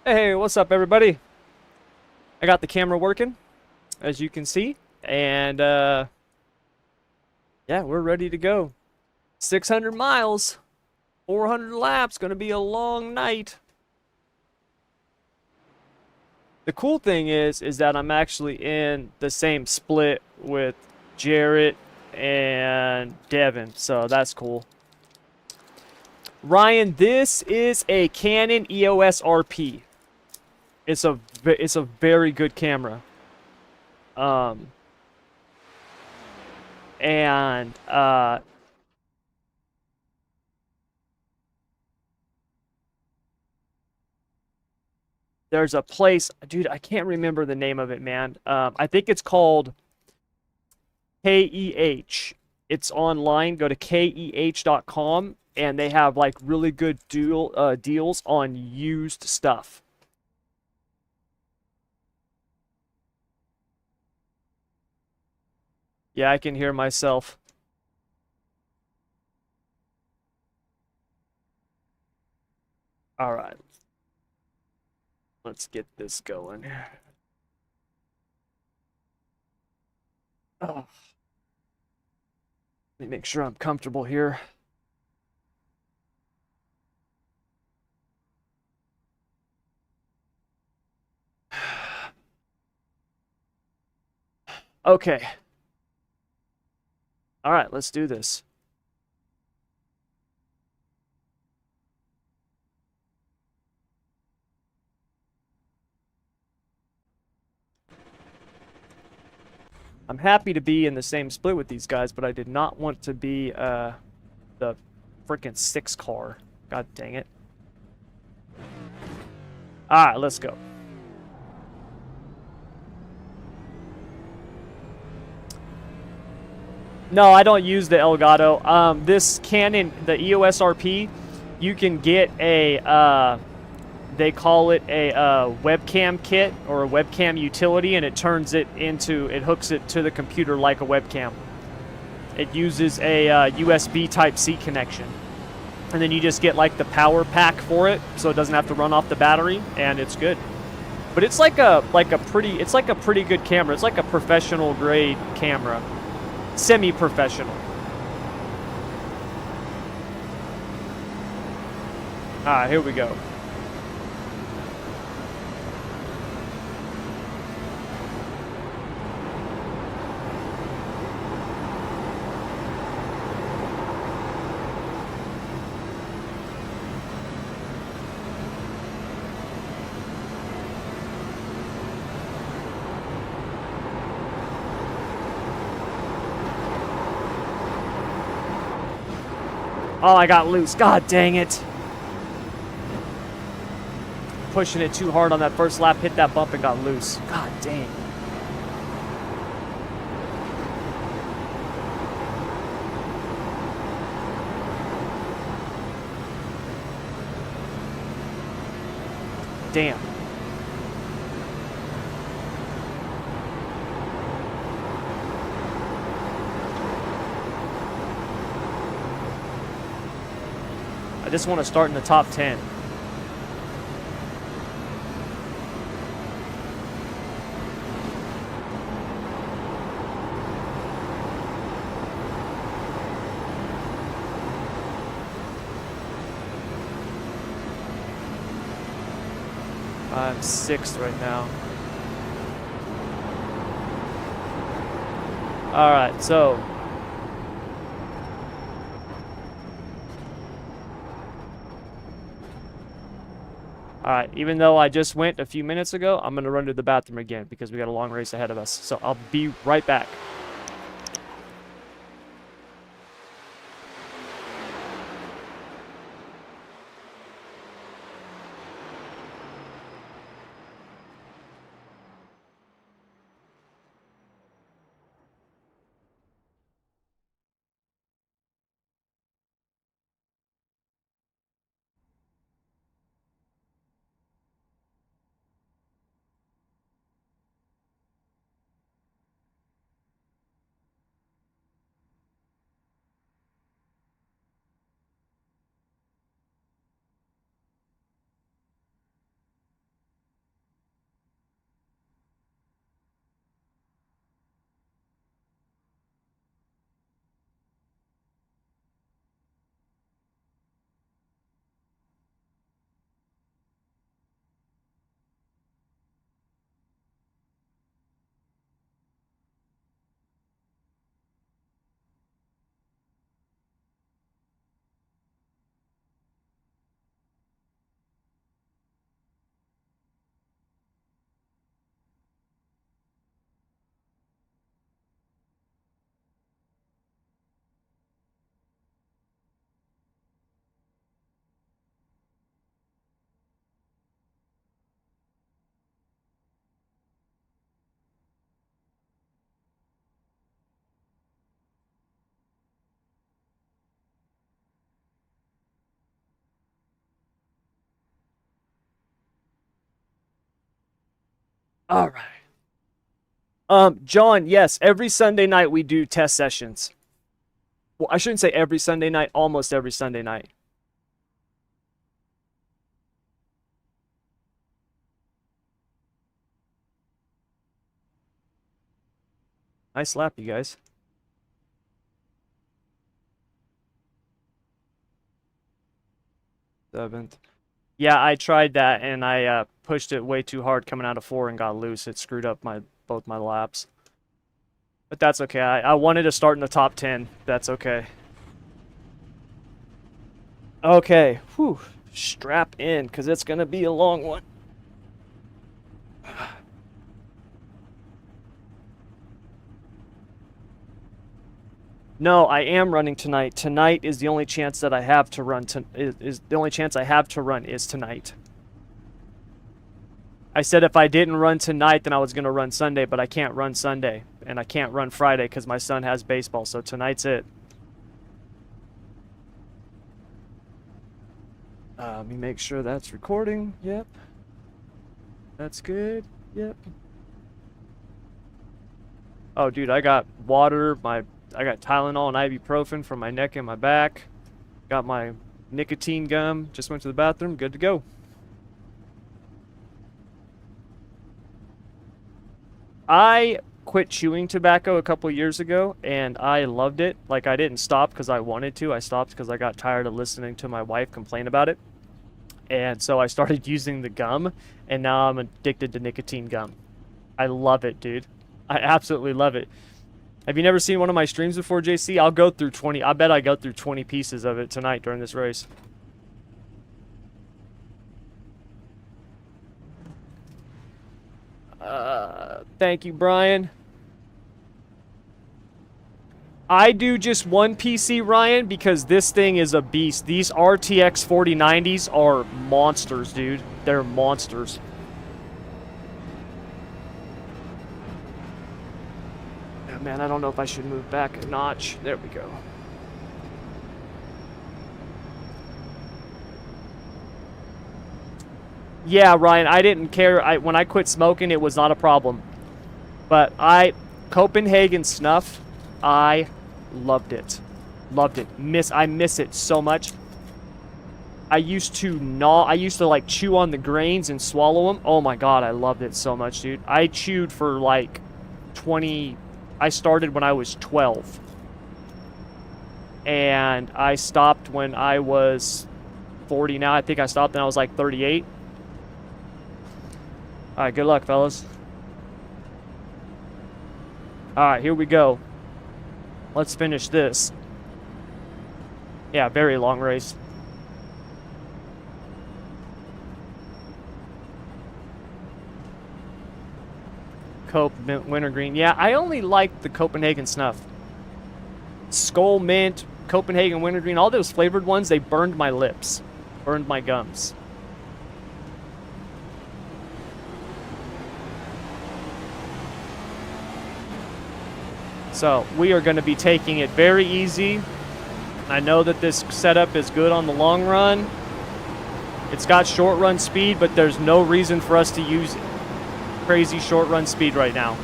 Hey, what's up everybody? I got the camera working, as you can see, and yeah, we're ready to go. 600 miles, 400 laps, gonna be a long night. The cool thing is that I'm actually in the same split with Jarrett and Devin, so that's cool. Ryan, this is a Canon EOS RP. It's a very good camera. Um, and there's a place, dude, I can't remember the name of it, man. I think it's called KEH. It's online. Go to keh.com, and they have like really good deals on used stuff. Yeah, I can hear myself. All right, let's get this going. Oh, let me make sure I'm comfortable here. Okay. All right, let's do this. I'm happy to be in the same split with these guys, but I did not want to be the freaking 6 car. God dang it. All right, let's go. No, I don't use the Elgato. This Canon, the EOS RP, you can get a, they call it a webcam kit or a webcam utility, and it turns it into, it hooks it to the computer like a webcam. It uses a USB Type-C connection. And then you just get like the power pack for it, so it doesn't have to run off the battery, and it's good. But it's like a pretty good camera. It's like a professional grade camera. Semi-professional. Alright, here we go. Oh, I got loose. God dang it. Pushing it too hard on that first lap, hit that bump and got loose. God dang. Damn. I just want to start in the top 10. I'm 6th right now. Alright, so alright, even though I just went a few minutes ago, I'm going to run to the bathroom again because we got a long race ahead of us. So I'll be right back. All right. John, yes, every Sunday night we do test sessions. Well, I shouldn't say every Sunday night, almost every Sunday night. Nice lap, you guys. Seventh. Yeah, I tried that and I pushed it way too hard coming out of 4 and got loose. It screwed up both my laps. But that's okay. I wanted to start in the top 10. That's okay. Okay. Whew. Strap in, because it's going to be a long one. No, I am running tonight. Tonight is the only chance that I have to run. Is the only chance I have to run is tonight. I said if I didn't run tonight, then I was going to run Sunday, but I can't run Sunday, and I can't run Friday because my son has baseball, so tonight's it. Let me make sure that's recording. Yep. That's good. Yep. Oh, dude, I got water. I got Tylenol and ibuprofen for my neck and my back. Got my nicotine gum. Just went to the bathroom. Good to go. I quit chewing tobacco a couple years ago, and I loved it. Like, I didn't stop because I wanted to. I stopped because I got tired of listening to my wife complain about it. And so I started using the gum, and now I'm addicted to nicotine gum. I love it, dude. I absolutely love it. Have you never seen one of my streams before, JC? I'll go through 20. I bet I go through 20 pieces of it tonight during this race. Thank you, Brian. I do just one PC, Ryan, because this thing is a beast. These RTX 4090s are monsters, dude. They're monsters. Oh, man, I don't know if I should move back a notch. There we go. Yeah, Ryan, I didn't care. When I quit smoking, it was not a problem. But Copenhagen Snuff, I loved it. Loved it. I miss it so much. I used to like chew on the grains and swallow them. Oh my god, I loved it so much, dude. I chewed for like 20. I started when I was 12. And I stopped when I was 40 now. I think I stopped when I was like 38. All right, good luck, fellas. All right, here we go. Let's finish this. Yeah, very long race. Cope, mint, wintergreen. Yeah, I only like the Copenhagen Snuff. Skull mint, Copenhagen wintergreen, all those flavored ones, they burned my lips. Burned my gums. So we are going to be taking it very easy. I know that this setup is good on the long run. It's got short run speed, but there's no reason for us to use crazy short run speed right now.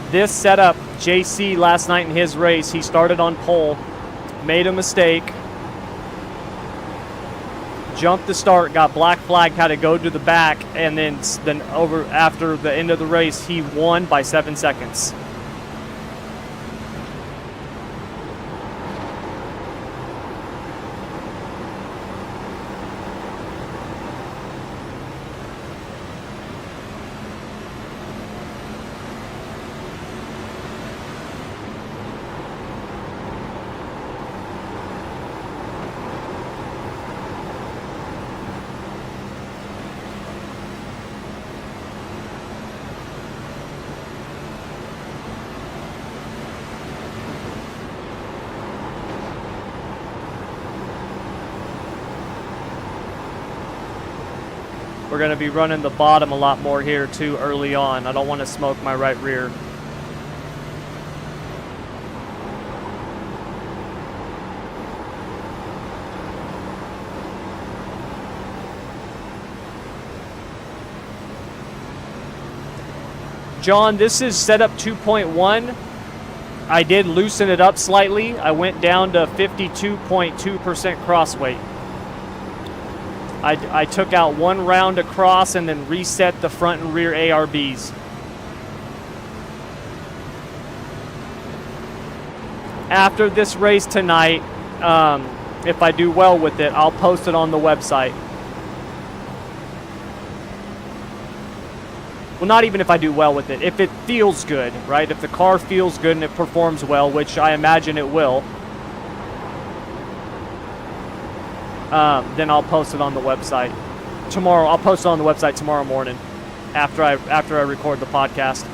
This setup, JC last night in his race, he started on pole, made a mistake, jumped the start, got black flagged, had to go to the back, and then over after the end of the race, he won by 7 seconds. We're going to be running the bottom a lot more here too early on. I don't want to smoke my right rear. John, this is setup 2.1. I did loosen it up slightly. I went down to 52.2% cross weight. I took out one round across and then reset the front and rear ARBs. After this race tonight, if I do well with it, I'll post it on the website. Well, not even if I do well with it. If it feels good, right? If the car feels good and it performs well, which I imagine it will, then I'll post it on the website tomorrow. I'll post it on the website tomorrow morning after I record the podcast.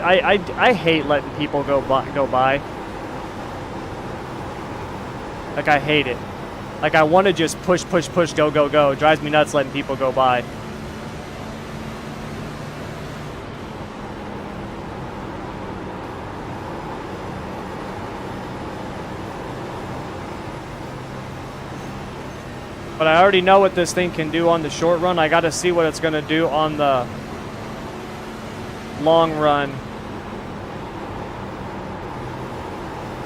I hate letting people go by. Like, I hate it. Like, I want to just push, go. It drives me nuts letting people go by. But I already know what this thing can do on the short run. I got to see what it's going to do on the long run,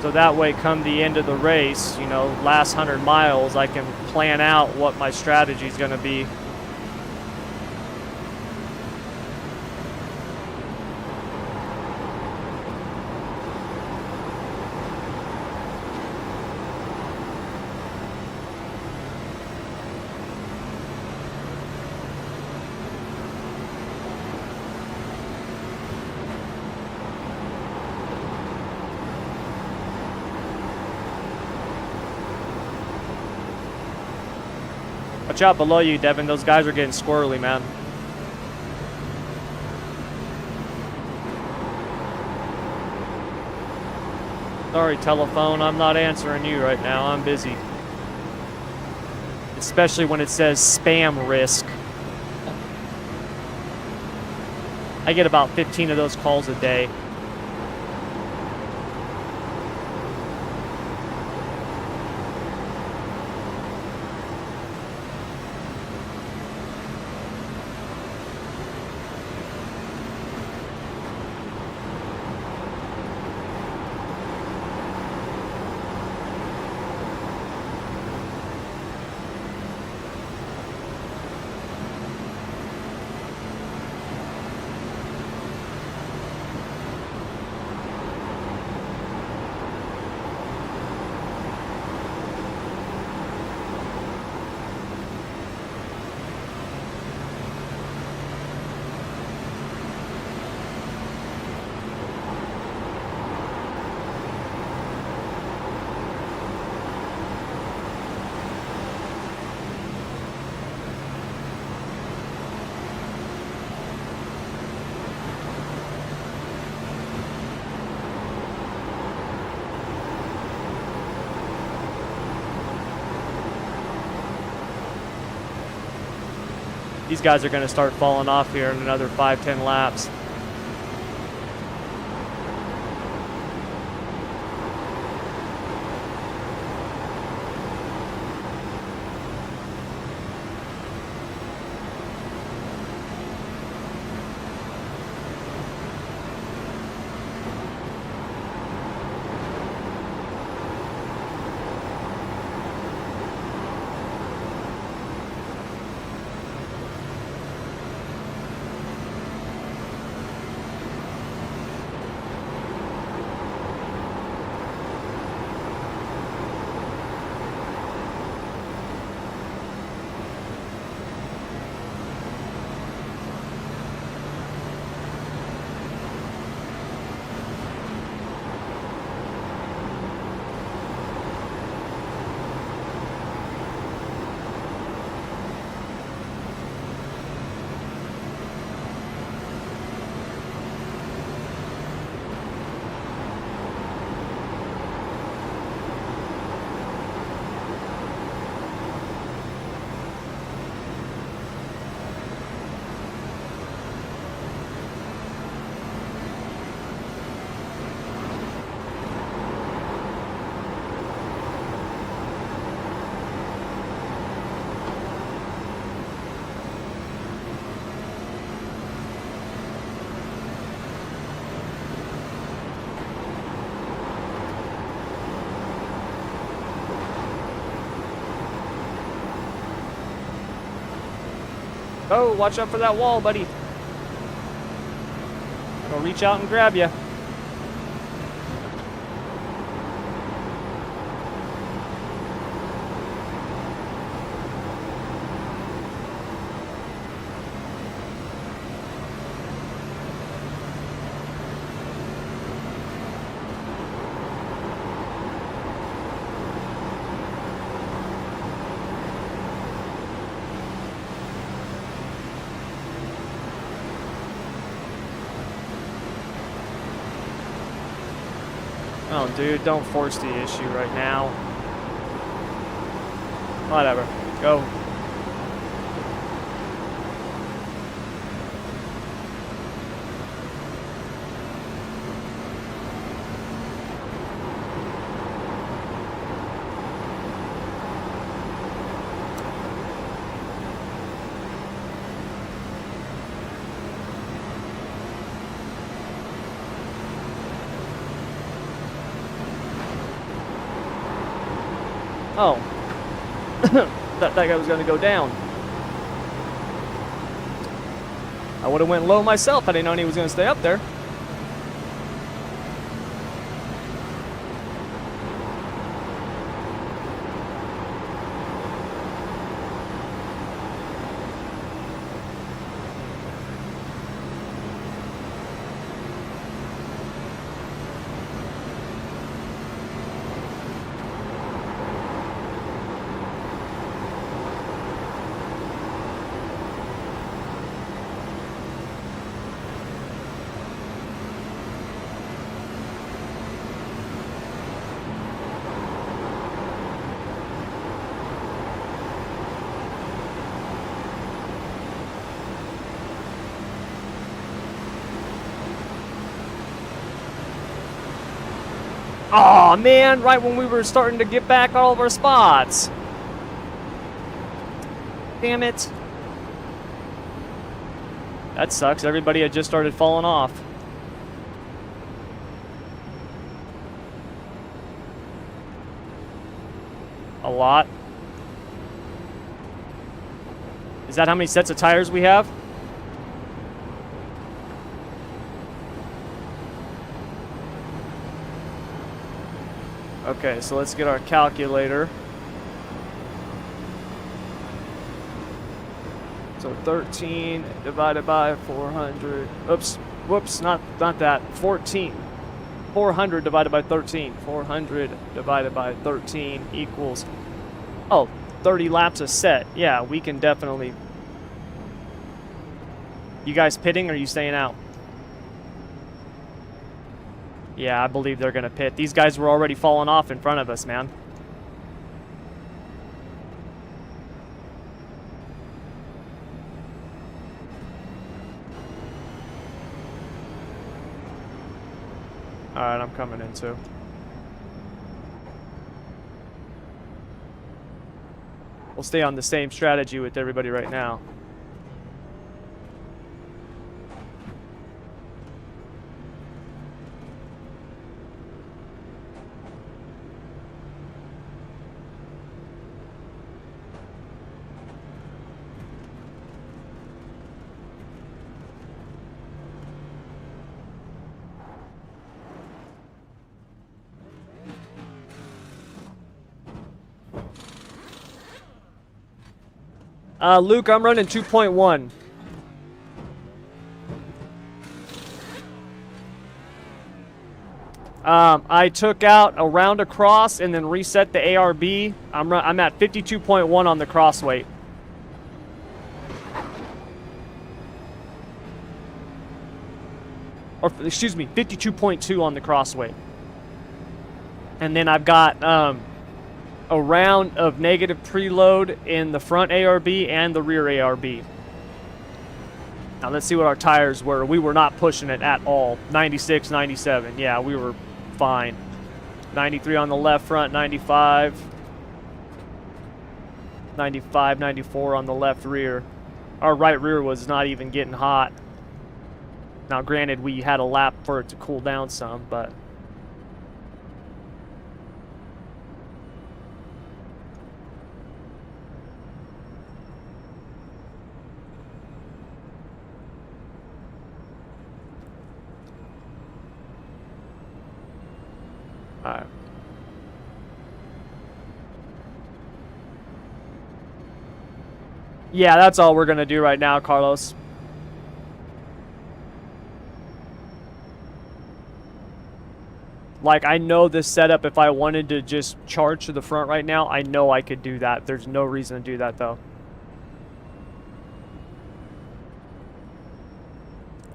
so that way come the end of the race, you know, last 100 miles, I can plan out what my strategy is going to be. Watch out below you, Devin. Those guys are getting squirrely, man. Sorry, telephone. I'm not answering you right now. I'm busy. Especially when it says spam risk. I get about 15 of those calls a day. These guys are going to start falling off here in another 5-10 laps. Oh, watch out for that wall, buddy. I'll reach out and grab you. Oh, dude, don't force the issue right now. Whatever. Go. Oh. That guy was going to go down. I would have went low myself had I known he was going to stay up there. Aw, man, right when we were starting to get back all of our spots. Damn it. That sucks. Everybody had just started falling off. A lot. Is that how many sets of tires we have? Okay, so let's get our calculator. So 13 divided by 400. Oops, whoops, not that. 14. 400 divided by 13. 400 divided by 13 equals, oh, 30 laps a set. Yeah, we can definitely. You guys pitting or are you staying out? Yeah, I believe they're going to pit. These guys were already falling off in front of us, man. Alright, I'm coming in too. We'll stay on the same strategy with everybody right now. Luke, I'm running 2.1. I took out a round across and then reset the ARB. I'm at 52.1 on the cross weight. Or, excuse me, 52.2 on the cross weight. And then I've got a round of negative preload in the front ARB and the rear ARB. Now let's see what our tires were. We were not pushing it at all. 96, 97. Yeah, we were fine. 93 on the left front, 95. 95, 94 on the left rear. Our right rear was not even getting hot. Now granted, we had a lap for it to cool down some, but All right. Yeah, that's all we're going to do right now, Carlos. Like, I know this setup, if I wanted to just charge to the front right now, I know I could do that. There's no reason to do that, though.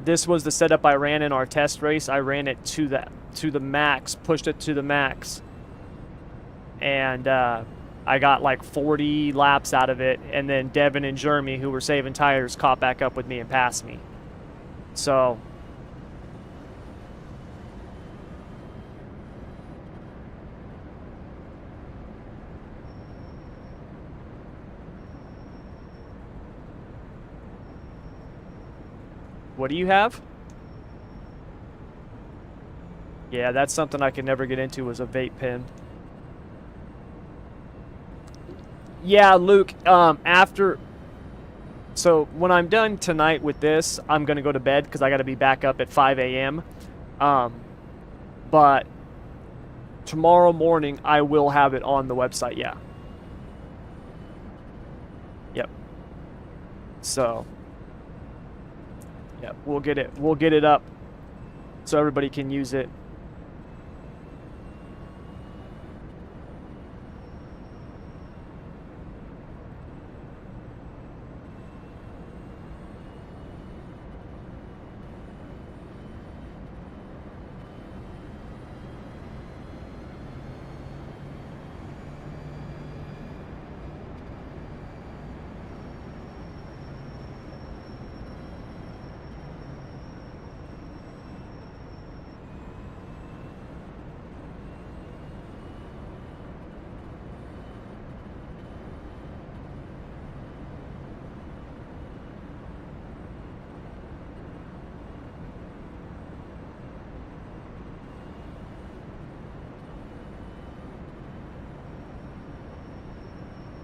This was the setup I ran in our test race. I ran it to the max, pushed it to the max. And I got like 40 laps out of it, and then Devin and Jeremy, who were saving tires, caught back up with me and passed me. So what do you have? Yeah, that's something I could never get into, was a vape pen. Yeah, Luke, so when I'm done tonight with this, I'm going to go to bed because I got to be back up at 5 a.m. But tomorrow morning, I will have it on the website, yeah. Yep. So, yeah, we'll get it up so everybody can use it.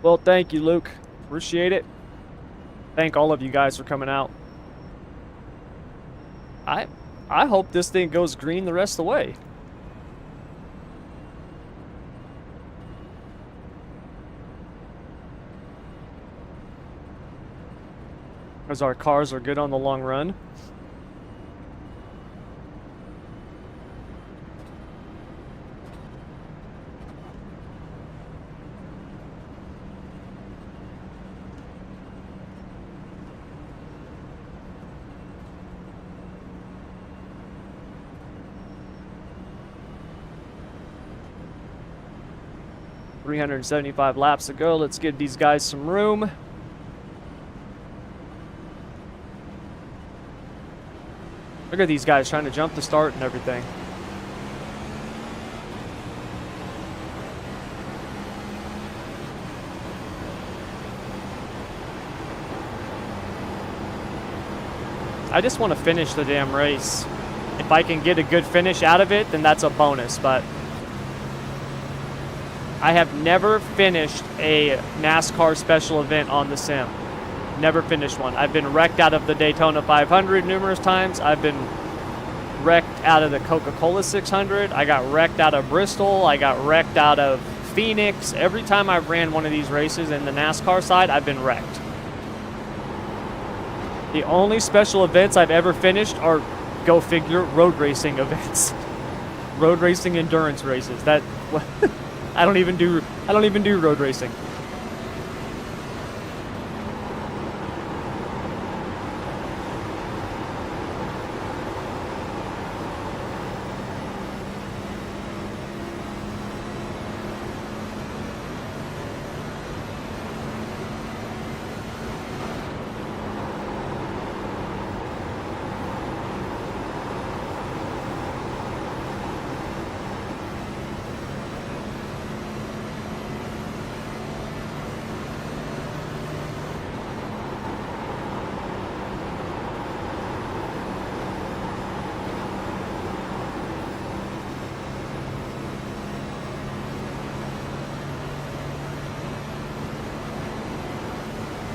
Well, thank you, Luke. Appreciate it. Thank all of you guys for coming out. I hope this thing goes green the rest of the way. Because our cars are good on the long run. .375 laps to go. Let's give these guys some room. Look at these guys trying to jump the start and everything. I just want to finish the damn race. If I can get a good finish out of it, then that's a bonus, but I have never finished a NASCAR special event on the sim. Never finished one. I've been wrecked out of the Daytona 500 numerous times. I've been wrecked out of the Coca-Cola 600. I got wrecked out of Bristol. I got wrecked out of Phoenix. Every time I've ran one of these races in the NASCAR side, I've been wrecked. The only special events I've ever finished are, go figure, road racing events. Road racing endurance races. That I don't even do road racing.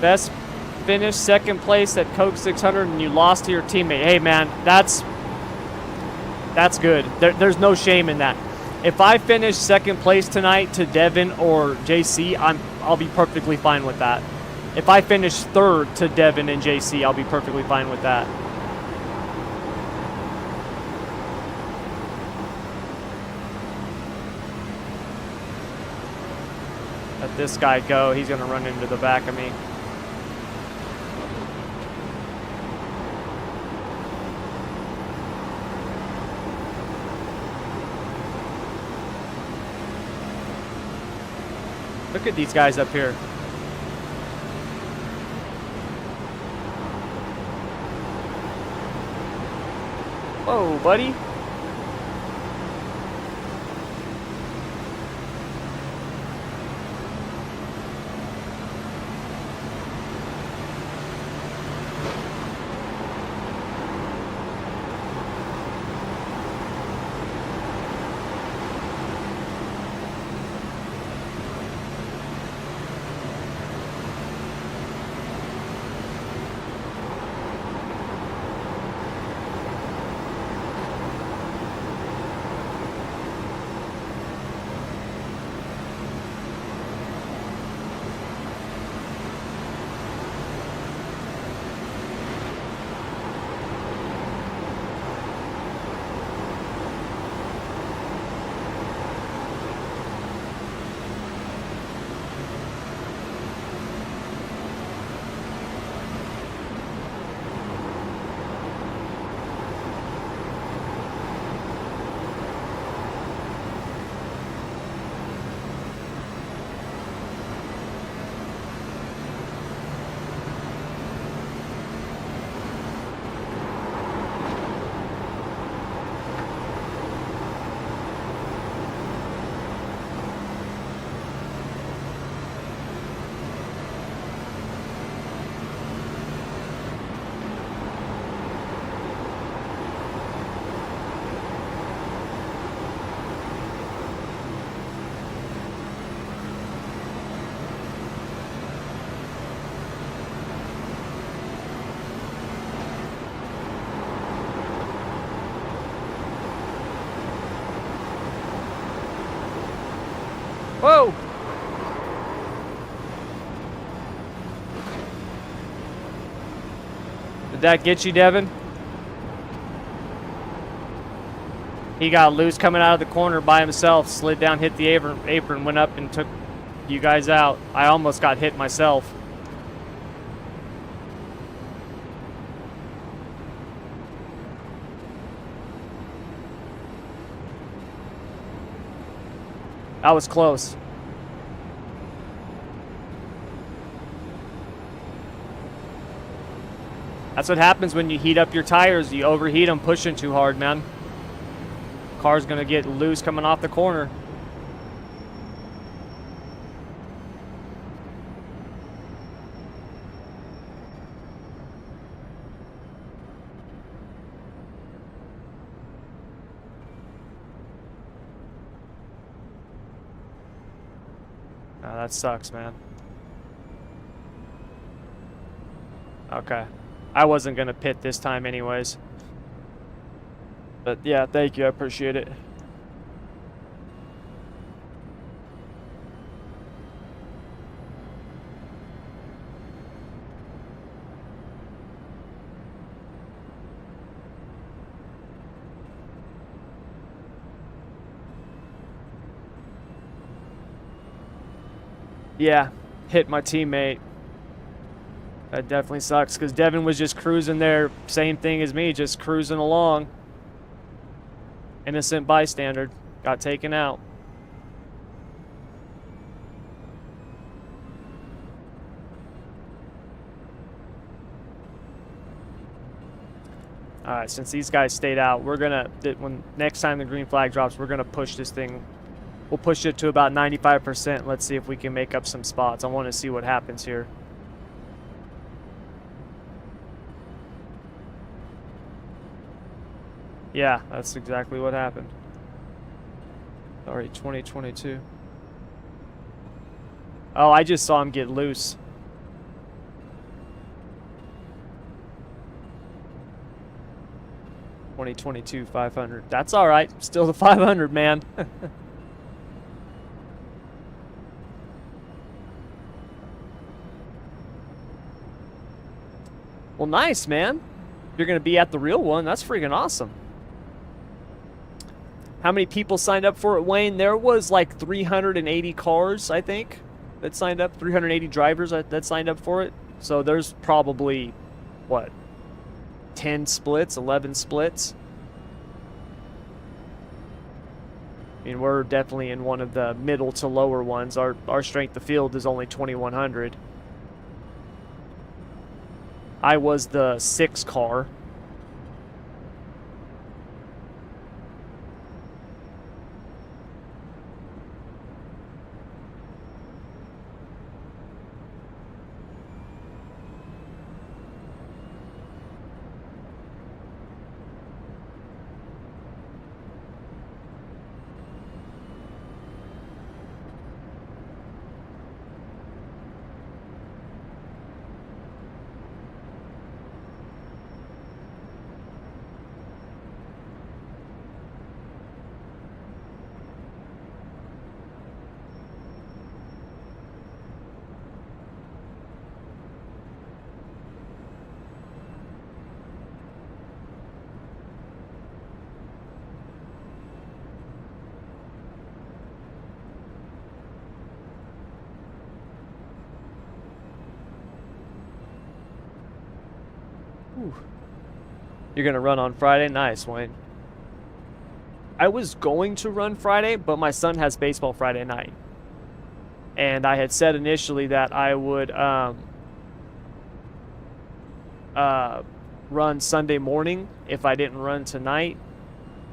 Best finish, second place at Coke 600, and you lost to your teammate. Hey, man, that's good. There's no shame in that. If I finish second place tonight to Devin or JC, I'll be perfectly fine with that. If I finish third to Devin and JC, I'll be perfectly fine with that. Let this guy go. He's going to run into the back of me. Look at these guys up here. Whoa, buddy. Whoa! Did that get you, Devin? He got loose coming out of the corner by himself, slid down, hit the apron, went up and took you guys out. I almost got hit myself. That was close. That's what happens when you heat up your tires. You overheat them pushing too hard, man. Car's gonna get loose coming off the corner. Oh, that sucks, man. Okay. I wasn't gonna pit this time anyways. But yeah, thank you, I appreciate it. Yeah, hit my teammate. That definitely sucks because Devin was just cruising there, same thing as me, just cruising along. Innocent bystander, got taken out. All right, since these guys stayed out, we're gonna, when next time the green flag drops, we're gonna push this thing. We'll push it to about 95%. Let's see if we can make up some spots. I want to see what happens here. Yeah, that's exactly what happened. Sorry, 2022. Oh, I just saw him get loose. 2022 500. That's all right. Still the 500, man. Well, nice, man. You're going to be at the real one. That's freaking awesome. How many people signed up for it, Wayne? There was like 380 cars, I think, that signed up. 380 drivers that signed up for it. So there's probably, what, 10 splits, 11 splits? I mean, we're definitely in one of the middle to lower ones. Our strength of field is only 2100. I was the 6 car. Whew. You're going to run on Friday? Nice, Wayne. I was going to run Friday, but my son has baseball Friday night. And I had said initially that I would run Sunday morning if I didn't run tonight.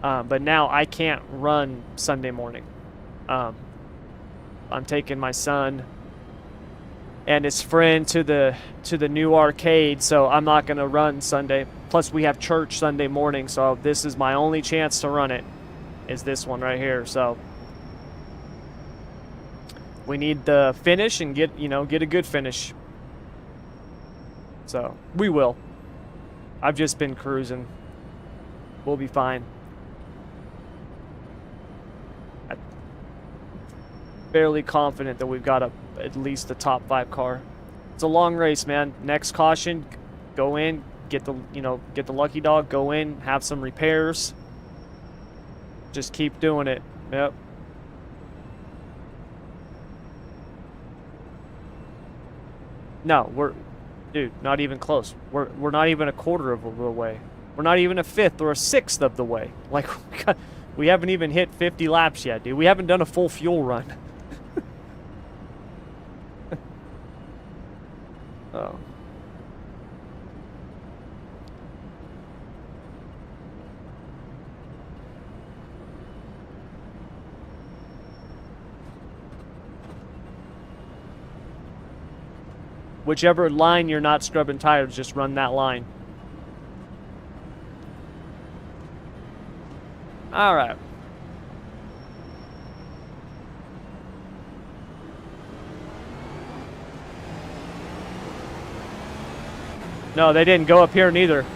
But now I can't run Sunday morning. I'm taking my son and his friend to the new arcade, so I'm not going to run Sunday. Plus, we have church Sunday morning, so this is my only chance to run it, is this one right here. So we need the finish and get a good finish. So we will. I've just been cruising. We'll be fine. I'm fairly confident that we've got at least the top 5 car. It's a long race, man. Next caution, go in, get the lucky dog, go in, have some repairs. Just keep doing it. Yep. No, dude, not even close. We're not even a quarter of the way. We're not even a fifth or a sixth of the way. Like, we haven't even hit 50 laps yet, dude. We haven't done a full fuel run. Oh. Whichever line you're not scrubbing tires, just run that line. All right. No, they didn't go up here neither.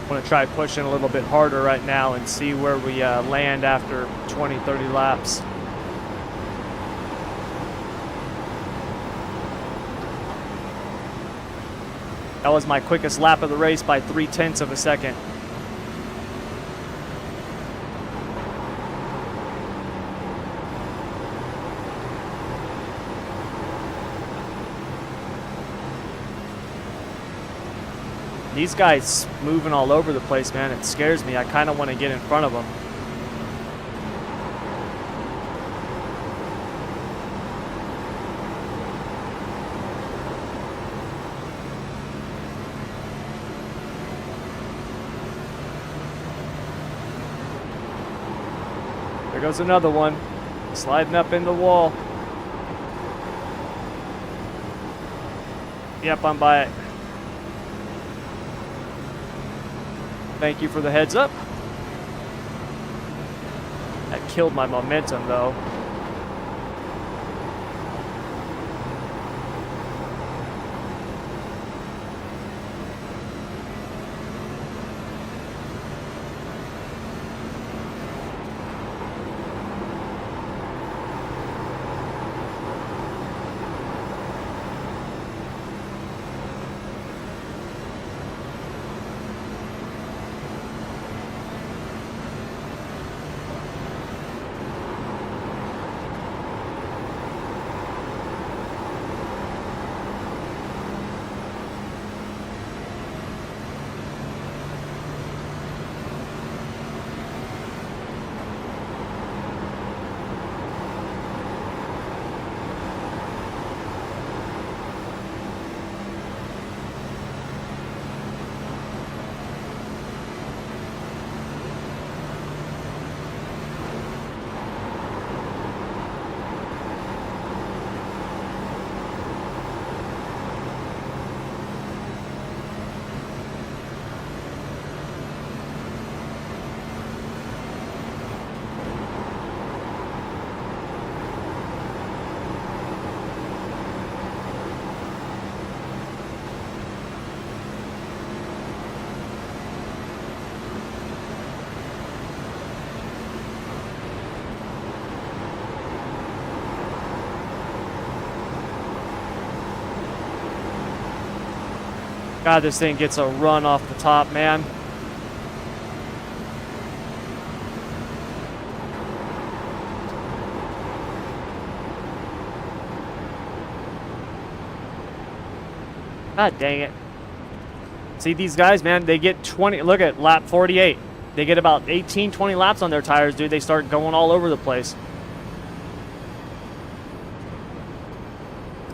Want to try pushing a little bit harder right now and see where we land after 20, 30 laps. That was my quickest lap of the race by 0.3 of a second. These guys moving all over the place, man. It scares me. I kind of want to get in front of them. There goes another one, sliding up in the wall. Yep, I'm by it. Thank you for the heads up. That killed my momentum, though. God, this thing gets a run off the top, man. God dang it. See these guys, man, they get 20, look at lap 48. They get about 18, 20 laps on their tires, dude. They start going all over the place.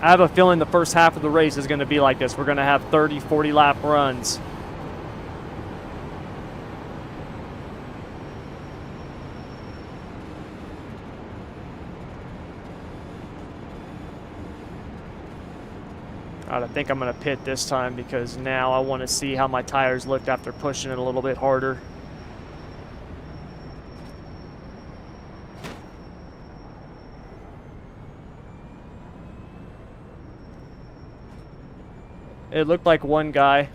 I have a feeling the first half of the race is going to be like this. We're going to have 30, 40 lap runs. I think I'm going to pit this time because now I want to see how my tires looked after pushing it a little bit harder. It looked like one guy.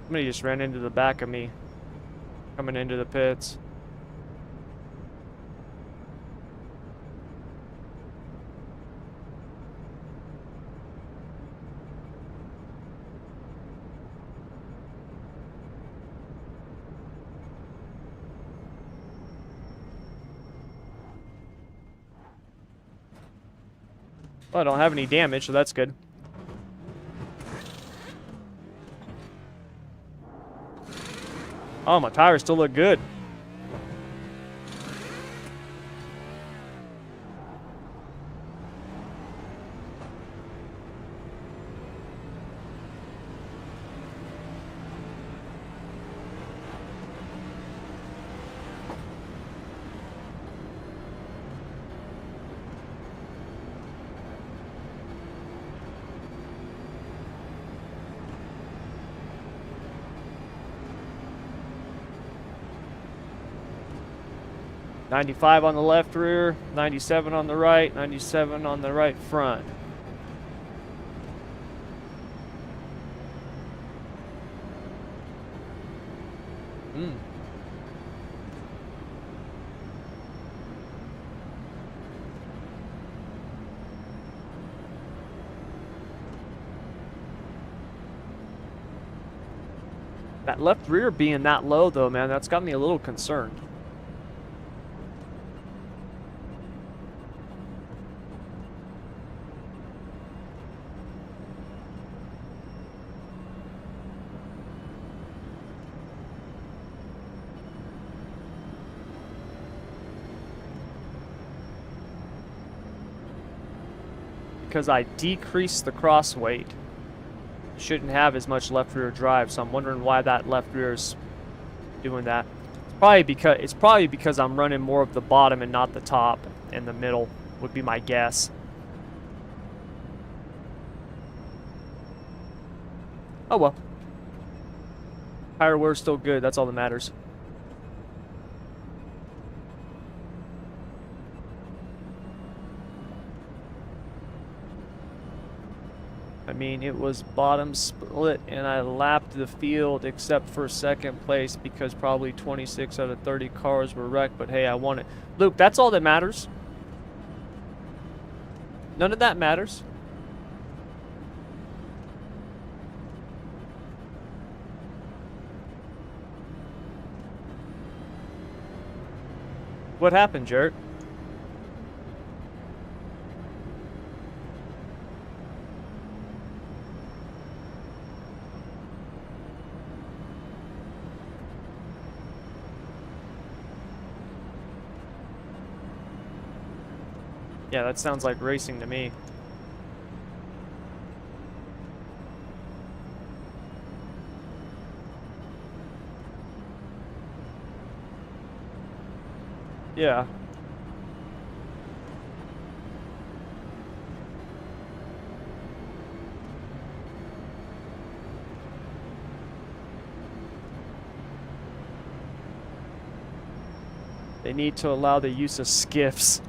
Somebody just ran into the back of me coming into the pits. Well, I don't have any damage, so that's good. Oh, my tires still look good. 95 on the left rear, 97 on the right, 97 on the right front. That left rear being that low, though, man, that's got me a little concerned. Because I decreased the cross weight. Shouldn't have as much left rear drive, so I'm wondering why that left rear is doing that. It's probably because I'm running more of the bottom and not the top and the middle would be my guess. Oh well. Tire wear's still good, that's all that matters. I mean, it was bottom split, and I lapped the field except for second place because probably 26 out of 30 cars were wrecked, but hey, I won it. Luke, that's all that matters. None of that matters. What happened, Jared? Yeah, that sounds like racing to me. Yeah. They need to allow the use of skiffs.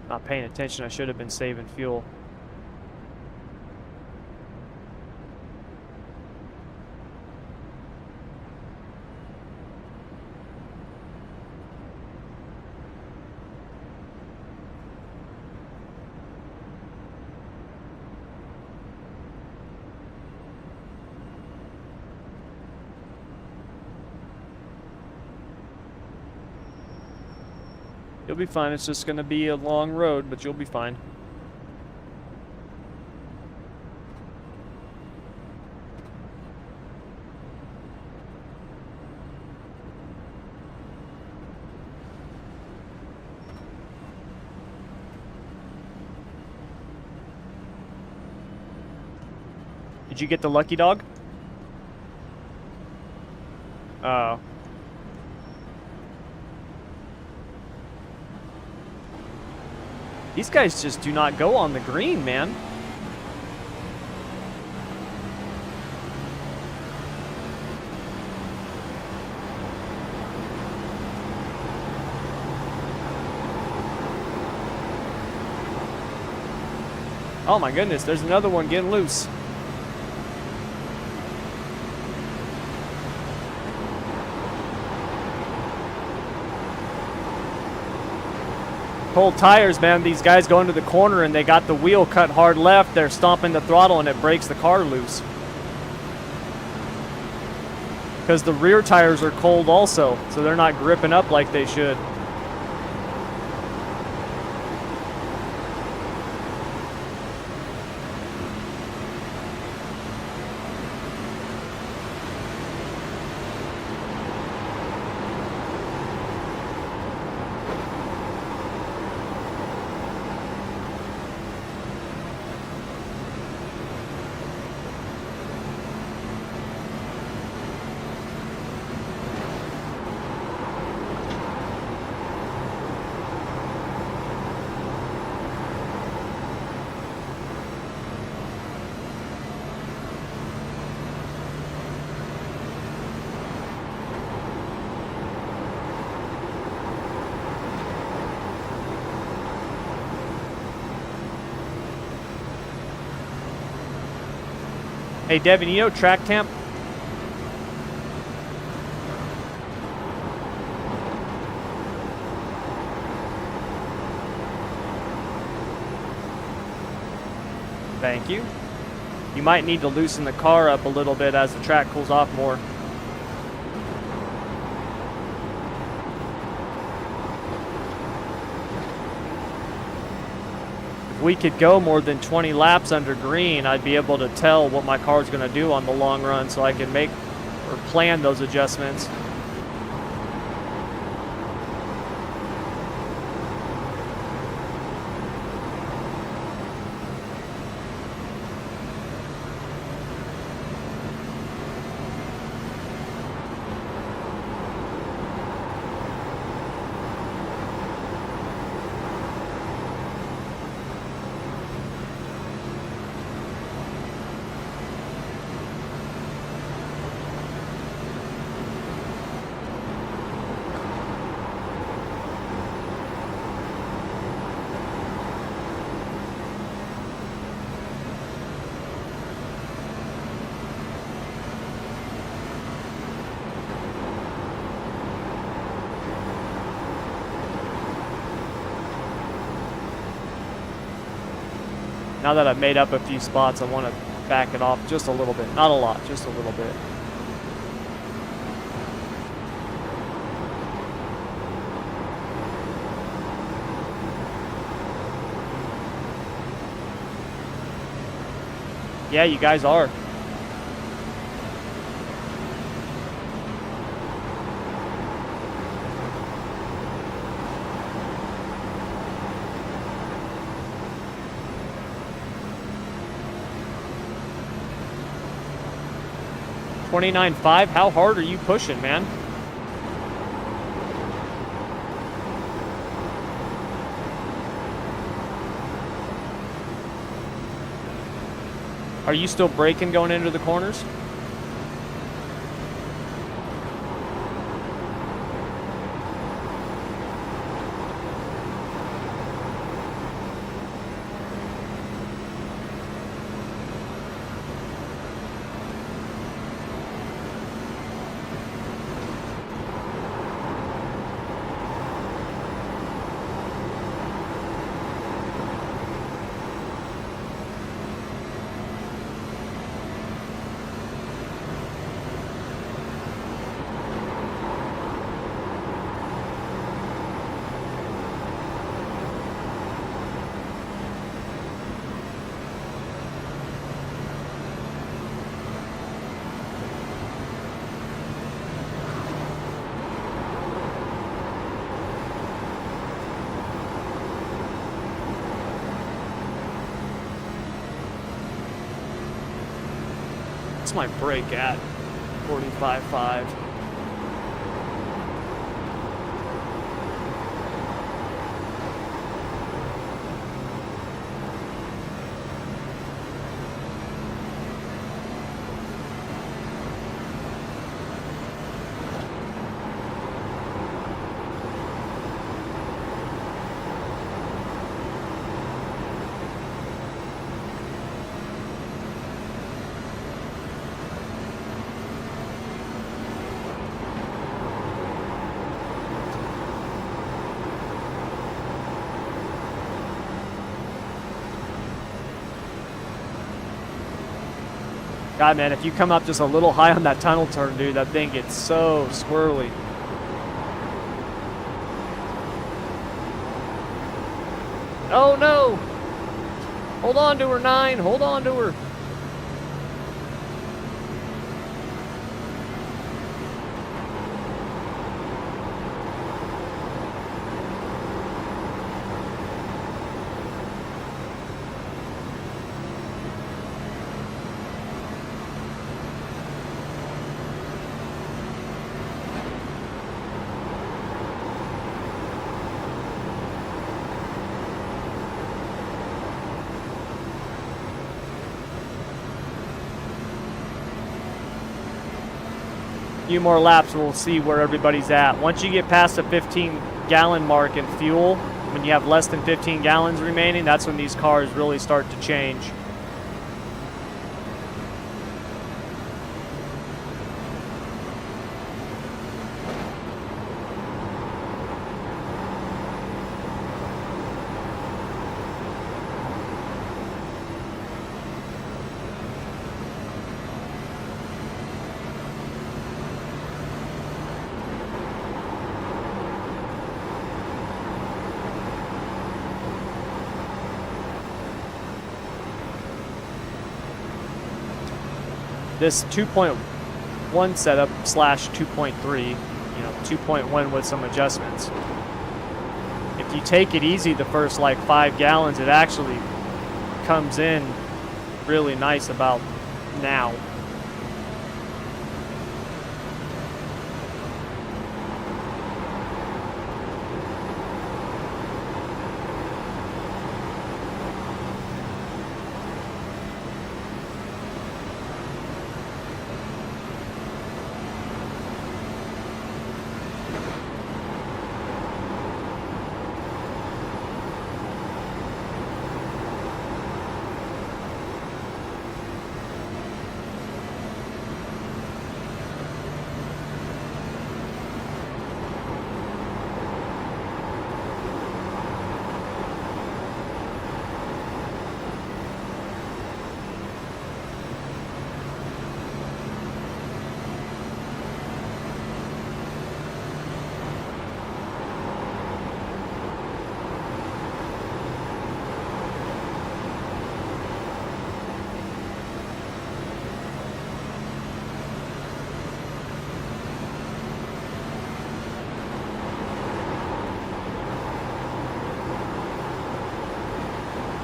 Not paying attention, I should have been saving fuel. You'll be fine. It's just going to be a long road, but you'll be fine. Did you get the lucky dog? Oh. These guys just do not go on the green, man. Oh my goodness, there's another one getting loose. Cold tires, man. These guys go into the corner and they got the wheel cut hard left. They're stomping the throttle and it breaks the car loose. Because the rear tires are cold also, so they're not gripping up like they should. Hey, Devin, you know track temp? Thank you. You might need to loosen the car up a little bit as the track cools off more. If we could go more than 20 laps under green, I'd be able to tell what my car's going to do on the long run so I can make or plan those adjustments. Now that I've made up a few spots, I want to back it off just a little bit. Not a lot, just a little bit. Yeah, you guys are. $29.5. How hard are you pushing, man? Are you still braking going into the corners? What's my brake at? 45.5. God, man, if you come up just a little high on that tunnel turn, dude, that thing gets so squirrely. Oh, no. Hold on to her, 9. Hold on to her. Few more laps, we'll see where everybody's at. Once you get past the 15-gallon mark in fuel, when you have less than 15 gallons remaining, that's when these cars really start to change. this 2.1 setup slash 2.3, you know, 2.1 with some adjustments. If you take it easy the first like 5 gallons, it actually comes in really nice about now.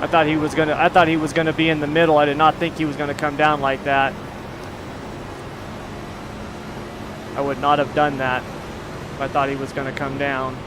I thought he was gonna be in the middle. I did not think he was gonna come down like that. I would not have done that if I thought he was gonna come down.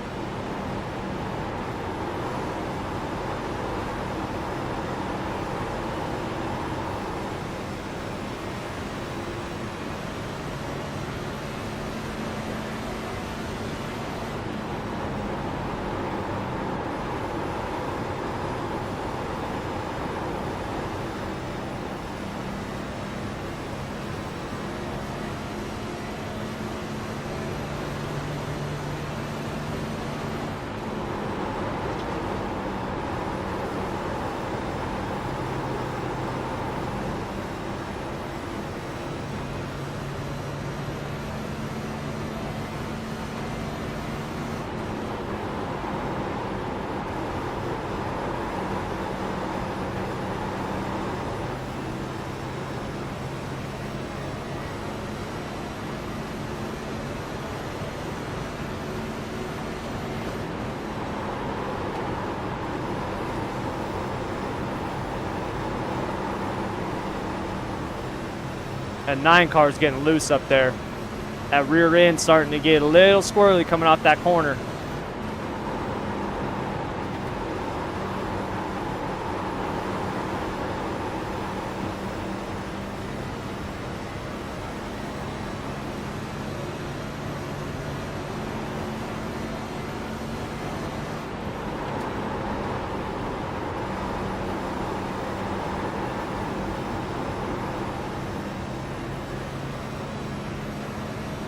And 9 car's getting loose up there. That rear end starting to get a little squirrely coming off that corner.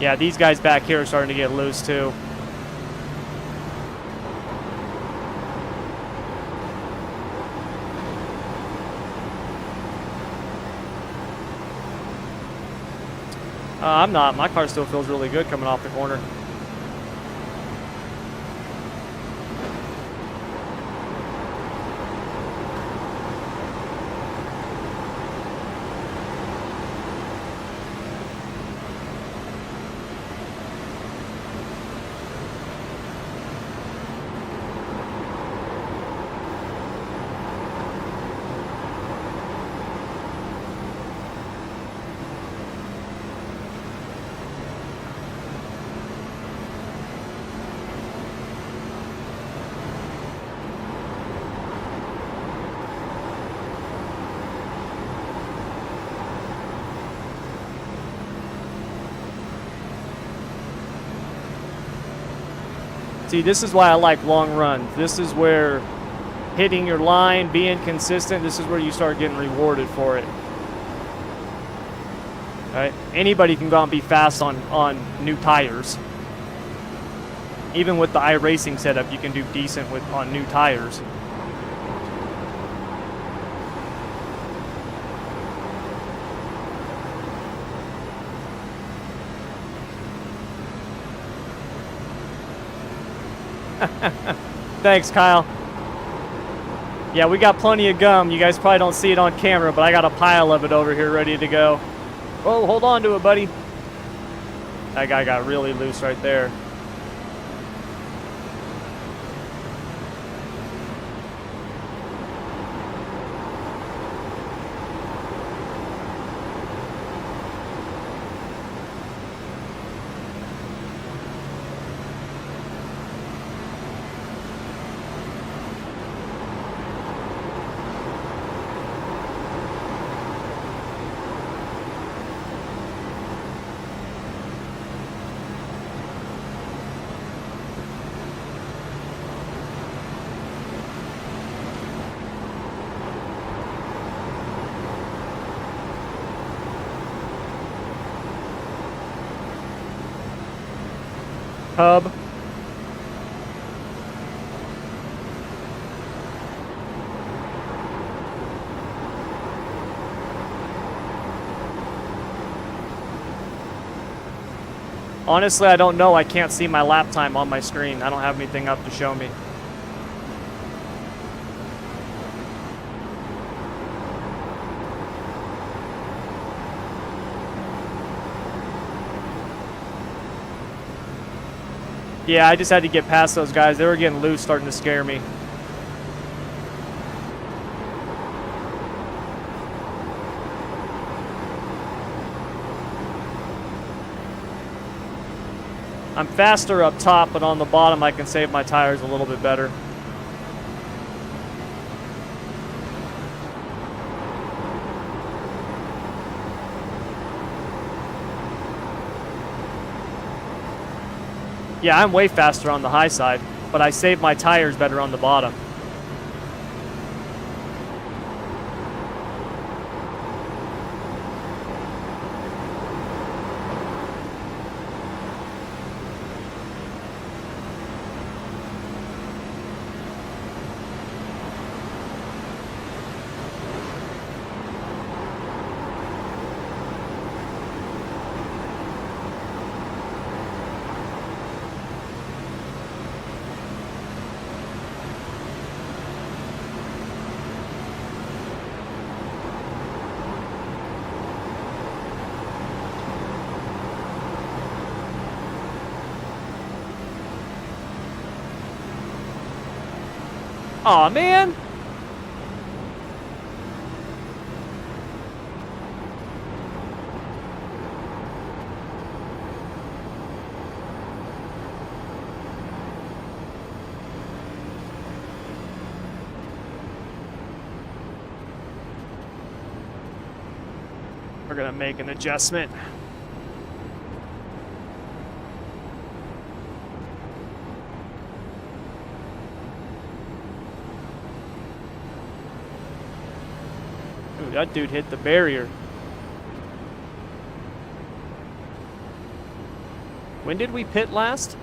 Yeah, these guys back here are starting to get loose too. I'm not. My car still feels really good coming off the corner. See, this is why I like long runs. This is where hitting your line, being consistent, this is where you start getting rewarded for it. Right? Anybody can go out and be fast on new tires. Even with the iRacing setup, you can do decent on new tires. Thanks, Kyle. Yeah, we got plenty of gum. You guys probably don't see it on camera, but I got a pile of it over here ready to go. Oh, hold on to it, buddy. That guy got really loose right there. Hub. Honestly, I don't know. I can't see my lap time on my screen. I don't have anything up to show me. Yeah, I just had to get past those guys. They were getting loose, starting to scare me. I'm faster up top, but on the bottom I can save my tires a little bit better. Yeah, I'm way faster on the high side, but I save my tires better on the bottom. Aw, man. We're gonna make an adjustment. Ooh, that dude hit the barrier. When did we pit last?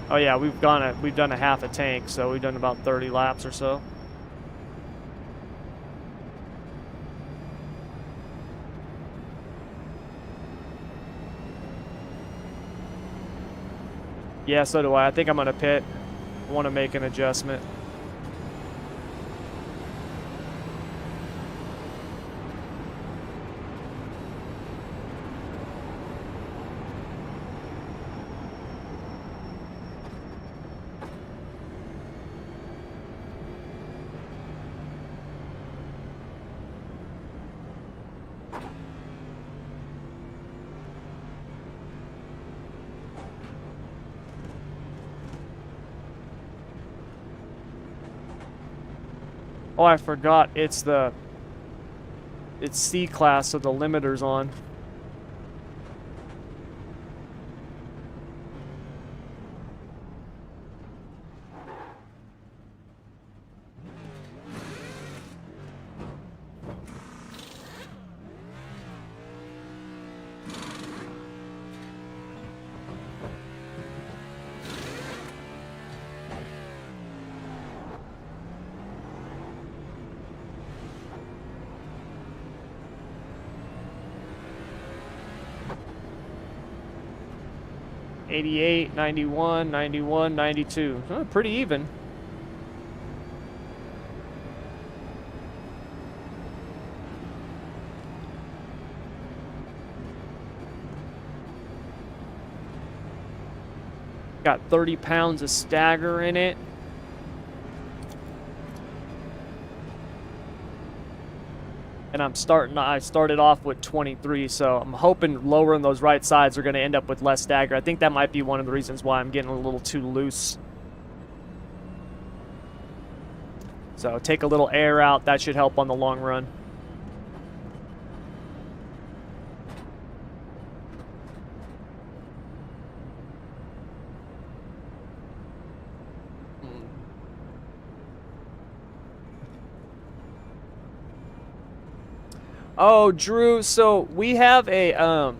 Oh yeah, we've done a half a tank, so we've done about 30 laps or so. Yeah, so do I. I think I'm gonna pit. I want to make an adjustment. Oh, I forgot. It's C class, so the limiter's on. '88, '91, '91, '92. Oh, pretty even. Got 30 pounds of stagger in it. And I started off with 23, so I'm hoping lowering those right sides are going to end up with less stagger. I think that might be one of the reasons why I'm getting a little too loose. So take a little air out. That should help on the long run. Oh, Drew, so we have a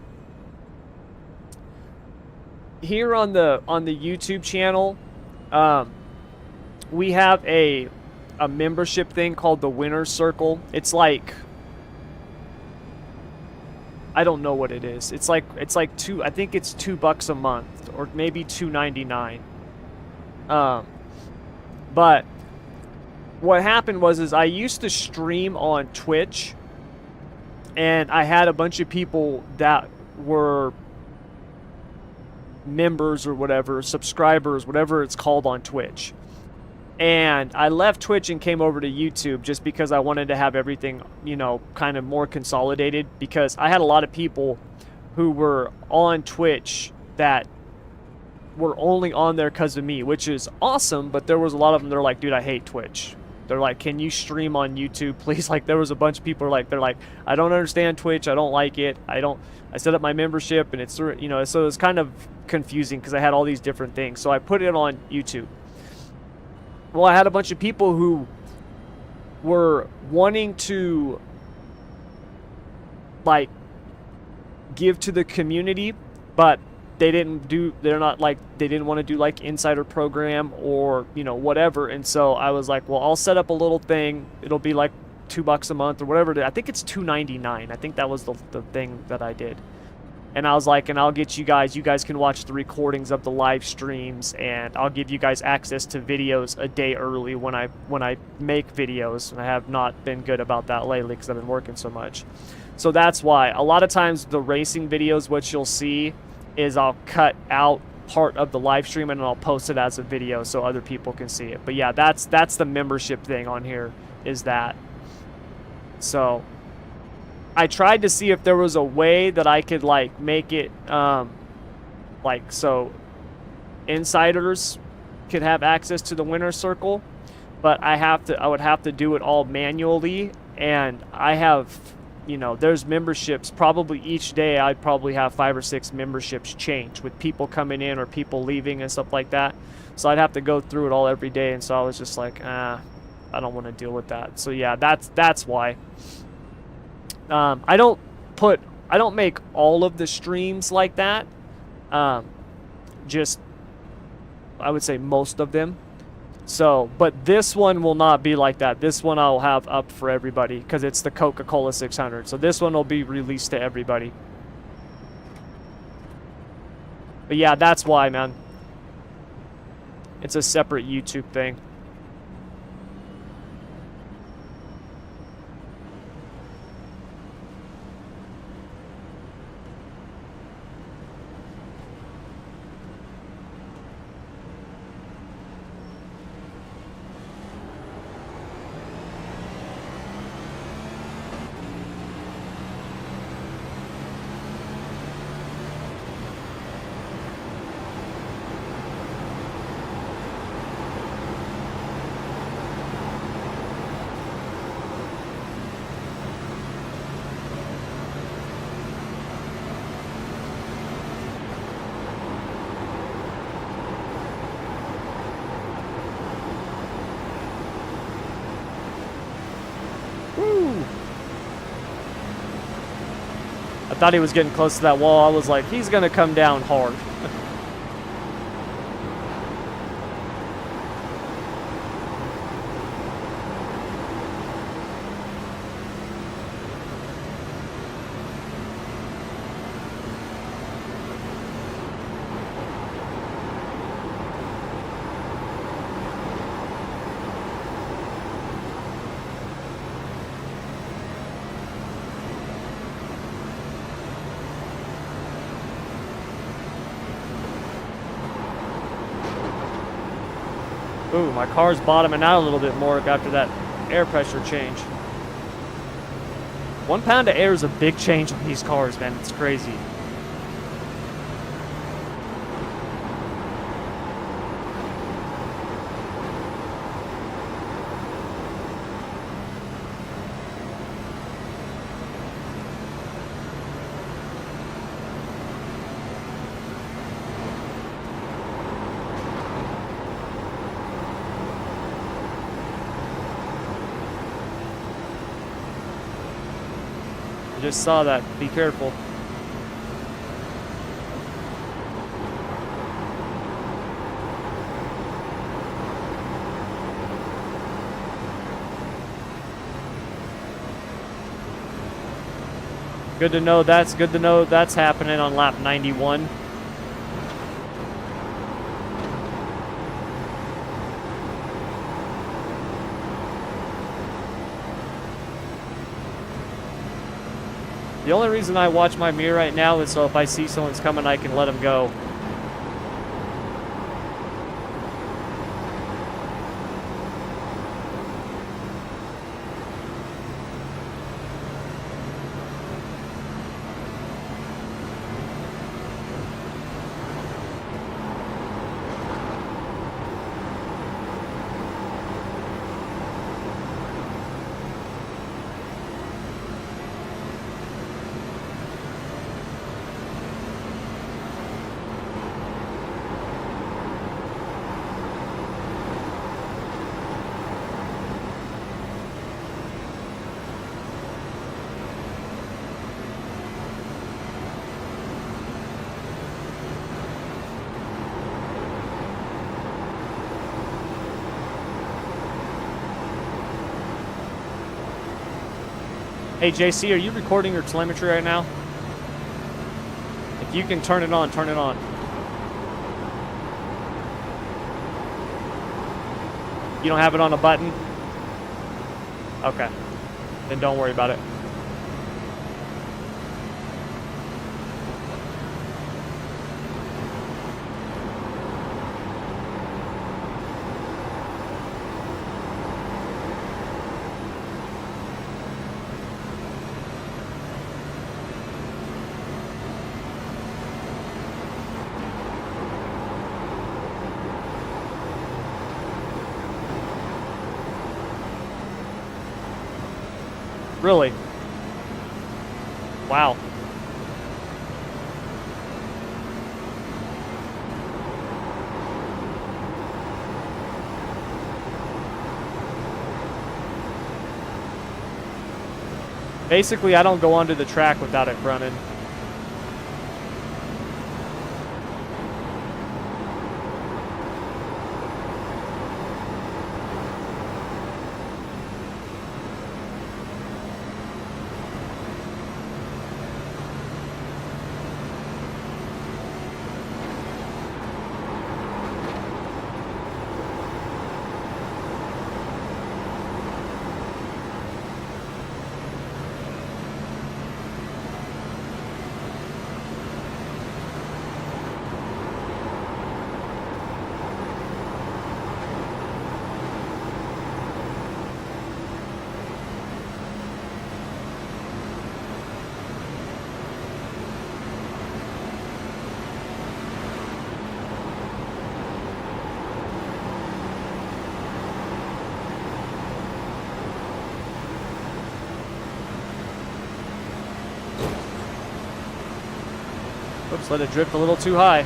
here on the YouTube channel, we have a membership thing called the Winner's Circle. It's like, I don't know what it is. It's like I think it's $2 a month, or maybe $2.99. But what happened was I used to stream on Twitch, and I had a bunch of people that were members or whatever, subscribers, whatever it's called on Twitch. And I left Twitch and came over to YouTube just because I wanted to have everything, you know, kind of more consolidated, because I had a lot of people who were on Twitch that were only on there because of me, which is awesome, but there was a lot of them, they're like, dude, I hate Twitch. They're like, can you stream on YouTube, please? Like, there was a bunch of people they're like, I don't understand Twitch. I don't like it. I set up my membership, and it's, you know, so it's kind of confusing because I had all these different things. So I put it on YouTube. Well, I had a bunch of people who were wanting to, like, give to the community, but they didn't want to do like insider program or, you know, whatever. And so I was like, well, I'll set up a little thing. It'll be like $2 a month or whatever. I think it's $2.99. I think that was the thing that I did. And I was like, and I'll get you guys can watch the recordings of the live streams, and I'll give you guys access to videos a day early when I make videos. And I have not been good about that lately because I've been working so much. So that's why a lot of times the racing videos, what you'll see is I'll cut out part of the live stream and I'll post it as a video so other people can see it. But yeah, that's the membership thing on here, is that. So I tried to see if there was a way that I could like make it like so insiders could have access to the Winner's Circle, but I would have to do it all manually, and I have, you know, there's memberships probably each day. I'd probably have 5 or 6 memberships change with people coming in or people leaving and stuff like that. So I'd have to go through it all every day. And so I was just like, I don't want to deal with that. So yeah, that's why. I don't make all of the streams like that. Just, I would say most of them. So, but this one will not be like that. This one I'll have up for everybody because it's the Coca-Cola 600. So this one will be released to everybody. But yeah, that's why, man. It's a separate YouTube thing. I thought he was getting close to that wall. I was like, he's going to come down hard. Ooh, my car's bottoming out a little bit more after that air pressure change. 1 pound of air is a big change on these cars, man. It's crazy. Just saw that. Be careful. Good to know that's happening on lap 91. The only reason I watch my mirror right now is so if I see someone's coming, I can let them go. Hey JC, are you recording your telemetry right now? If you can turn it on, turn it on. You don't have it on a button? Okay. Then don't worry about it. Really? Wow. Basically, I don't go onto the track without it running. Oops, let it drift a little too high.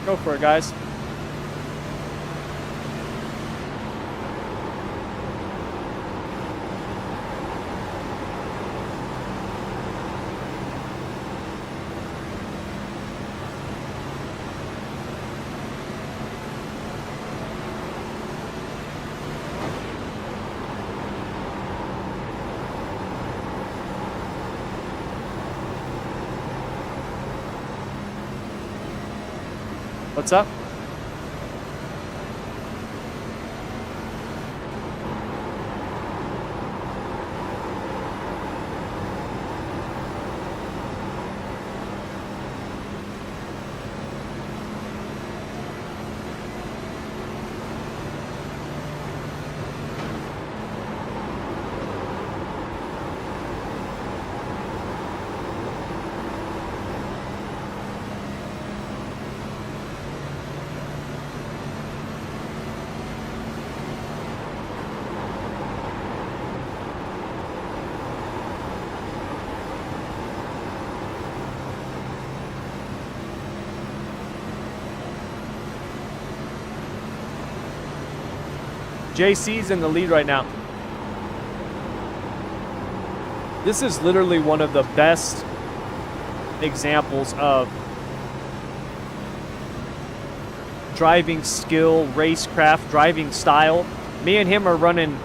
Go for it, guys. What's up? JC's in the lead right now. This is literally one of the best examples of driving skill, racecraft, driving style. Me and him are running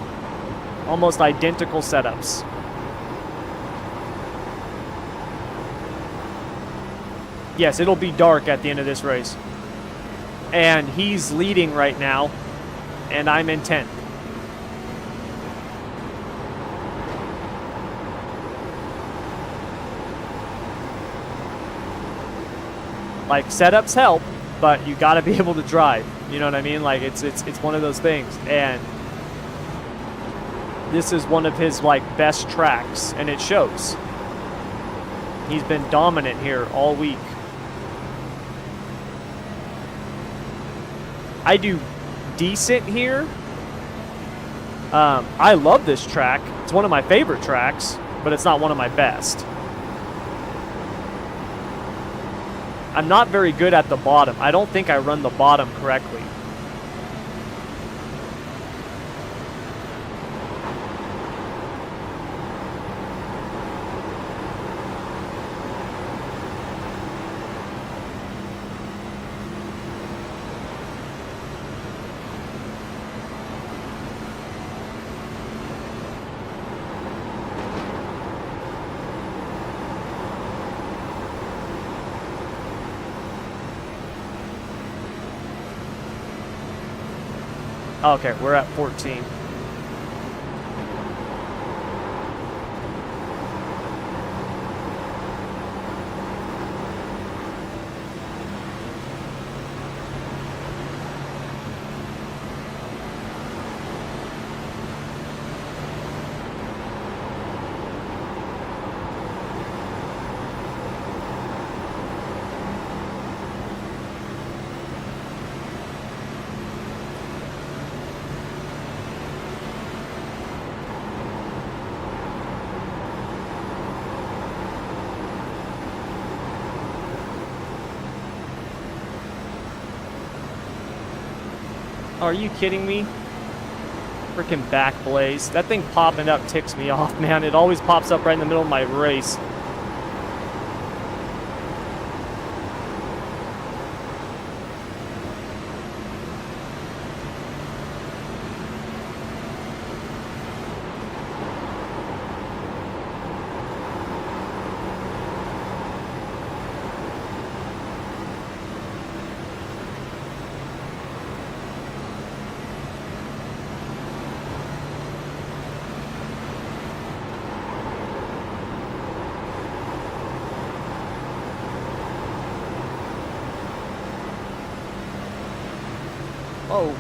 almost identical setups. Yes, it'll be dark at the end of this race. And he's leading right now. And I'm in 10th. Like, setups help, but you got to be able to drive. You know what I mean? Like, it's one of those things. And this is one of his like best tracks, and it shows. He's been dominant here all week. I do decent here. I love this track. It's one of my favorite tracks, but it's not one of my best. I'm not very good at the bottom. I don't think I run the bottom correctly. Okay, we're at 14. Are you kidding me? Freaking back blaze. That thing popping up ticks me off, man. It always pops up right in the middle of my race. Oh.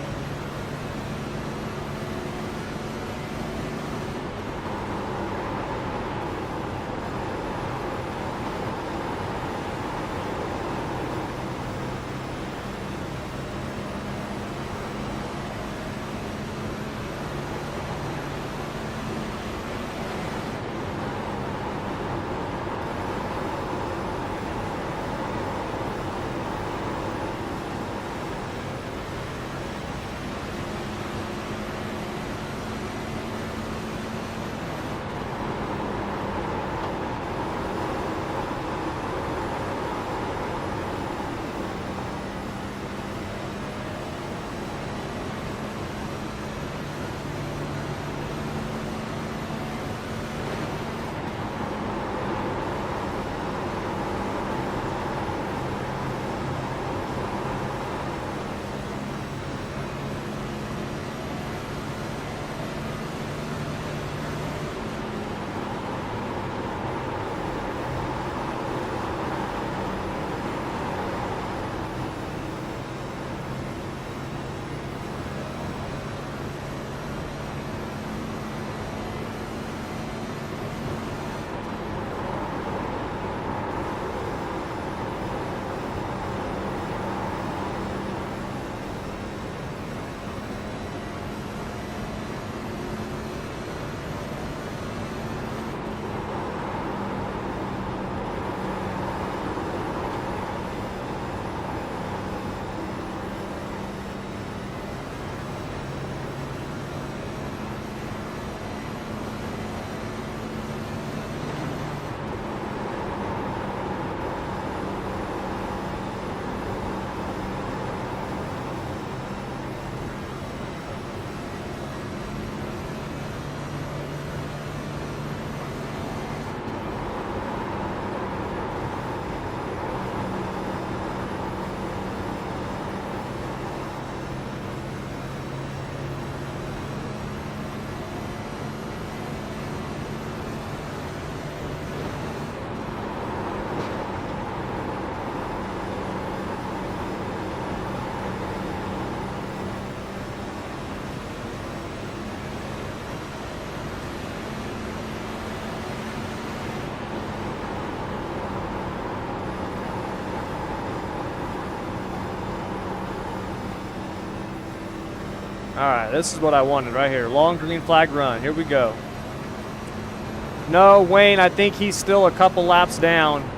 Alright, this is what I wanted right here. Long green flag run. Here we go. No, Wayne, I think he's still a couple laps down.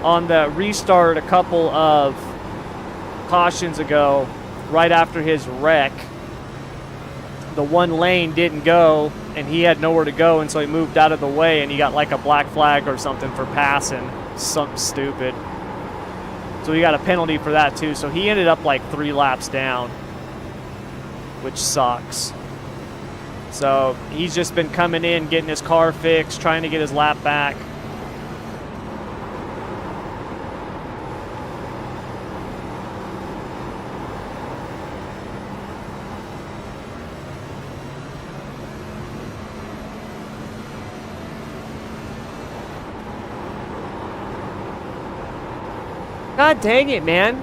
On the restart a couple of cautions ago, right after his wreck, the one lane didn't go, and he had nowhere to go, and so he moved out of the way, and he got like a black flag or something for passing. Something stupid. So he got a penalty for that too, so he ended up like 3 laps down, which sucks. So he's just been coming in, getting his car fixed, trying to get his lap back. God dang it, man.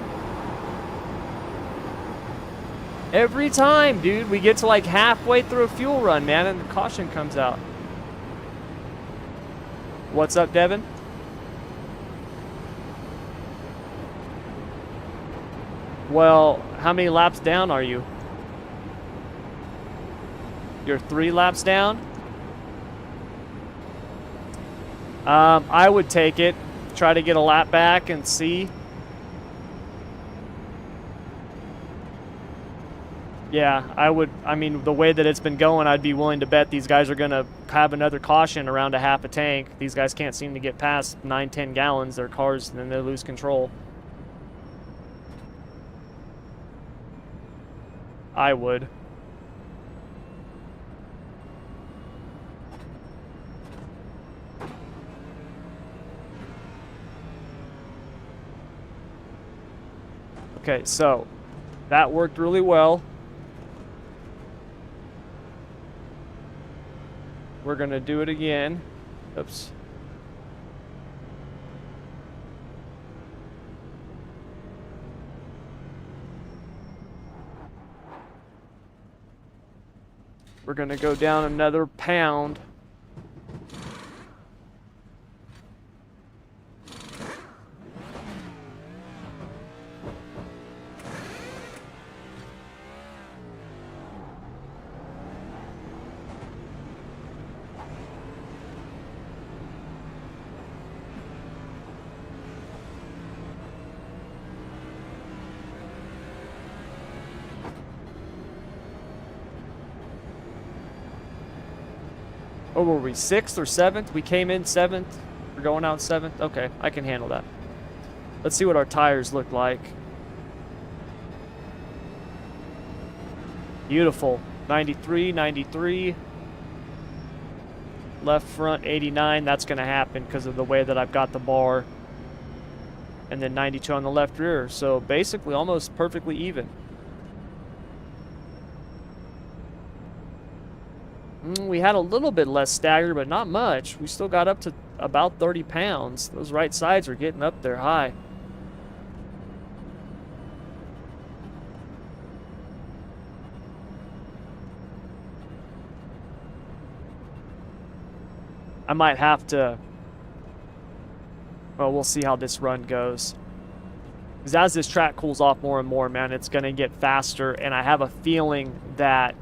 Every time, dude, we get to like halfway through a fuel run, man, and the caution comes out. What's up, Devin? Well, how many laps down are you? You're 3 laps down? I would take it. Try to get a lap back and see. Yeah, I would. I mean, the way that it's been going, I'd be willing to bet these guys are going to have another caution around a half a tank. These guys can't seem to get past 9-10 gallons, their cars, and then they lose control. I would. Okay, so that worked really well. We're going to do it again. Oops. We're going to go down another pound. Oh, were we 6th or 7th? We came in 7th. We're going out 7th. Okay, I can handle that. Let's see what our tires look like. Beautiful. 93, 93. Left front 89. That's going to happen because of the way that I've got the bar. And then 92 on the left rear. So basically almost perfectly even. We had a little bit less stagger, but not much. We still got up to about 30 pounds. Those right sides are getting up there high. I might have to... Well, we'll see how this run goes. Because as this track cools off more and more, man, it's going to get faster. And I have a feeling that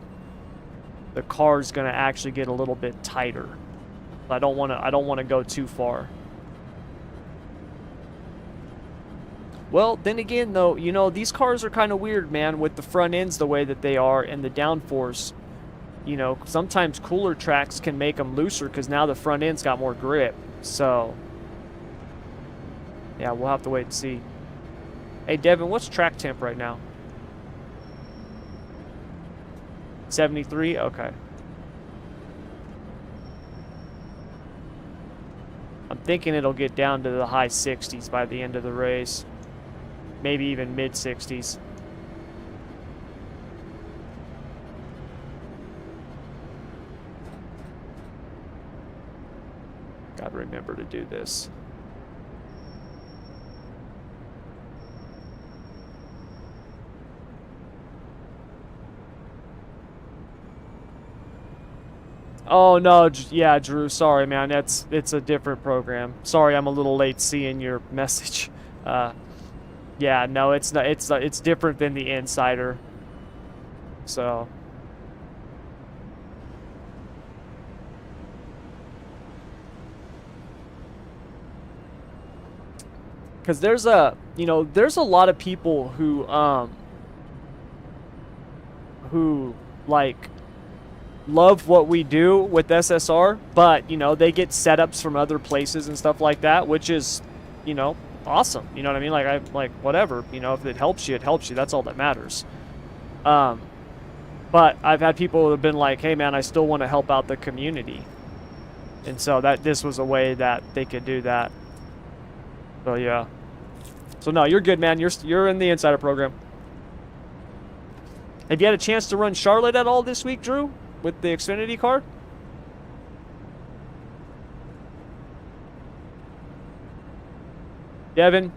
the car's going to actually get a little bit tighter. I don't want to go too far. Well, then again, though, you know, these cars are kind of weird, man, with the front ends the way that they are and the downforce. You know, sometimes cooler tracks can make them looser because now the front end's got more grip. So, yeah, we'll have to wait and see. Hey, Devin, what's track temp right now? 73? Okay. I'm thinking it'll get down to the high 60s by the end of the race. Maybe even mid 60s. Gotta remember to do this. Oh no, yeah, Drew. Sorry, man. It's a different program. Sorry, I'm a little late seeing your message. Yeah, no, it's not. It's different than the Insider. So. Because there's a, there's a lot of people who like love what we do with SSR, but they get setups from other places and stuff like that, which is, awesome. You know what I mean? Like like whatever. If it helps you, it helps you. That's all that matters. But I've had people who have been like, "Hey, man, I still want to help out the community," and so this was a way that they could do that. So yeah. So no, you're good, man. You're in the insider program. Have you had a chance to run Charlotte at all this week, Drew, with the Xfinity car? Devin,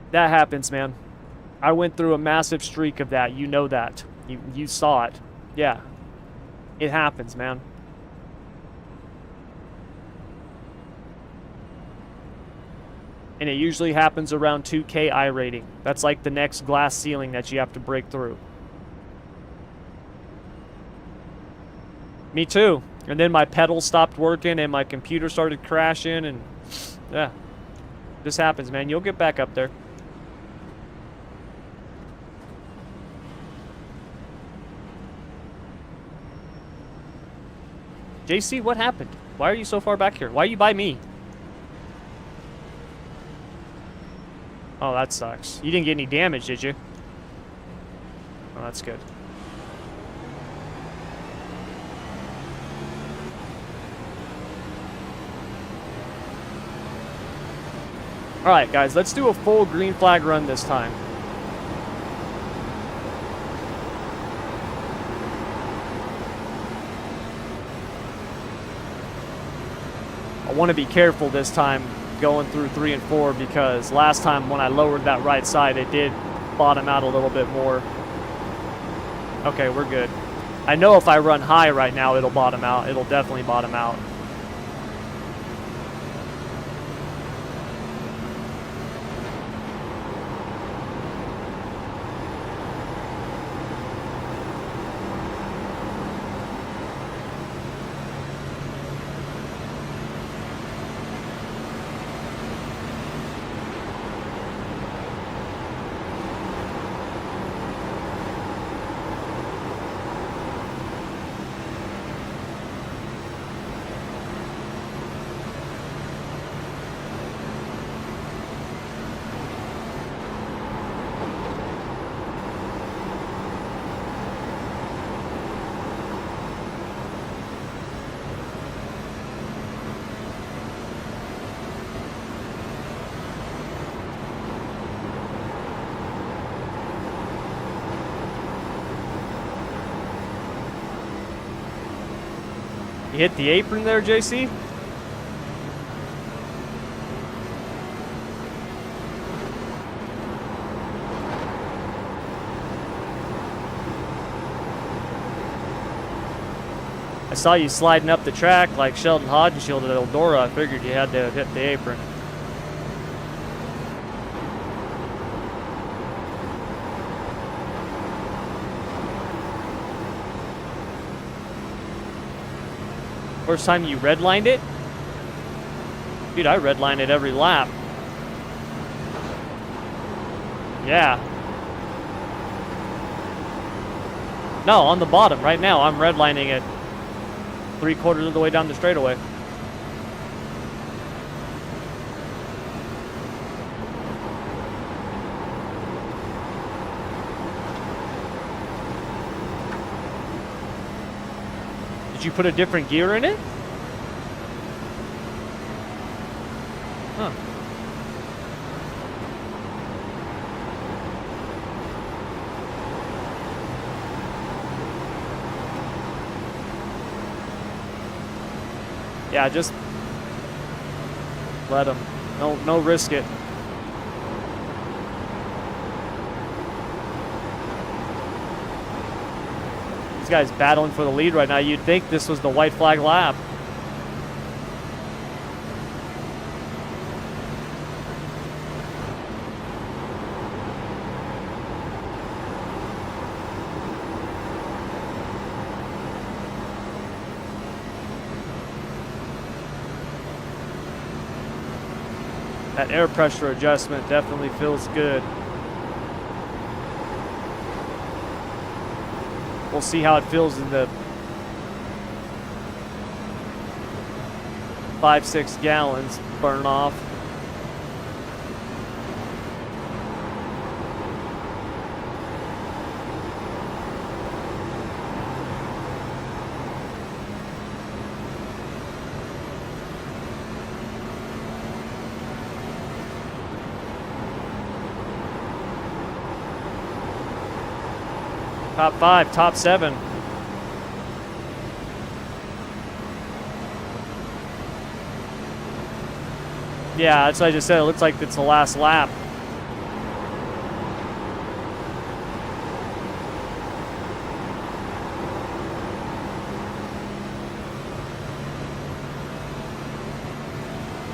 that happens, man. I went through a massive streak of that. You know that. You saw it. Yeah. It happens, man. And it usually happens around 2K I rating. That's like the next glass ceiling that you have to break through. Me too. And then my pedal stopped working and my computer started crashing, and yeah. This happens, man. You'll get back up there. JC, what happened? Why are you so far back here? Why are you by me? Oh, that sucks. You didn't get any damage, did you? Oh, that's good. Alright, guys, let's do a full green flag run this time. I want to be careful this time going through 3 and 4, because last time when I lowered that right side, it did bottom out a little bit more. Okay, we're good. I know if I run high right now, it'll bottom out. It'll definitely bottom out. You hit the apron there, JC? I saw you sliding up the track like Sheldon Haudenschild at Eldora. I figured you had to hit the apron. First time you redlined it? Dude, I redline it every lap. Yeah. No, on the bottom right now. I'm redlining it 3/4 of the way down the straightaway. Did you put a different gear in it? Huh. Yeah, just let him. No risk it. These guys battling for the lead right now. You'd think this was the white flag lap. That air pressure adjustment definitely feels good. We'll see how it feels in the 5-6 gallons burn off. Top 5, top 7. Yeah, that's what I just said. It looks like it's the last lap.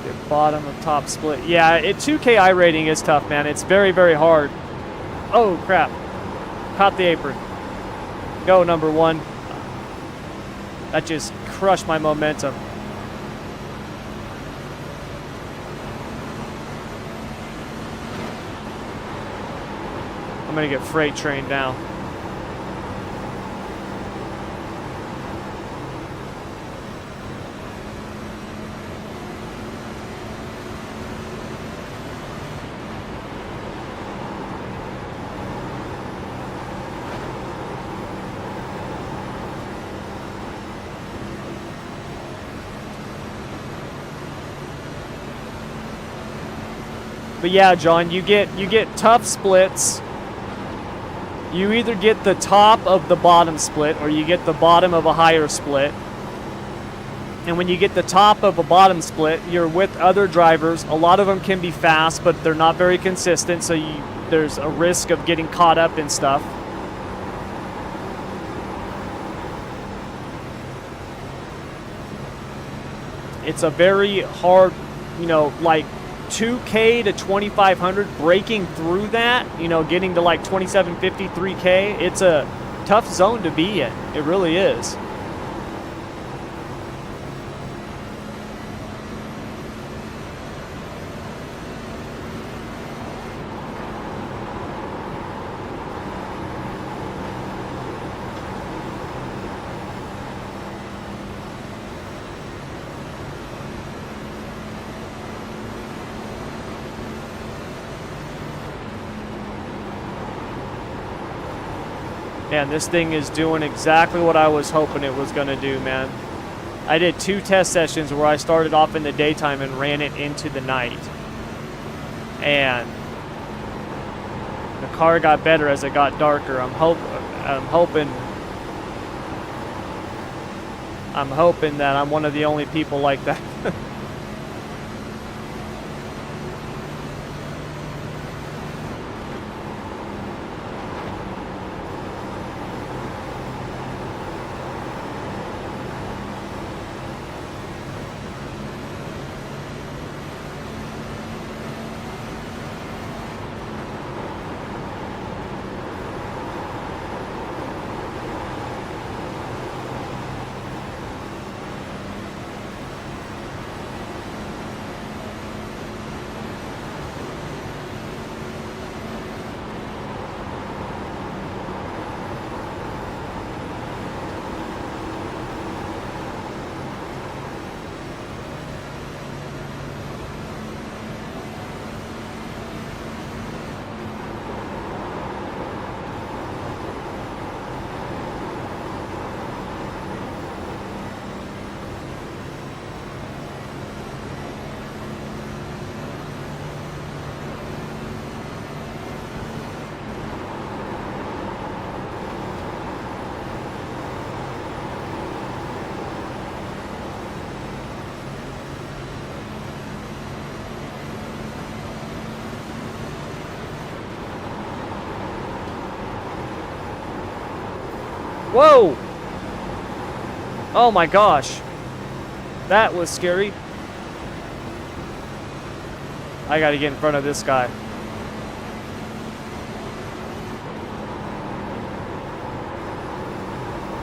Get bottom of top split. Yeah, 2K iRacing is tough, man. It's very, very hard. Oh, crap. Caught the apron. Go, number 1. That just crushed my momentum. I'm gonna get freight trained now. But yeah, John, you get tough splits. You either get the top of the bottom split or you get the bottom of a higher split. And when you get the top of a bottom split, you're with other drivers. A lot of them can be fast, but they're not very consistent, so there's a risk of getting caught up in stuff. It's a very hard, like 2K to 2,500, breaking through that, getting to like 2,750, 3K. It's a tough zone to be in. It really is. Man, this thing is doing exactly what I was hoping it was going to do, man. I did 2 test sessions where I started off in the daytime and ran it into the night. And the car got better as it got darker. I'm hoping that I'm one of the only people like that. Whoa! Oh my gosh. That was scary. I gotta get in front of this guy.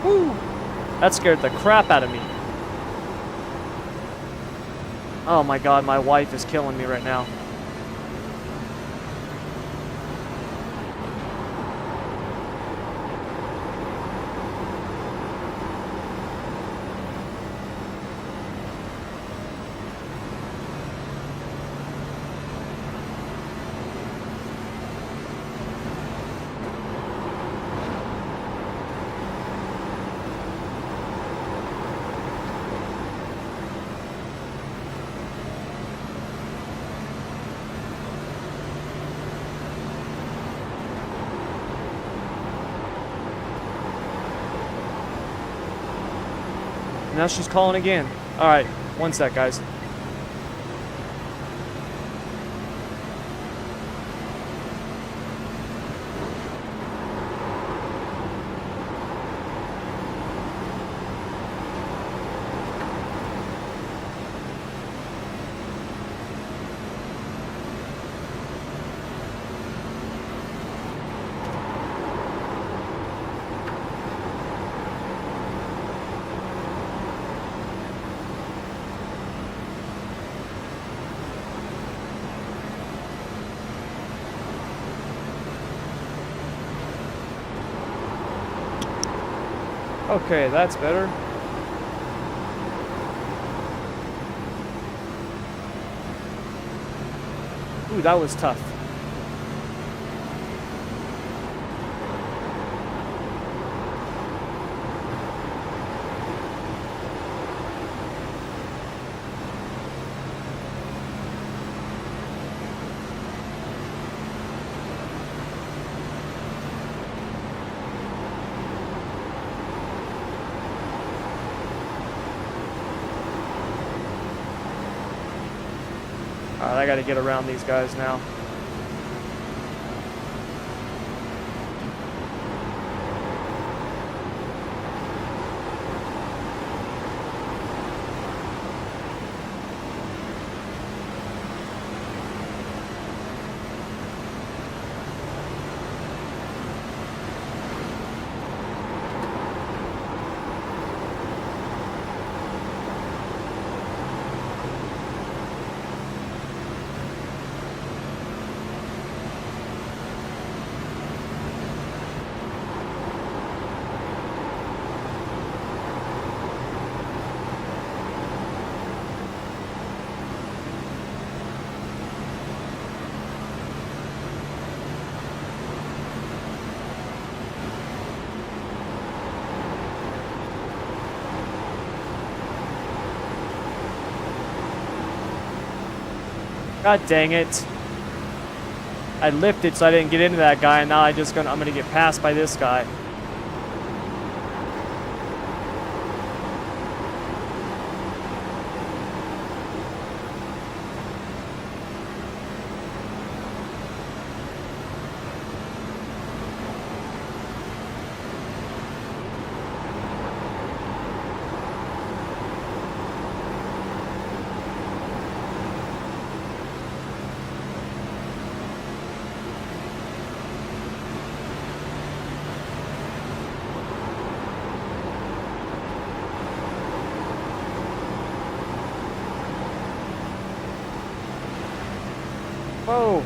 Woo! That scared the crap out of me. Oh my god, my wife is killing me right now. Now she's calling again. All right, one sec, guys. Okay, that's better. Ooh, that was tough. All right, I got to get around these guys now. God dang it. I lifted so I didn't get into that guy, and now I'm gonna get passed by this guy. Whoa.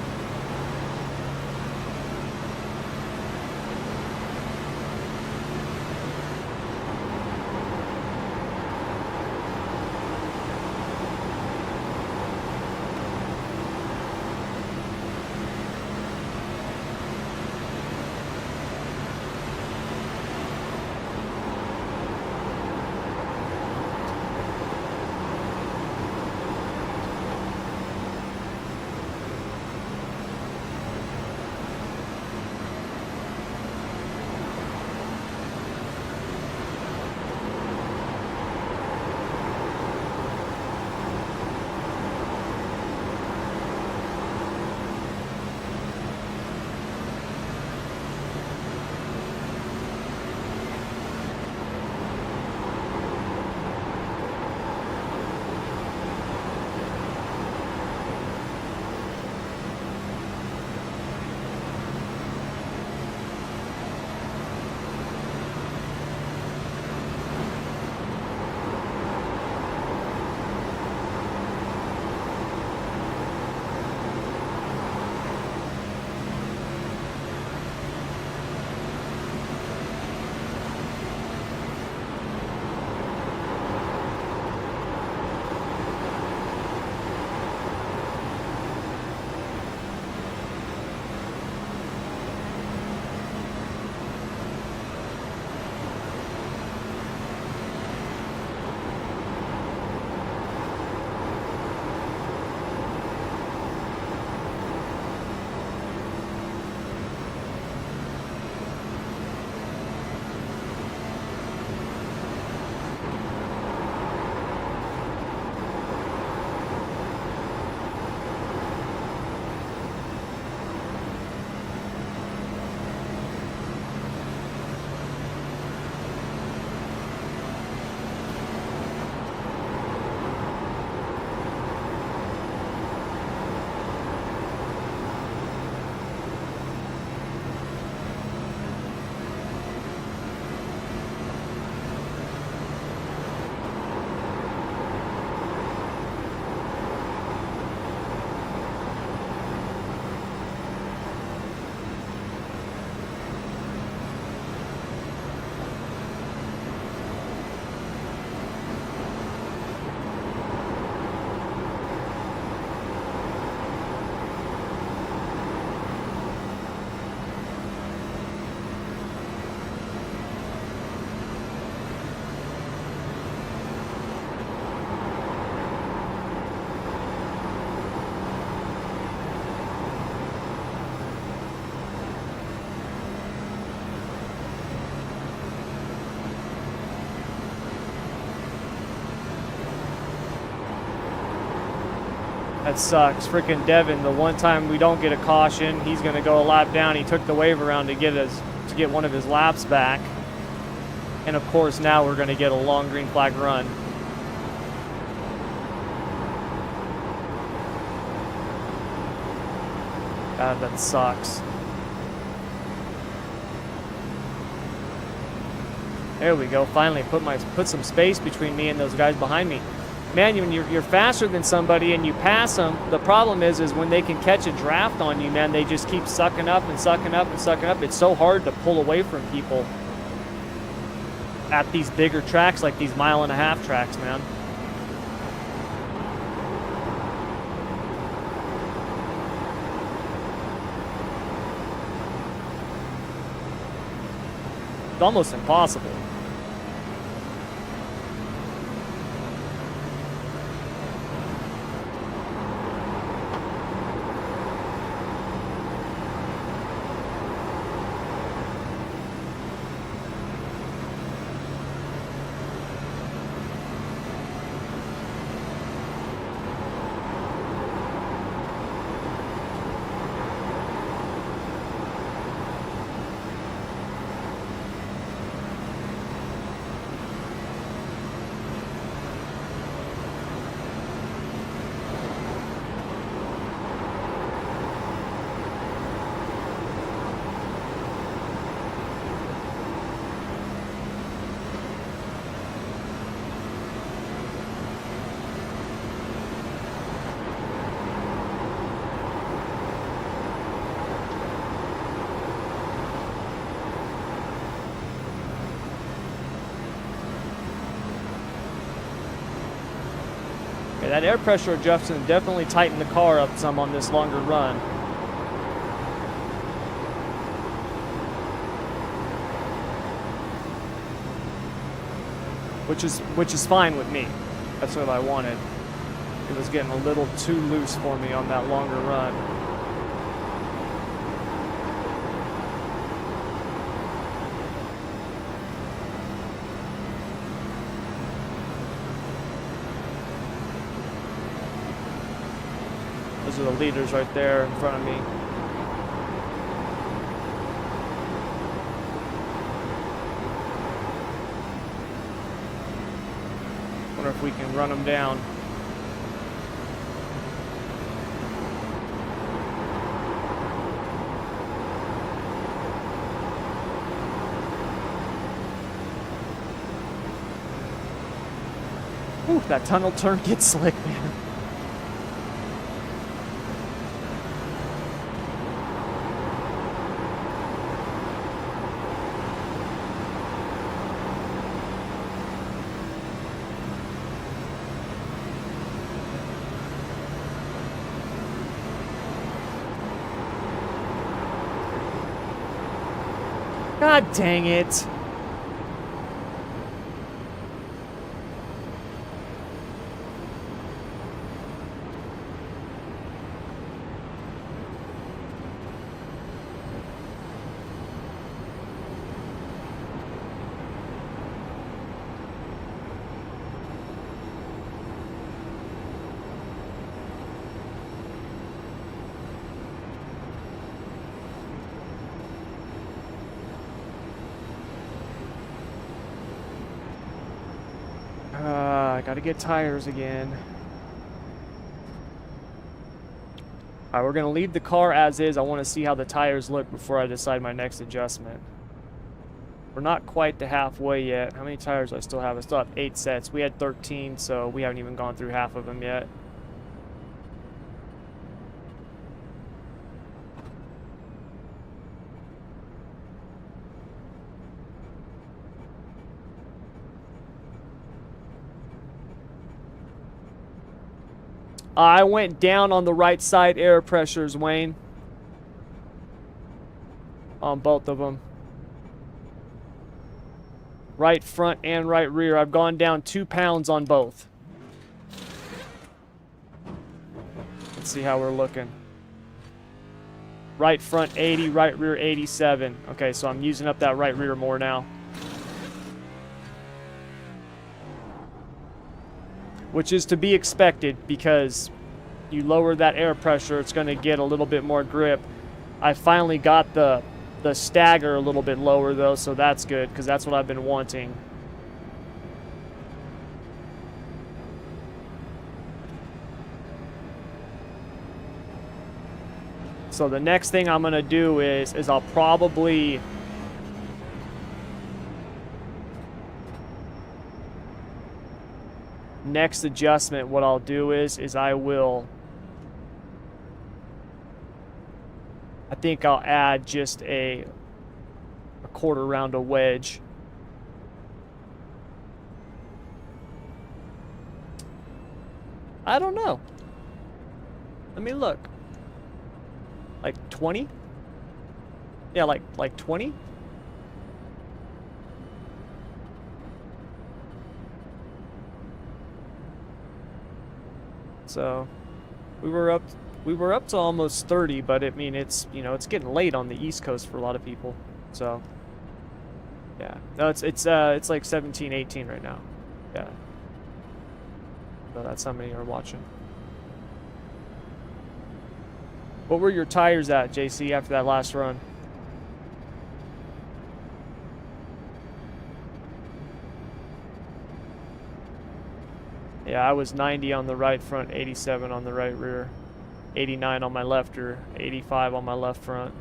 That sucks. Freaking Devin, the one time we don't get a caution, he's going to go a lap down. He took the wave around to get one of his laps back. And of course, now we're going to get a long green flag run. God, that sucks. There we go. Finally, put some space between me and those guys behind me. Man, when you're faster than somebody and you pass them, the problem is when they can catch a draft on you, man, they just keep sucking up and sucking up and sucking up. It's so hard to pull away from people at these bigger tracks, like these 1.5 mile tracks, man. It's almost impossible. That air pressure adjustment definitely tightened the car up some on this longer run. Which is fine with me. That's what I wanted. It was getting a little too loose for me on that longer run. Those are the leaders right there in front of me. Wonder if we can run them down. Ooh, that tunnel turn gets slick, man. God dang it. I gotta get tires again. All right, we're gonna leave the car as is. I want to see how the tires look before I decide my next adjustment. We're not quite to halfway yet. How many tires do I still have? I still have 8 sets. We had 13, so we haven't even gone through half of them yet. I went down on the right side air pressures, Wayne. On both of them. Right front and right rear. I've gone down 2 pounds on both. Let's see how we're looking. Right front 80, right rear 87. Okay, so I'm using up that right rear more now. Which is to be expected because you lower that air pressure, it's going to get a little bit more grip. I finally got the stagger a little bit lower though, so that's good because that's what I've been wanting. So the next thing I'm going to do is I'll probably next adjustment, what I'll do is I think I'll add just a quarter round of wedge. I don't know. Let me look. Like 20? Yeah, like 20? So we were up to almost 30, but I mean it's it's getting late on the East Coast for a lot of people. So yeah. No, it's like 17, 18 right now. Yeah. So that's how many are watching. What were your tires at, JC, after that last run? Yeah, I was 90 on the right front, 87 on the right rear, 89 on my left rear, 85 on my left front.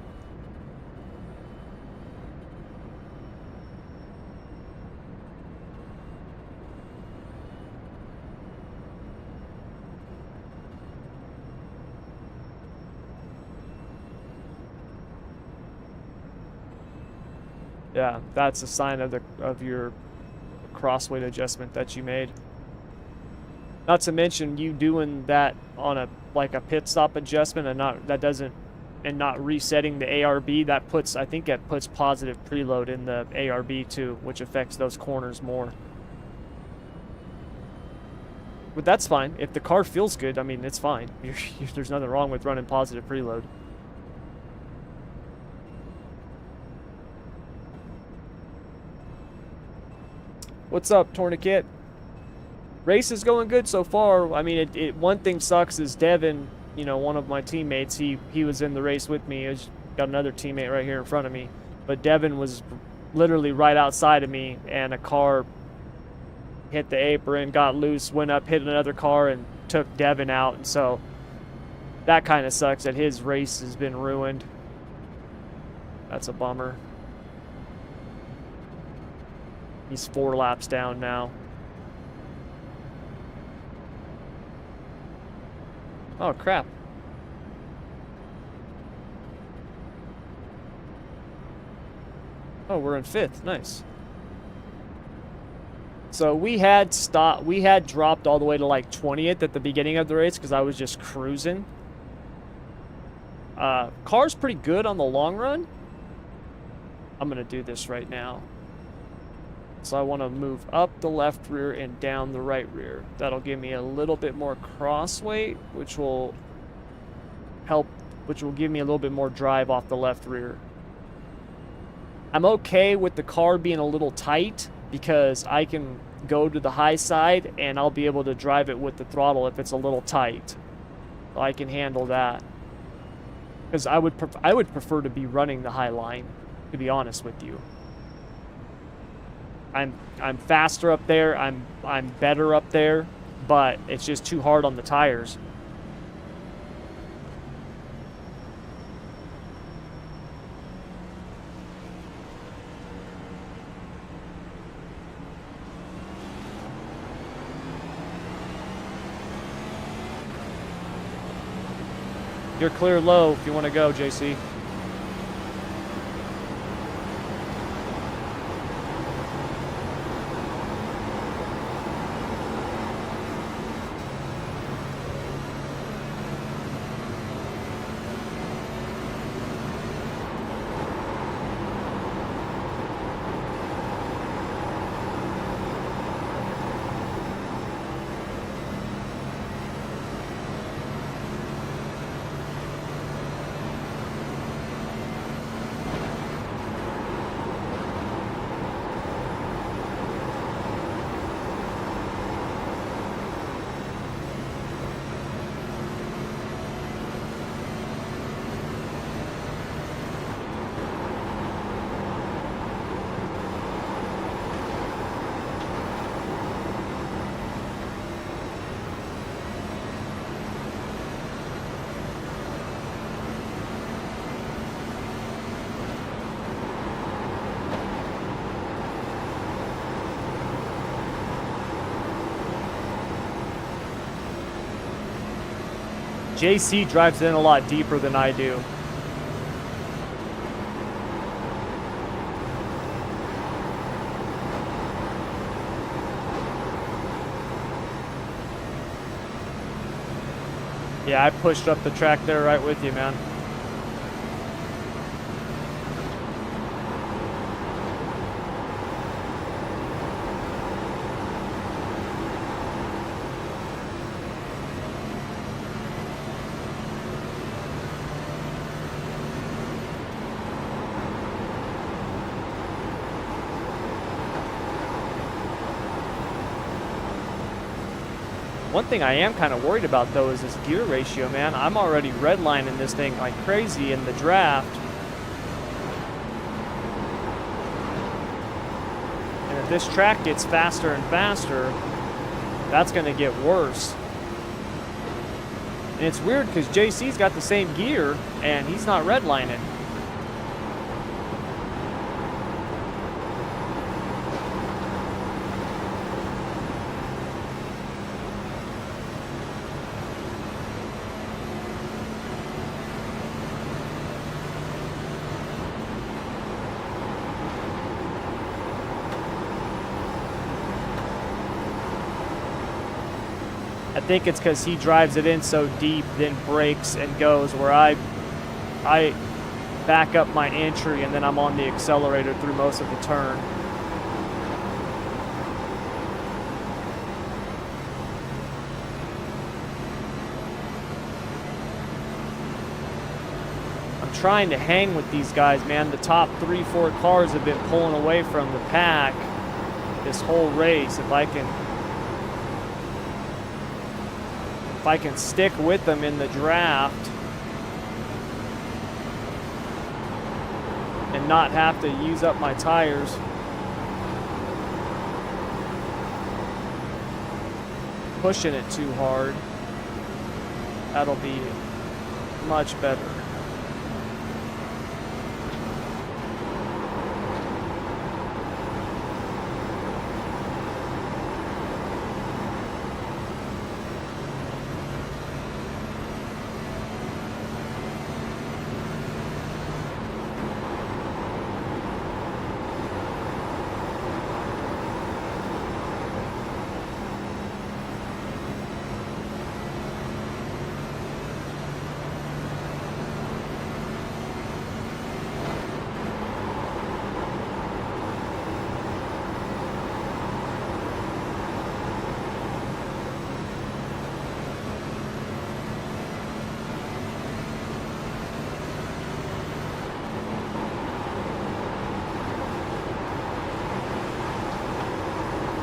Yeah, that's a sign of your crossweight adjustment that you made. Not to mention you doing that on a pit stop adjustment and not resetting the ARB. I think that puts positive preload in the ARB too, which affects those corners more. But that's fine. If the car feels good, I mean, it's fine. There's nothing wrong with running positive preload. What's up, Tourniquet? Race is going good so far. I mean, one thing sucks is Devin, one of my teammates, he was in the race with me. He's got another teammate right here in front of me. But Devin was literally right outside of me, and a car hit the apron, got loose, went up, hit another car, and took Devin out. And so that kind of sucks that his race has been ruined. That's a bummer. He's 4 laps down now. Oh, crap. Oh, we're in 5th. Nice. So we had dropped all the way to like 20th at the beginning of the race because I was just cruising. Car's pretty good on the long run. I'm going to do this right now. So I want to move up the left rear and down the right rear. That'll give me a little bit more cross weight, which will give me a little bit more drive off the left rear. I'm okay with the car being a little tight because I can go to the high side and I'll be able to drive it with the throttle if it's a little tight. So I can handle that. Because I would prefer to be running the high line, to be honest with you. I'm faster up there, I'm better up there, but it's just too hard on the tires. You're clear low if you want to go, JC. JC drives in a lot deeper than I do. Yeah, I pushed up the track there right with you, man. One thing I am kind of worried about, though, is this gear ratio, man. I'm already redlining this thing like crazy in the draft. And if this track gets faster and faster, that's going to get worse. And it's weird because JC's got the same gear, and he's not redlining. I think it's because he drives it in so deep, then brakes and goes, where I back up my entry and then I'm on the accelerator through most of the turn. I'm trying to hang with these guys, man. The top 3-4 cars have been pulling away from the pack this whole race. If I can stick with them in the draft and not have to use up my tires. Pushing it too hard, that'll be much better.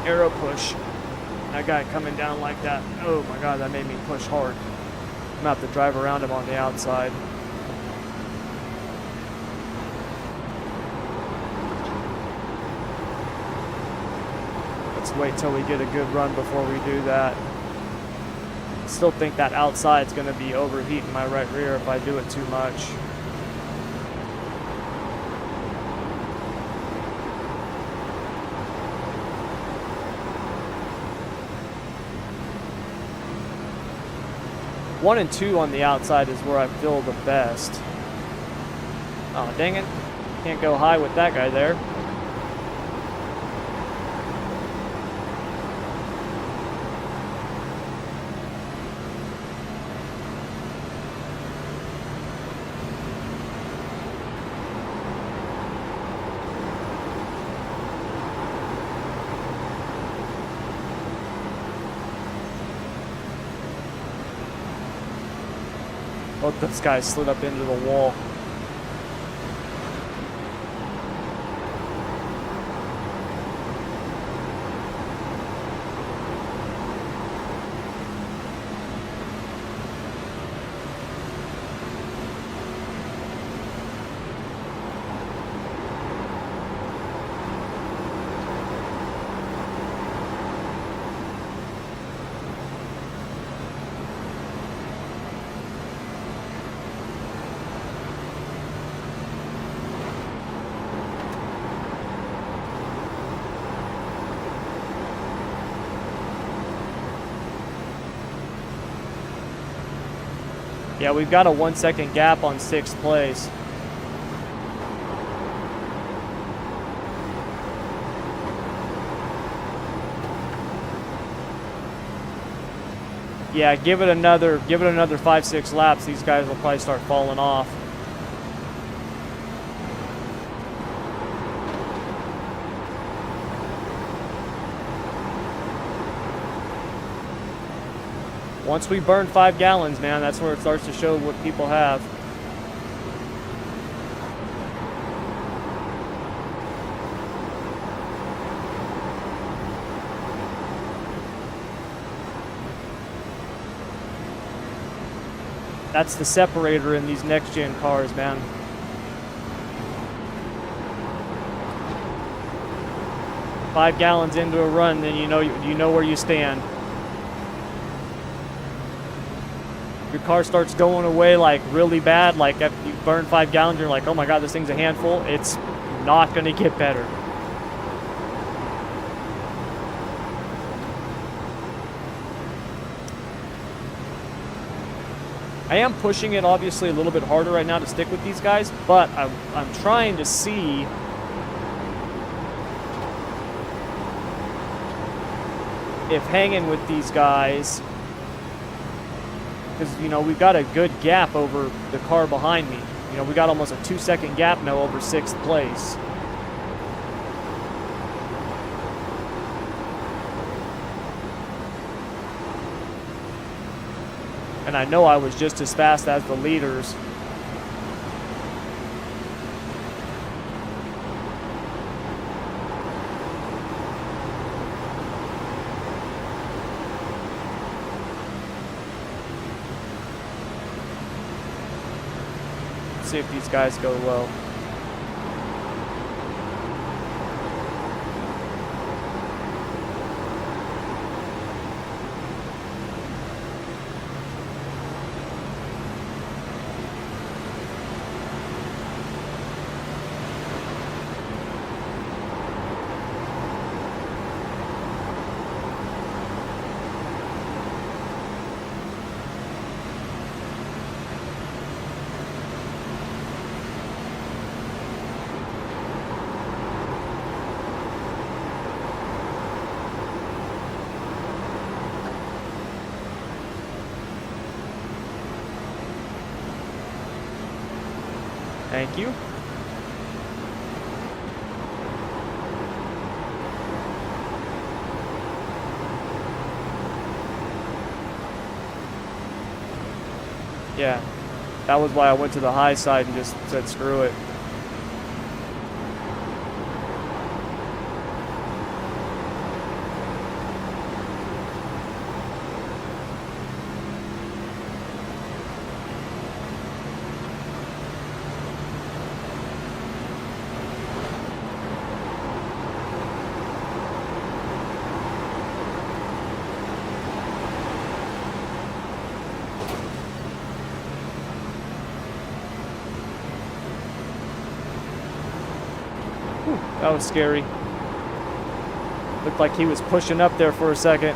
Arrow push. That guy coming down like that. Oh my God, that made me push hard. I'm gonna have to drive around him on the outside. Let's wait till we get a good run before we do that. Still think that outside's gonna be overheating my right rear if I do it too much. One and two on the outside is where I feel the best. Oh, dang it. Can't go high with that guy there. Both those guys slid up into the wall. Yeah, we've got a 1 second gap on 6th place. Yeah, give it another 5-6 laps. These guys will probably start falling off. Once we burn 5 gallons, man, that's where it starts to show what people have. That's the separator in these next-gen cars, man. Five gallons into a run, then you know where you stand. Your car starts going away like really bad, like if you burn 5 gallons, you're like, oh my god, this thing's a handful. It's not going to get better. I am pushing it obviously a little bit harder right now to stick with these guys, but I'm trying to see if hanging with these guys, because we've got a good gap over the car behind me. We got almost a 2-second gap now over 6th place. And I know I was just as fast as the leaders. Let's see if these guys go low. Thank you. Yeah, that was why I went to the high side and just said screw it. That was scary. Looked like he was pushing up there for a second.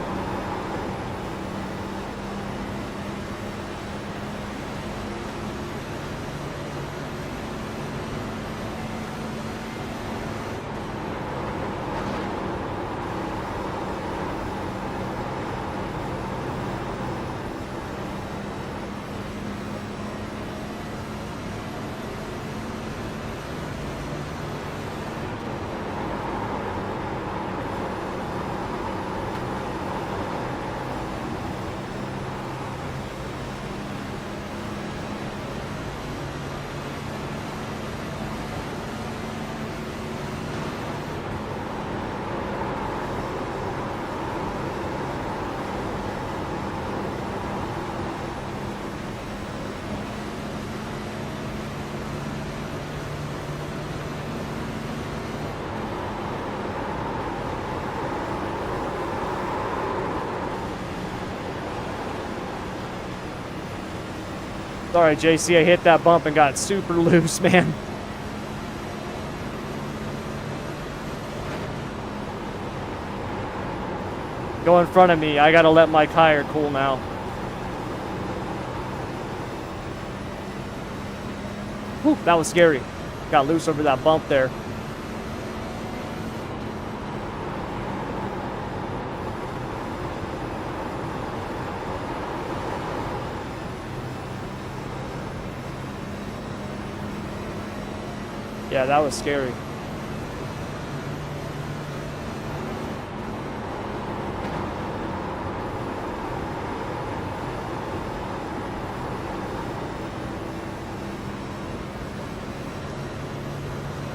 Sorry, JC, I hit that bump and got super loose, man. Go in front of me. I gotta let my tire cool now. Whew, that was scary. Got loose over that bump there. Yeah, that was scary.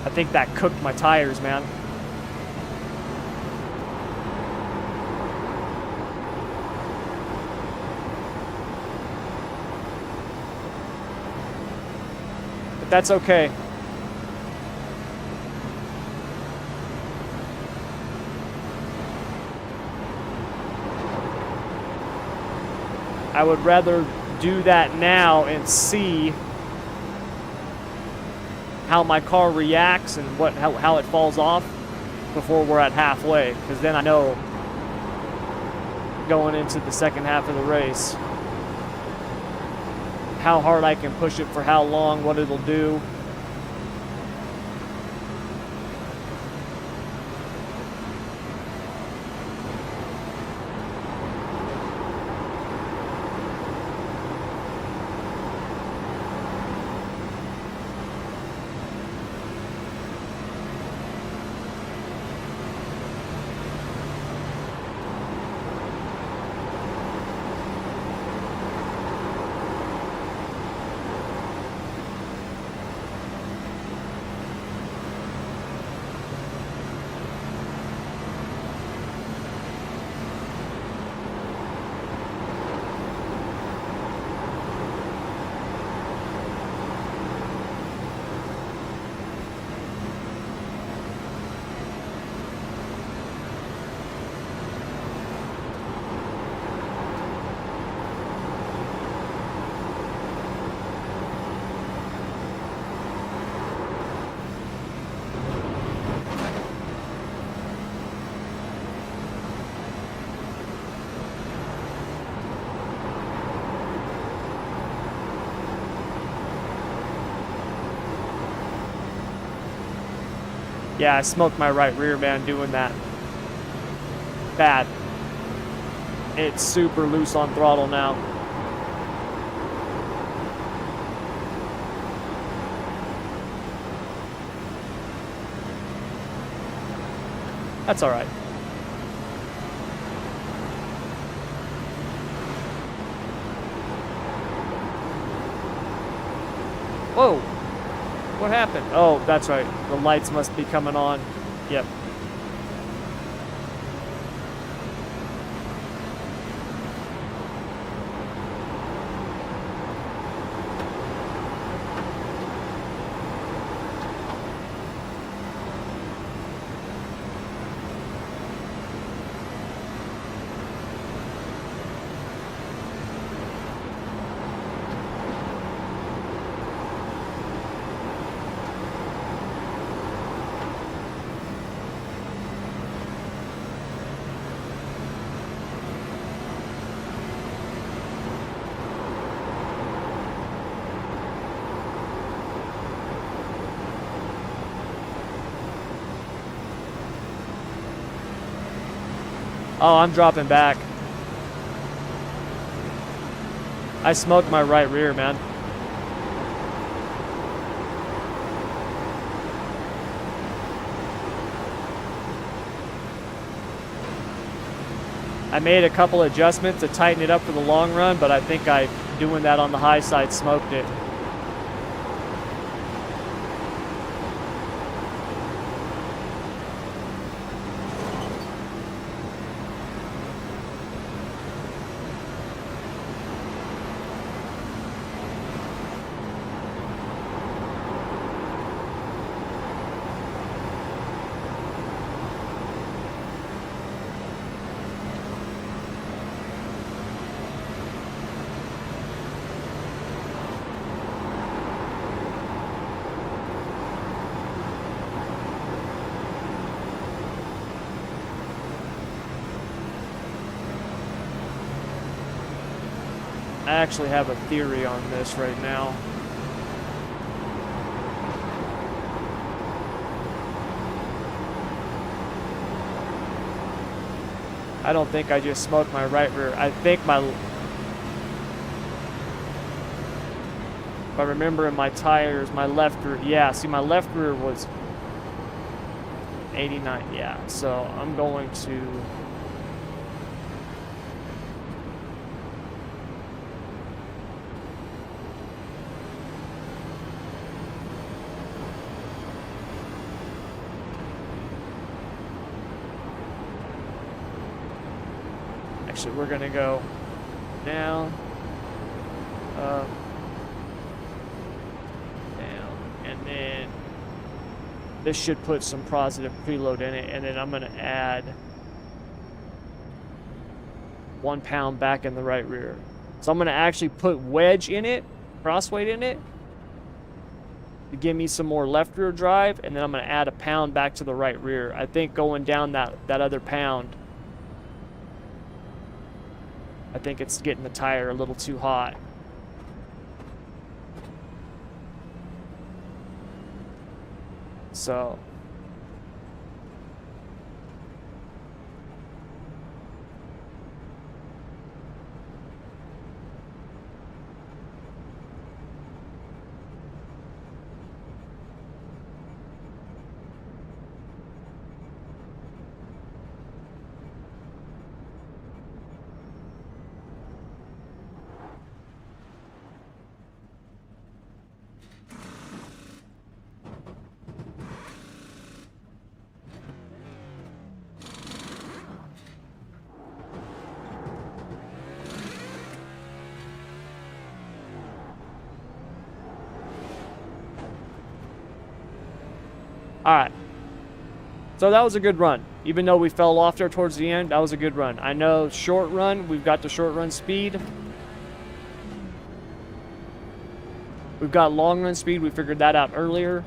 I think that cooked my tires, man. But that's okay. I would rather do that now and see how my car reacts and how it falls off before we're at halfway, because then I know going into the second half of the race how hard I can push it for how long, what it'll do. Yeah, I smoked my right rear, man, doing that. Bad. It's super loose on throttle now. That's all right. Whoa. What happened? Oh, that's right. The lights must be coming on. Yep. Oh, I'm dropping back. I smoked my right rear, man. I made a couple adjustments to tighten it up for the long run, but I think doing that on the high side smoked it. I actually have a theory on this right now. I don't think I just smoked my right rear. I think my... If I remember in my tires, my left rear... Yeah, see, my left rear was 89. Yeah, so I'm going to... Actually, we're going to go down, up, down, and then this should put some positive preload in it, and then I'm going to add 1 pound back in the right rear. So I'm going to actually put wedge in it, crossweight in it, to give me some more left rear drive, and then I'm going to add 1 pound back to the right rear. I think going down that other pound, I think it's getting the tire a little too hot. So all right. So that was a good run. Even though we fell off there towards the end, that was a good run. I know short run, we've got the short run speed. We've got long run speed. We figured that out earlier.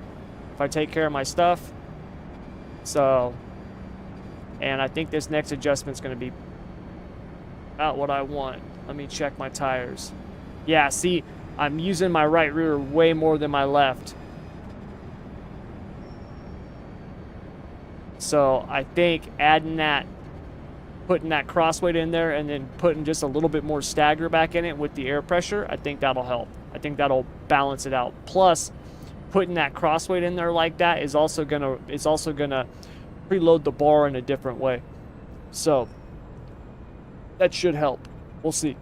If I take care of my stuff. So, and I think this next adjustment is going to be about what I want. Let me check my tires. Yeah, see, I'm using my right rear way more than my left. So I think adding that, putting that crossweight in there, and then putting just a little bit more stagger back in it with the air pressure, I think that'll help. I think that'll balance it out. Plus, putting that crossweight in there like that is also gonna preload the bar in a different way. So that should help. We'll see.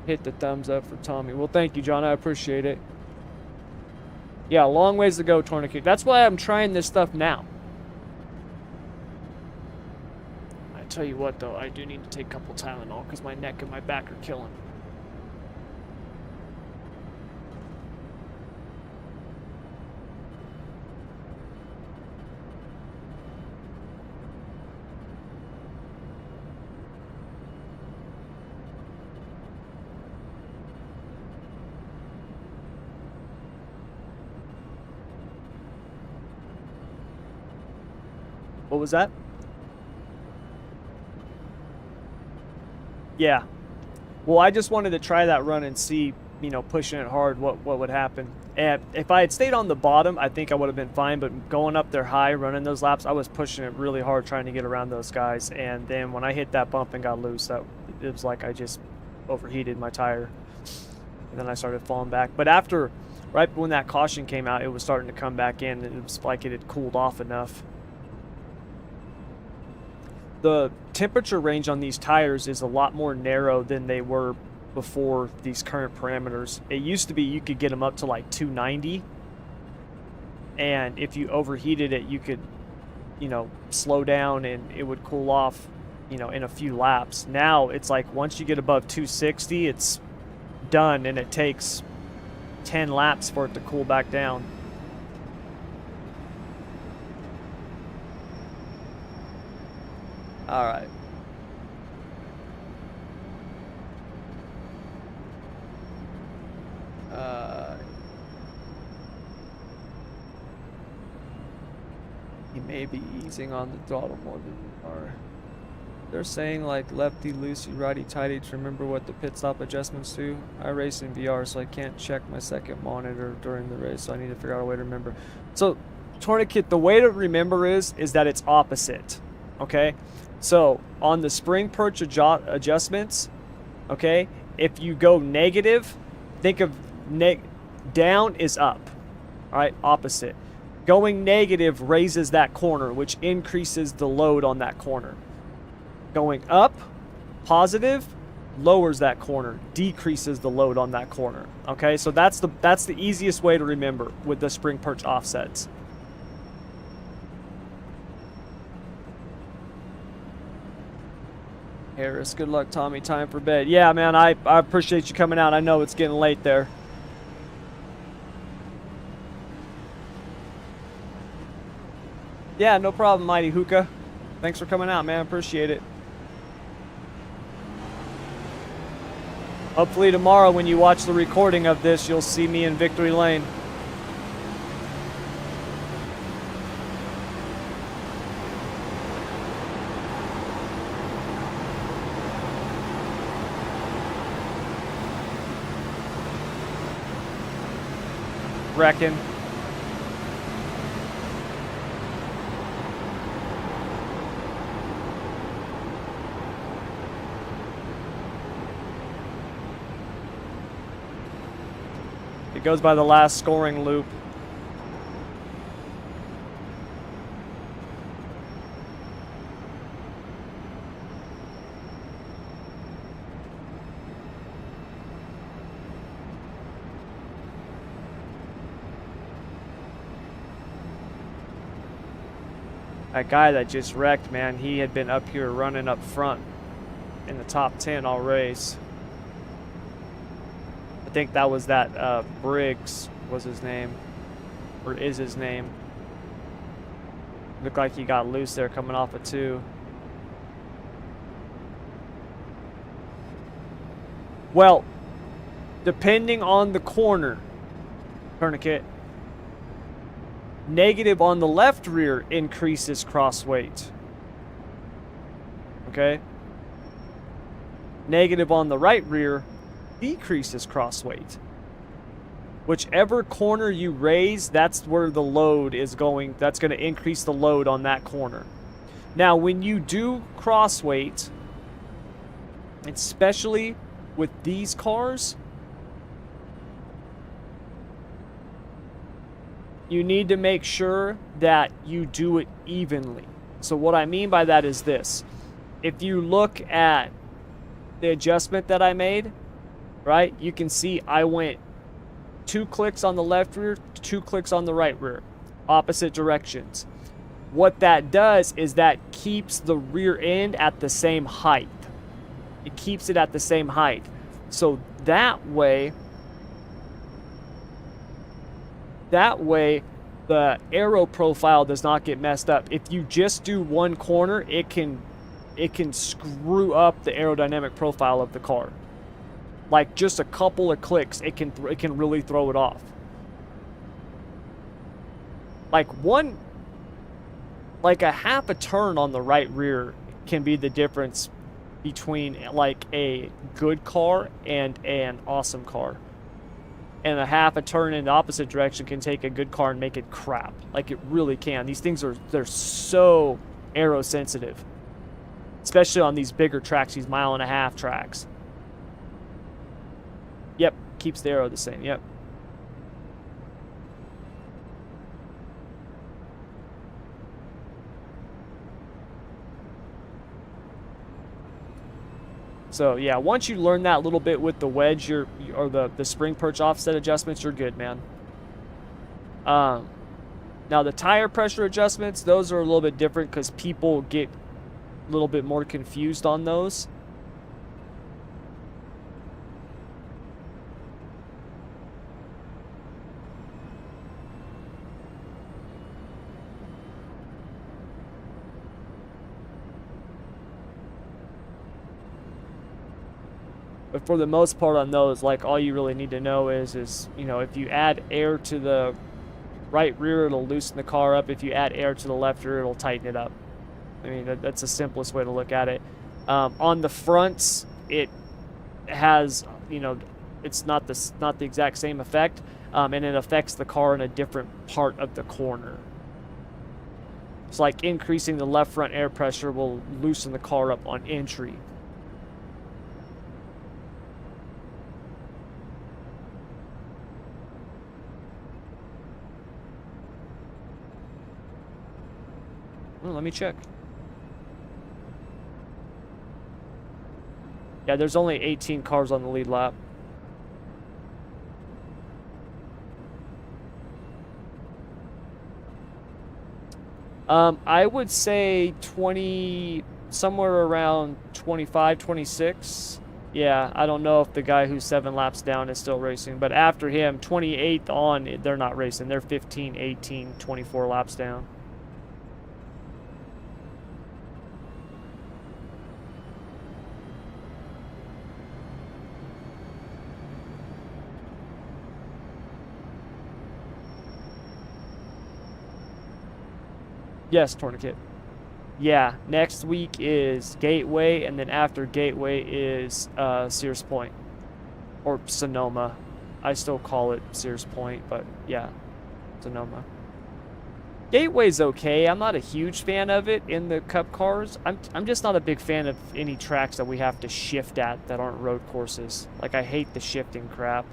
Hit the thumbs up for Tommy. Well, thank you, John. I appreciate it. Yeah, long ways to go, Tourniquet. That's why I'm trying this stuff now. I tell you what, though, I do need to take a couple Tylenol because my neck and my back are killing. What was that? Yeah. Well, I just wanted to try that run and see, you know, pushing it hard, what would happen. And if I had stayed on the bottom, I think I would have been fine. But going up there high, running those laps, I was pushing it really hard trying to get around those guys. And then when I hit that bump and got loose, it was like I just overheated my tire. And then I started falling back. But after, right when that caution came out, it was starting to come back in. It was like it had cooled off enough. The temperature range on these tires is a lot more narrow than they were before these current parameters. It used to be you could get them up to like 290, and if you overheated it, you could, you know, slow down and it would cool off, you know, in a few laps. Now it's like once you get above 260, it's done, and it takes 10 laps for it to cool back down. All right. maybe easing on the throttle more than you are. They're saying like lefty loosey, righty tighty to remember what the pit stop adjustments do. I race in VR, so I can't check my second monitor during the race, so I need to figure out a way to remember. So, Tourniquet, the way to remember is that it's opposite. Okay? So, on the spring perch adjustments, okay, if you go negative, think of down is up. Alright, opposite. Going negative raises that corner, which increases the load on that corner. Going up, positive, lowers that corner, decreases the load on that corner. Okay, so that's the easiest way to remember with the spring perch offsets. Harris, good luck, Tommy. Time for bed. Yeah, man, I appreciate you coming out. I know it's getting late there. Yeah, no problem, Mighty Hookah. Thanks for coming out, man. Appreciate it. Hopefully tomorrow when you watch the recording of this, you'll see me in Victory Lane. Reckon. It goes by the last scoring loop. That guy that just wrecked, man, he had been up here running up front in the top 10 all race. I think that was that Briggs was his name, or is his name. Looked like he got loose there coming off of 2. Well, depending on the corner, Tourniquet, negative on the left rear increases cross weight. Okay? Negative on the right rear decreases cross weight. Whichever corner you raise, that's where the load is going. That's going to increase the load on that corner. Now, when you do cross weight, especially with these cars, you need to make sure that you do it evenly. So what I mean by that is this. If you look at the adjustment that I made, right, you can see I went 2 clicks on the left rear, 2 clicks on the right rear, opposite directions. What that does is that keeps the rear end at the same height. It keeps it at the same height. So that way the aero profile does not get messed up. If you just do one corner, it can screw up the aerodynamic profile of the car. Like just a couple of clicks, it can really throw it off. Like a half a turn on the right rear can be the difference between like a good car and an awesome car. And a half a turn in the opposite direction can take a good car and make it crap. Like it really can. These things they're so aero sensitive, especially on these bigger tracks, these 1.5 mile tracks. Yep, keeps the aero the same. Yep. So yeah, once you learn that little bit with the wedge, or the spring perch offset adjustments, you're good, man. Now the tire pressure adjustments, those are a little bit different because people get a little bit more confused on those. But for the most part on those, like all you really need to know is you know, if you add air to the Right rear, it'll loosen the car up. If you add air to the left rear, it'll tighten it up. I mean, that's the simplest way to look at it. On the fronts, it has, you know, it's not the exact same effect, and it affects the car in a different part of the corner. It's like increasing the left front air pressure will loosen the car up on entry. Well, let me check. Yeah, there's only 18 cars on the lead lap. I would say 20, somewhere around 25, 26. Yeah, I don't know if the guy who's 7 laps down is still racing, but after him, 28th on, they're not racing. They're 15, 18, 24 laps down. Yes, Tourniquet. Yeah, next week is Gateway, and then after Gateway is Sears Point. Or Sonoma. I still call it Sears Point, but yeah, Sonoma. Gateway's okay. I'm not a huge fan of it in the Cup cars. I'm just not a big fan of any tracks that we have to shift at that aren't road courses. Like, I hate the shifting crap.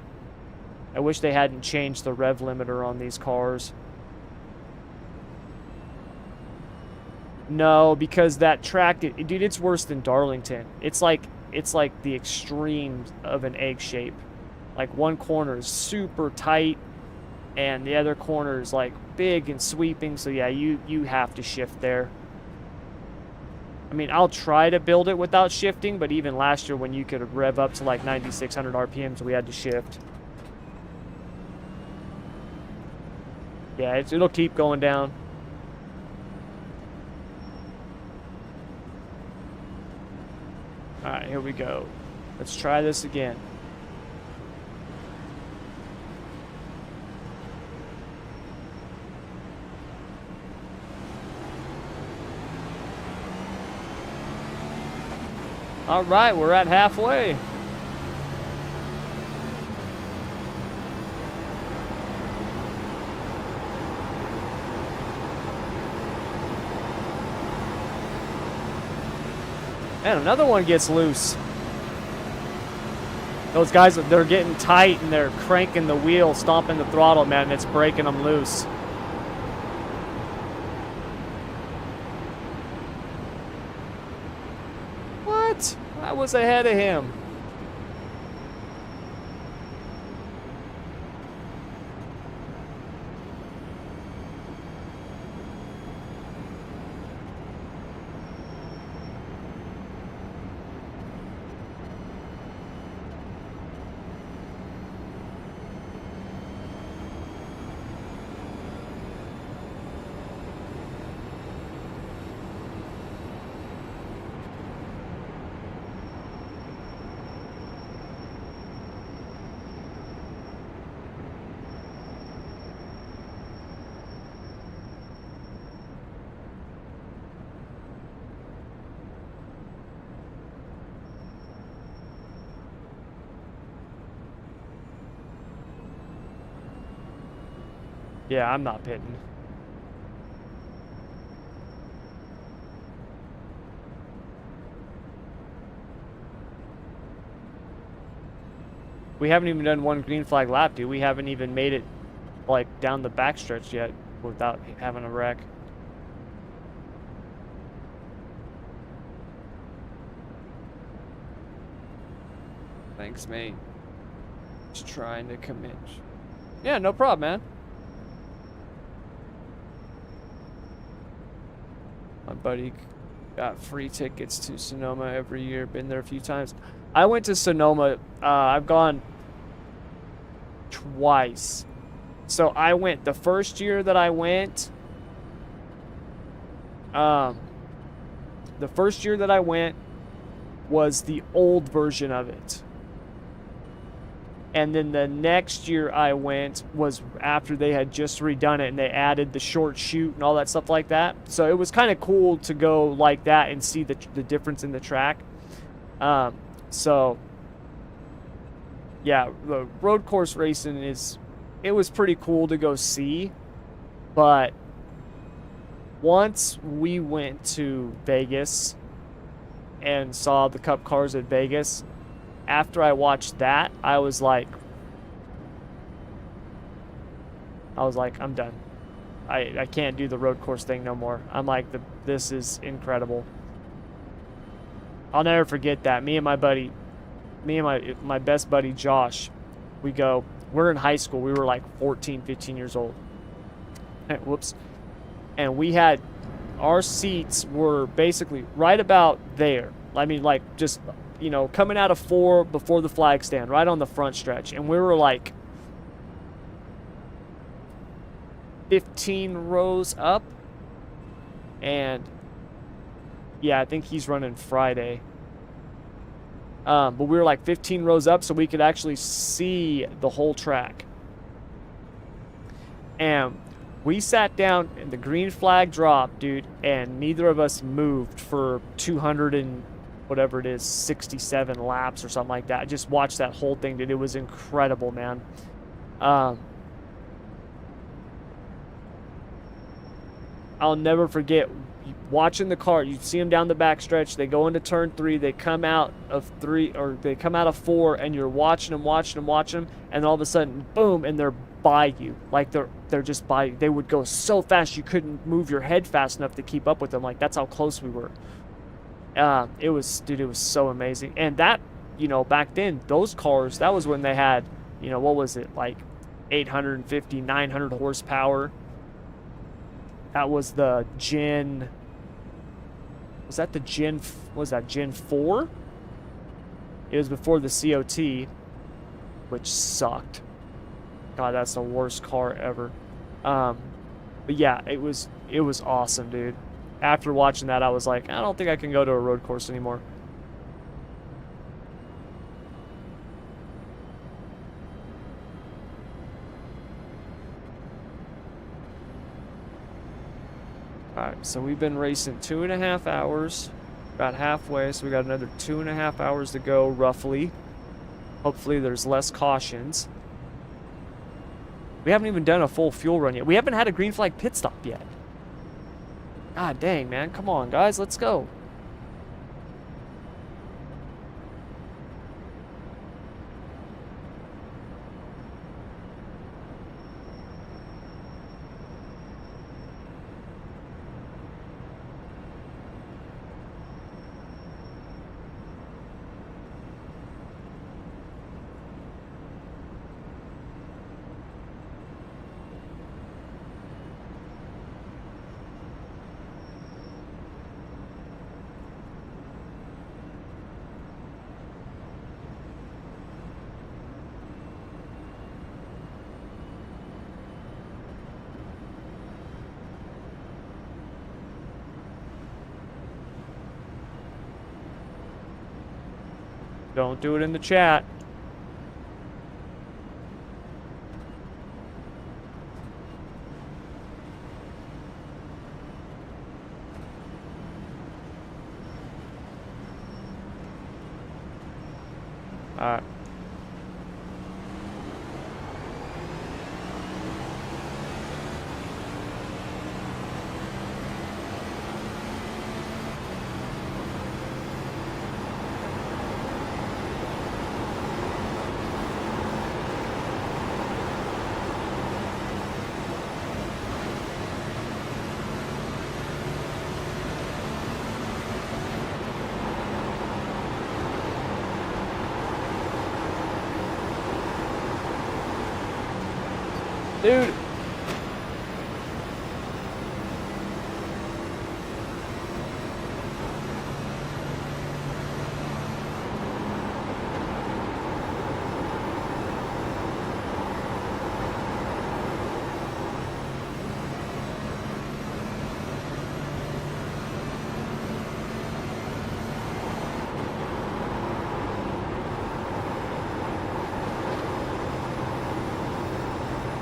I wish they hadn't changed the rev limiter on these cars. No, because that track, dude, it's worse than Darlington. It's like the extreme of an egg shape. Like, one corner is super tight, and the other corner is like big and sweeping. So yeah, you have to shift there. I mean, I'll try to build it without shifting, but even last year when you could rev up to like 9,600 RPMs, we had to shift. Yeah, it'll keep going down. All right, here we go. Let's try this again. All right, we're at halfway. And another one gets loose. Those guys, they're getting tight and they're cranking the wheel, stomping the throttle, man, and it's breaking them loose. What? I was ahead of him. Yeah, I'm not pitting. We haven't even done one green flag lap, dude. We haven't even made it, like, down the backstretch yet without having a wreck. Thanks, mate. Just trying to commit. Yeah, no problem, man. My buddy got free tickets to Sonoma every year. Been there a few times. I went to Sonoma. I've gone twice. So I went the first year that I went. The first year that I went was the old version of it. And then the next year I went was after they had just redone it and they added the short chute and all that stuff like that. So it was kind of cool to go like that and see the difference in the track. So yeah, the road course racing it was pretty cool to go see. But once we went to Vegas and saw the Cup cars at Vegas, after I watched that, I was like, I'm done. I can't do the road course thing no more. I'm like, this is incredible. I'll never forget that. Me and my best buddy Josh, we're in high school. We were like 14, 15 years old. Whoops. And our seats were basically right about there. I mean, like, just, coming out of 4 before the flag stand, right on the front stretch. And we were like 15 rows up. And yeah, I think he's running Friday. But we were like 15 rows up, so we could actually see the whole track. And we sat down and the green flag dropped, dude, and neither of us moved for 200 and whatever it is, 67 laps or something like that. I just watched that whole thing, dude. It was incredible, man. I'll never forget watching the car. You see them down the backstretch. They go into turn 3. They come out of 3, or they come out of 4, and you're watching them, and all of a sudden, boom, and they're by you. Like they're just by you. They would go so fast you couldn't move your head fast enough to keep up with them. Like, that's how close we were. It was so amazing. And that, back then, those cars, that was when they had, what was it, like 850, 900 horsepower. That was the Gen... Was that Gen 4? It was before the COT, which sucked. God, that's the worst car ever. But yeah, it was awesome, dude. After watching that, I was like, I don't think I can go to a road course anymore. Alright, so we've been racing 2.5 hours. About halfway, so we got another 2.5 hours to go, roughly. Hopefully there's less cautions. We haven't even done a full fuel run yet. We haven't had a green flag pit stop yet. God dang, man. Come on, guys. Let's go. Don't do it in the chat. All right. Dude.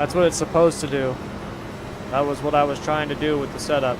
That's what it's supposed to do. That was what I was trying to do with the setup.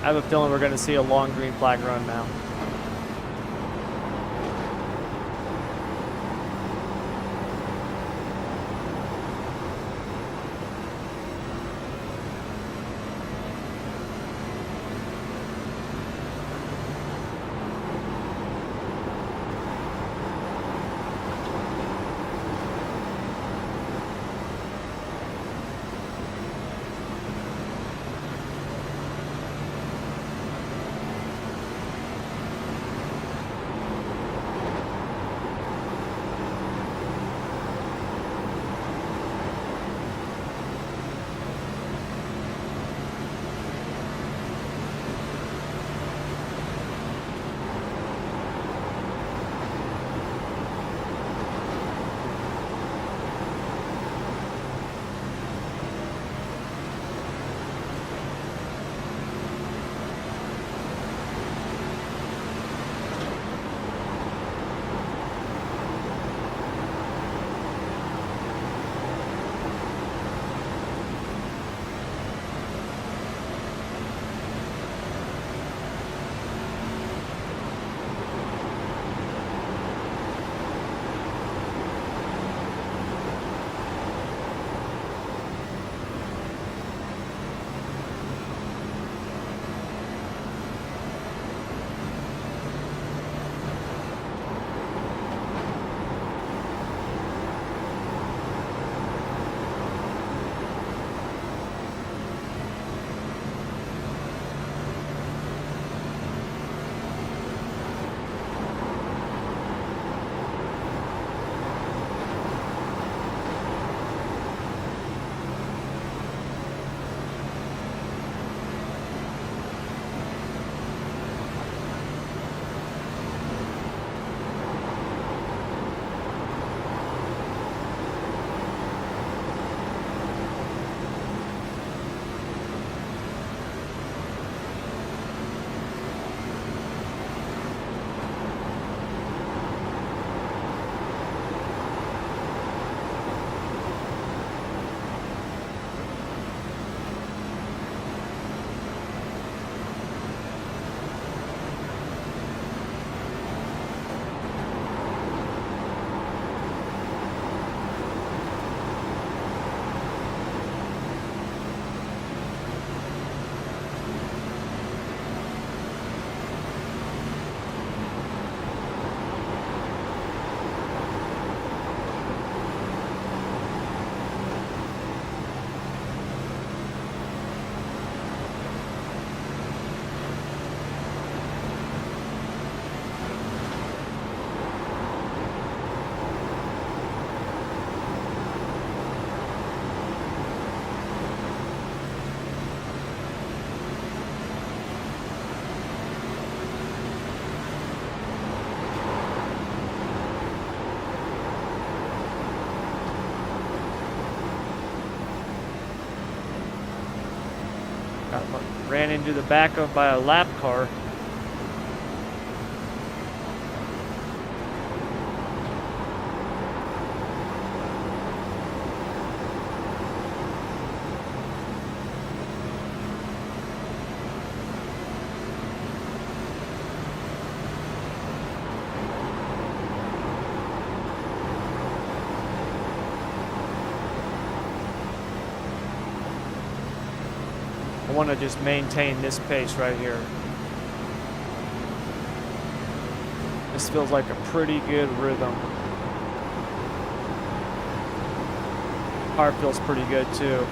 I have a feeling we're going to see a long green flag run now. Ran into the back of by a lap car. want to just maintain this pace right here. This feels like a pretty good rhythm. Heart feels pretty good too.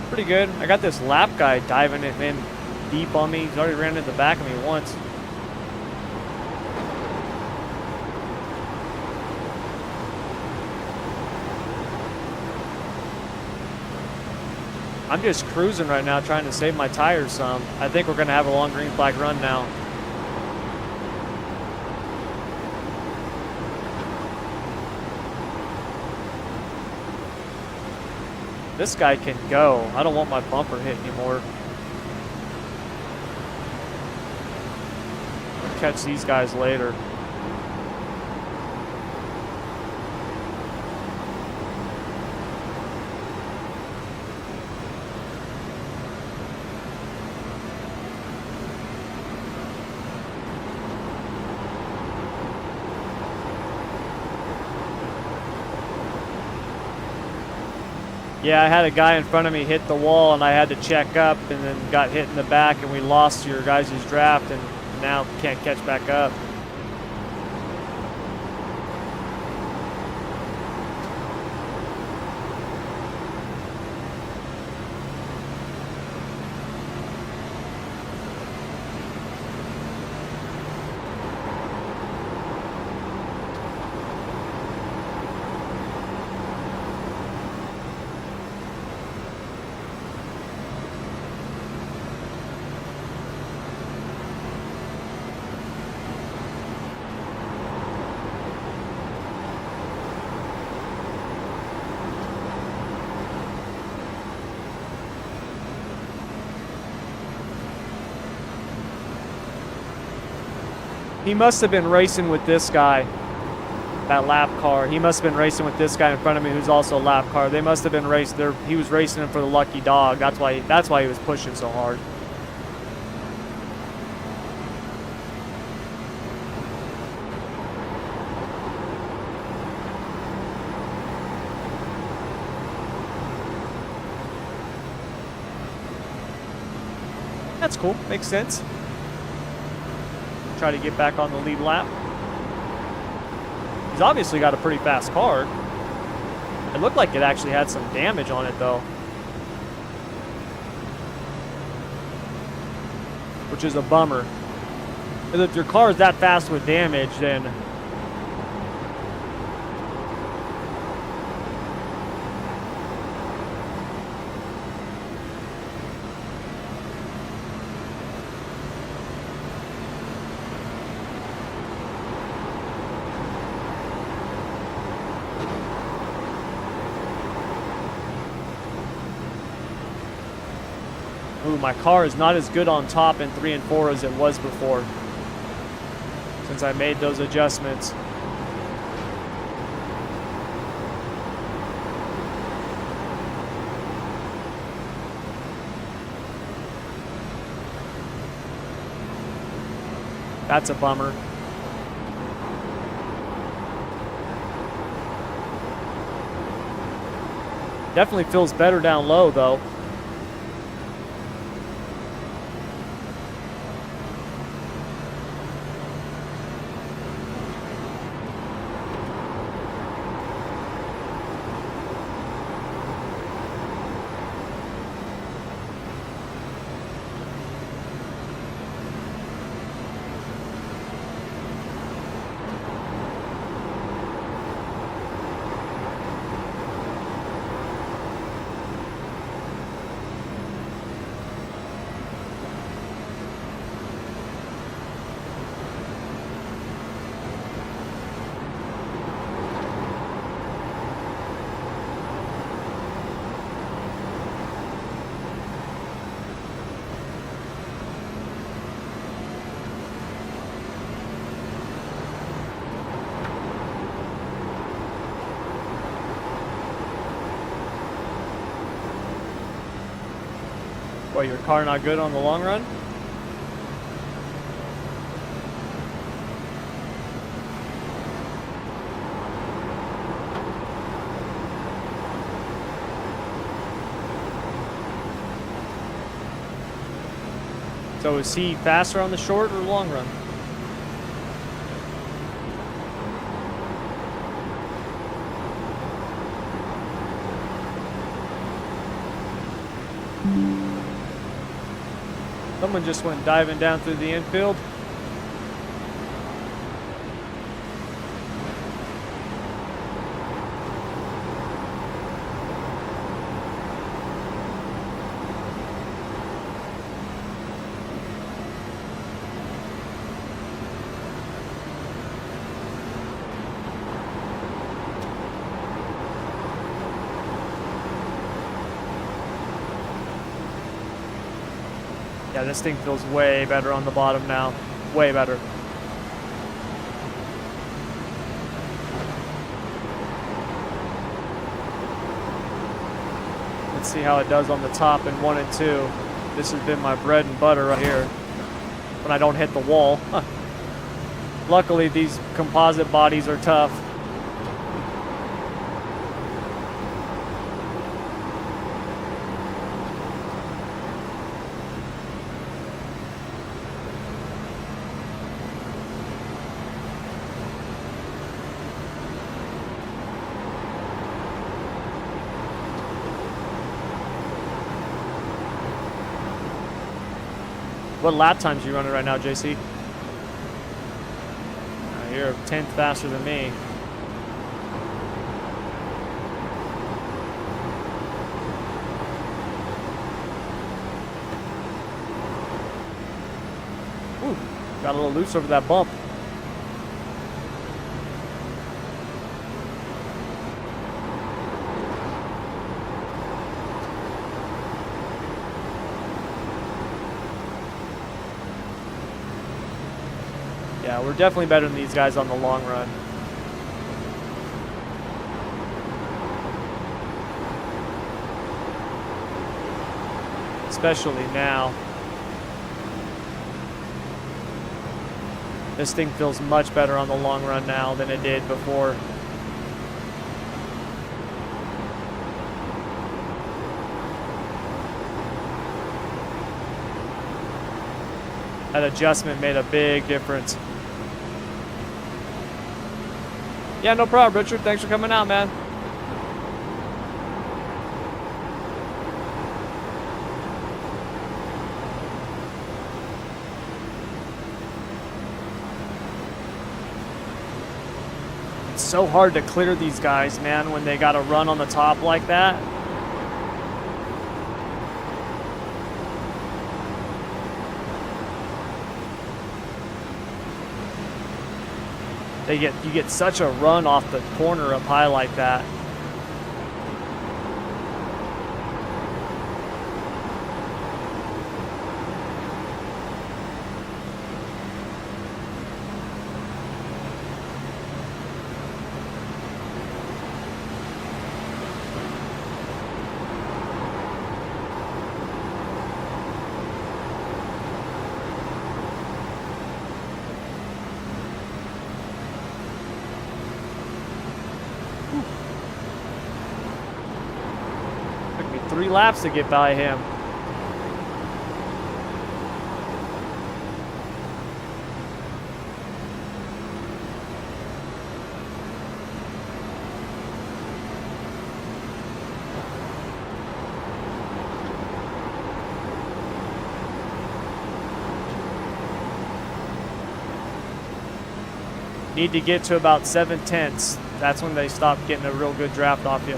Pretty good. I got this lap guy diving it in deep on me. He's already ran into the back of me once. I'm just cruising right now, trying to save my tires some. I think we're going to have a long green flag run now. This guy can go. I don't want my bumper hit anymore. I'll catch these guys later. Yeah, I had a guy in front of me hit the wall and I had to check up and then got hit in the back and we lost your guys' draft and now can't catch back up. He must have been racing with this guy, that lap car. He must have been racing with this guy in front of me who's also a lap car. They must have been racing there. He was racing him for the lucky dog. That's why he was pushing so hard. That's cool. Makes sense. Try to get back on the lead lap. He's obviously got a pretty fast car. It looked like it actually had some damage on it though, which is a bummer. Because if your car is that fast with damage, then my car is not as good on top in 3 and 4 as it was before, since I made those adjustments. That's a bummer. Definitely feels better down low though. What, your car not good on the long run? So is he faster on the short or long run? Someone just went diving down through the infield. Yeah, this thing feels way better on the bottom now. Way better. Let's see how it does on the top in 1 and 2. This has been my bread and butter right here. When I don't hit the wall. Luckily, these composite bodies are tough. What lap times are you running right now, JC? You're a tenth faster than me. Ooh, got a little loose over that bump. Yeah, we're definitely better than these guys on the long run. Especially now. This thing feels much better on the long run now than it did before. That adjustment made a big difference. Yeah, no problem, Richard. Thanks for coming out, man. It's so hard to clear these guys, man, when they got to run on the top like that. You get such a run off the corner up high like that. Took me 3 laps to get by him. Need to get to about 7/10. That's when they stop getting a real good draft off you.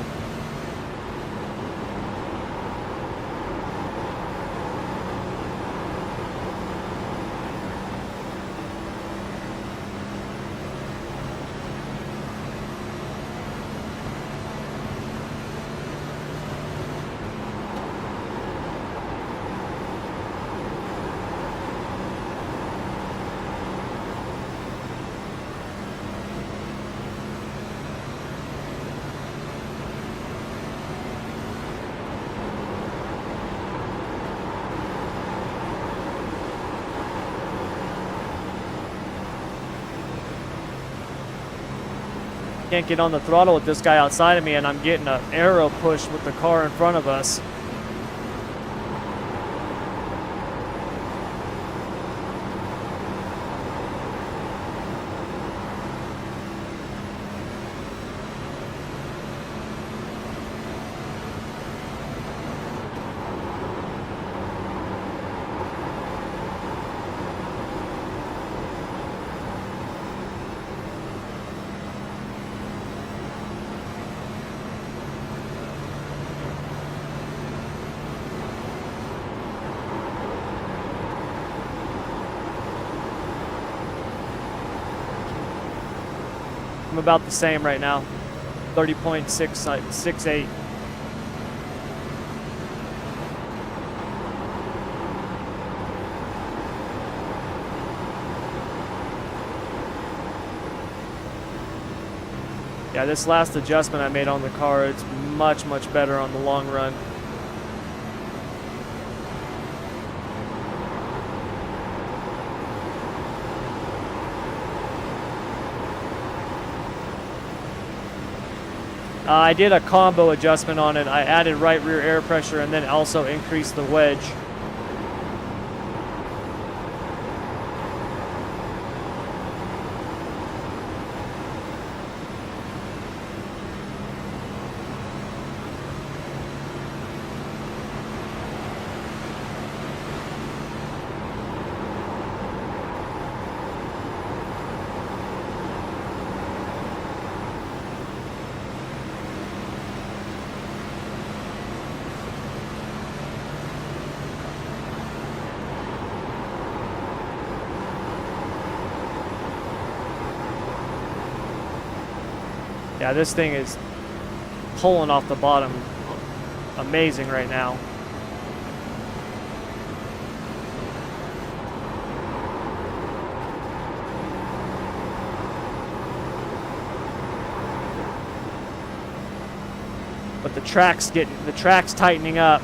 Can't get on the throttle with this guy outside of me, and I'm getting an arrow push with the car in front of us. I'm about the same right now, 30.68. Yeah, this last adjustment I made on the car, it's much, much better on the long run. I did a combo adjustment on it. I added right rear air pressure and then also increased the wedge. Yeah, this thing is pulling off the bottom amazing right now. But the track's tightening up.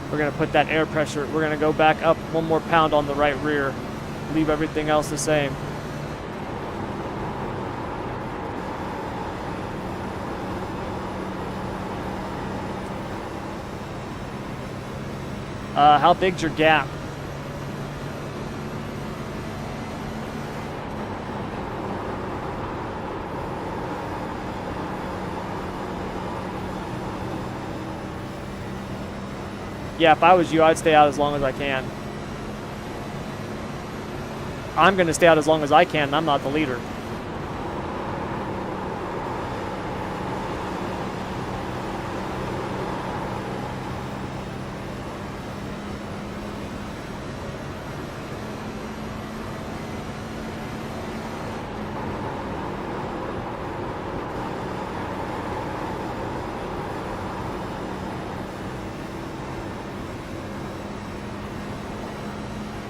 We're going to put that air pressure. We're going to go back up 1 more pound on the right rear. Leave everything else the same. How big's your gap? Yeah, if I was you, I'd stay out as long as I can. I'm going to stay out as long as I can, and I'm not the leader.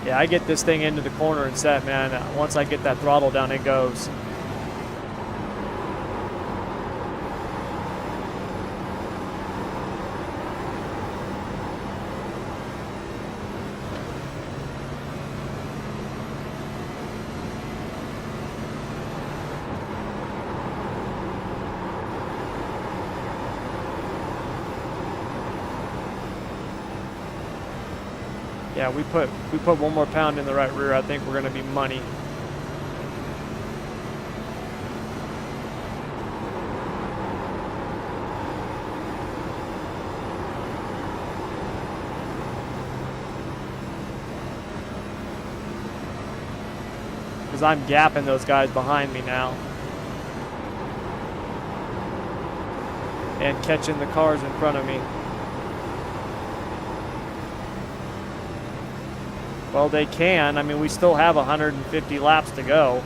Yeah, I get this thing into the corner and set, man. Once I get that throttle down, it goes. Yeah, we put 1 more pound in the right rear. I think we're going to be money. Because I'm gapping those guys behind me now. And catching the cars in front of me. Well, they can. I mean, we still have 150 laps to go.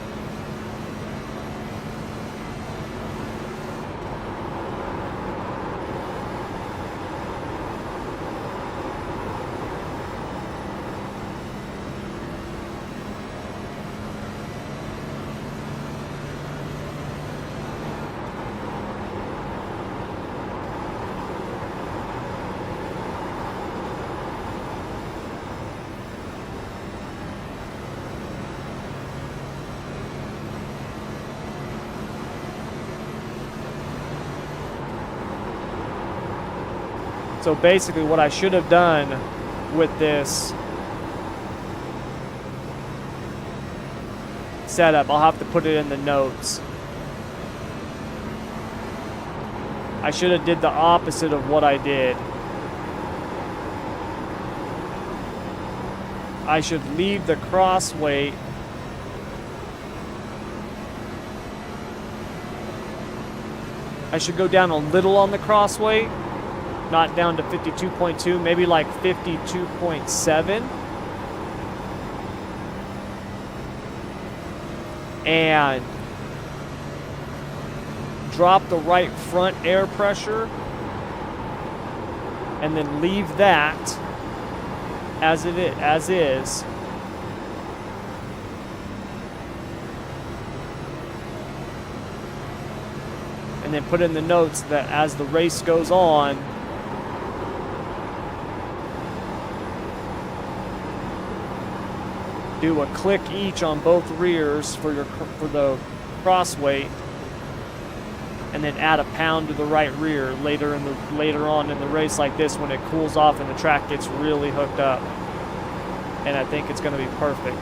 So basically what I should have done with this setup, I'll have to put it in the notes. I should have did the opposite of what I did. I should leave the cross weight I should go down a little on the cross weight, not down to 52.2, maybe like 52.7. And drop the right front air pressure and then leave that as is. And then put in the notes that as the race goes on, do a click each on both rears for the cross weight, and then add a pound to the right rear later on in the race like this when it cools off and the track gets really hooked up. And I think it's going to be perfect.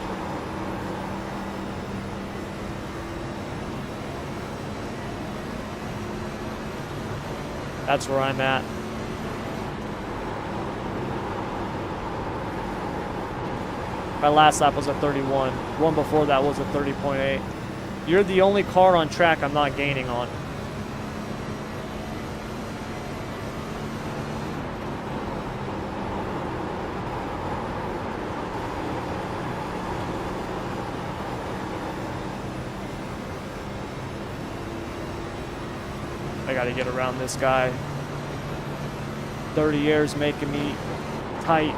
That's where I'm at. My last lap was a 31. One before that was a 30.8. You're the only car on track I'm not gaining on. I gotta get around this guy. 30 years making me tight.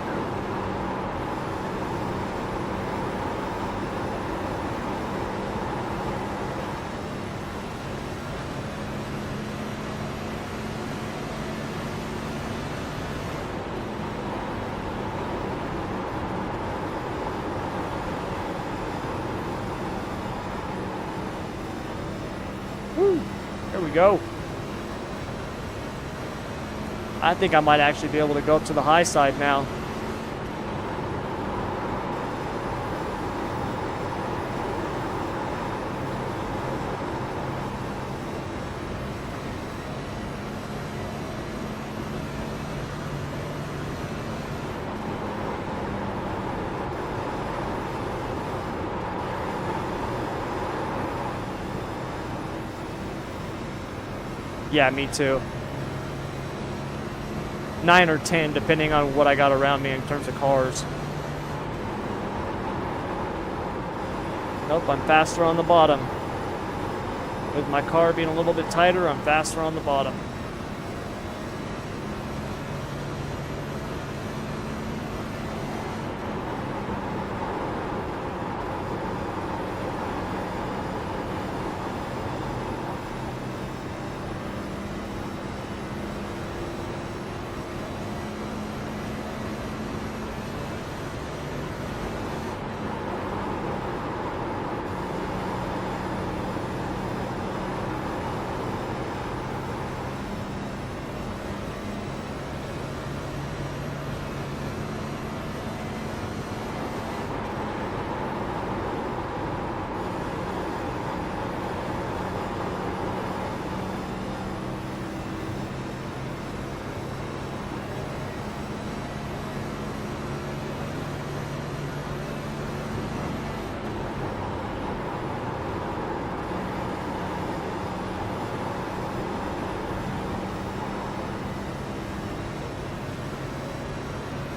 Woo! There we go. I think I might actually be able to go up to the high side now. Yeah, me too. 9 or 10, depending on what I got around me in terms of cars. Nope, I'm faster on the bottom. With my car being a little bit tighter, I'm faster on the bottom.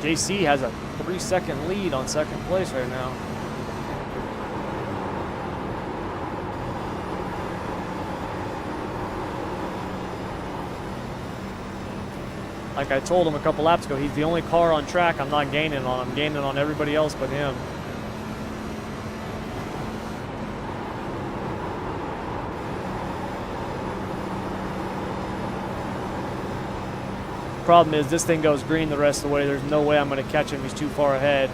JC has a 3-second lead on second place right now. Like I told him a couple laps ago, he's the only car on track I'm not gaining on. I'm gaining on everybody else but him. Problem is, this thing goes green the rest of the way. There's no way I'm going to catch him. He's too far ahead.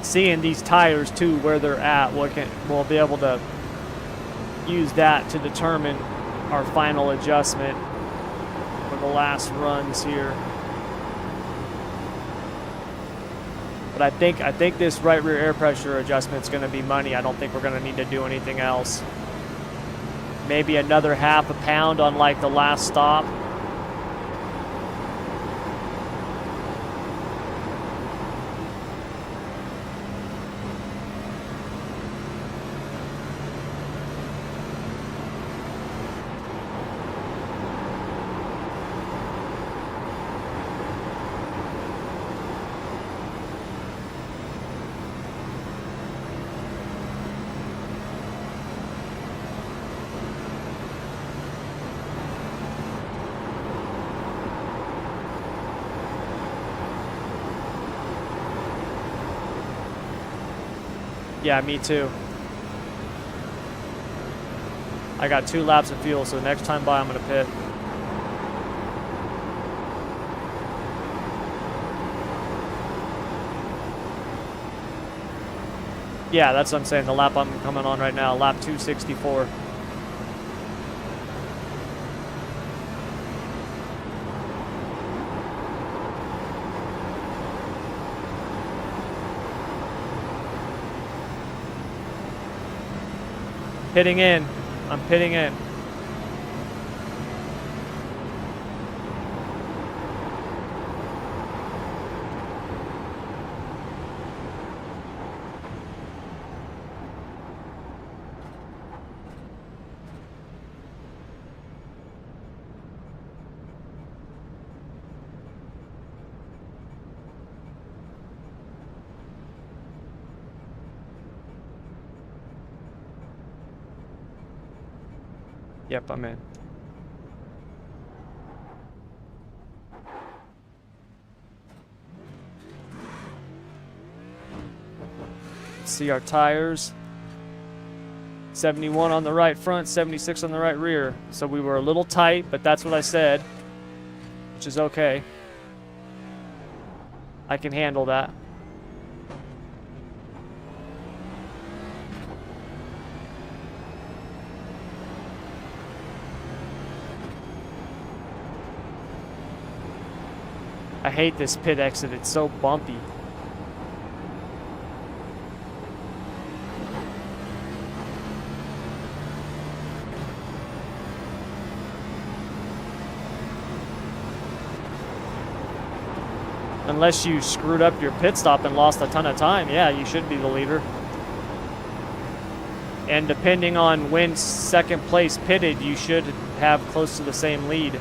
seeing these tires too, where they're at, we'll be able to use that to determine our final adjustment for the last runs here. But I think this right rear air pressure adjustment is going to be money. I don't think we're going to need to do anything else. Maybe another half a pound on like the last stop. Yeah, me too. I got 2 laps of fuel, so next time by I'm going to pit. Yeah, that's what I'm saying. The lap I'm coming on right now, lap 264. Pitting in. I'm pitting in. Yep, I'm in. Let's see our tires. 71 on the right front, 76 on the right rear. So we were a little tight, but that's what I said, which is okay. I can handle that. I hate this pit exit. It's so bumpy. Unless you screwed up your pit stop and lost a ton of time, yeah, you should be the leader. And depending on when second place pitted, you should have close to the same lead.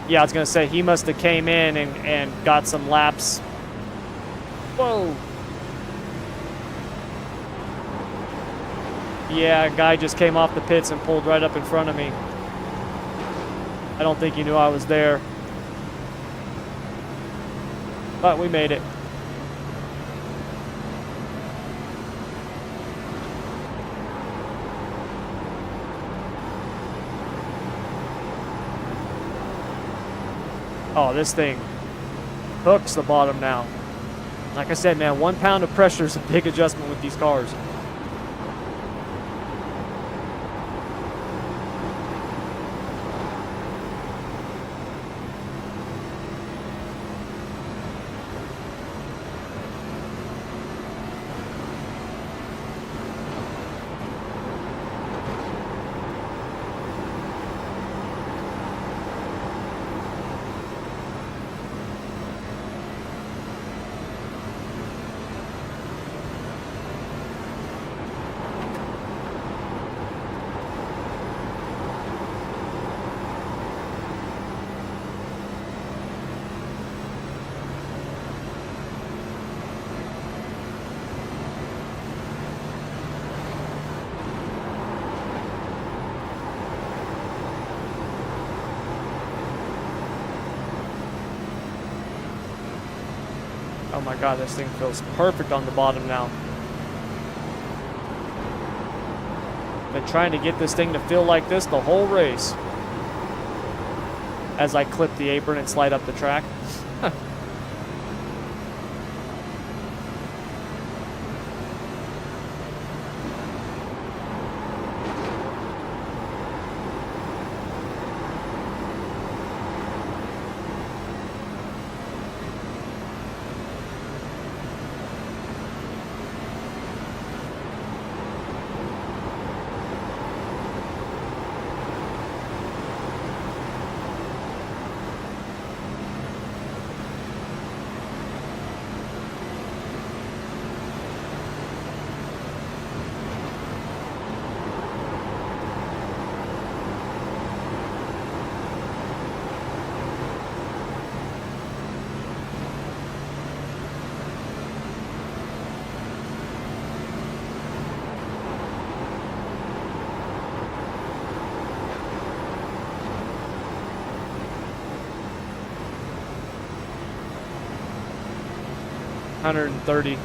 Yeah, I was going to say, he must have came in and got some laps. Whoa. Yeah, a guy just came off the pits and pulled right up in front of me. I don't think he knew I was there. But we made it. Oh, this thing hooks the bottom now. Like I said, man, 1 pound of pressure is a big adjustment with these cars. Oh my God, this thing feels perfect on the bottom now. Been trying to get this thing to feel like this the whole race. As I clip the apron and slide up the track. 130.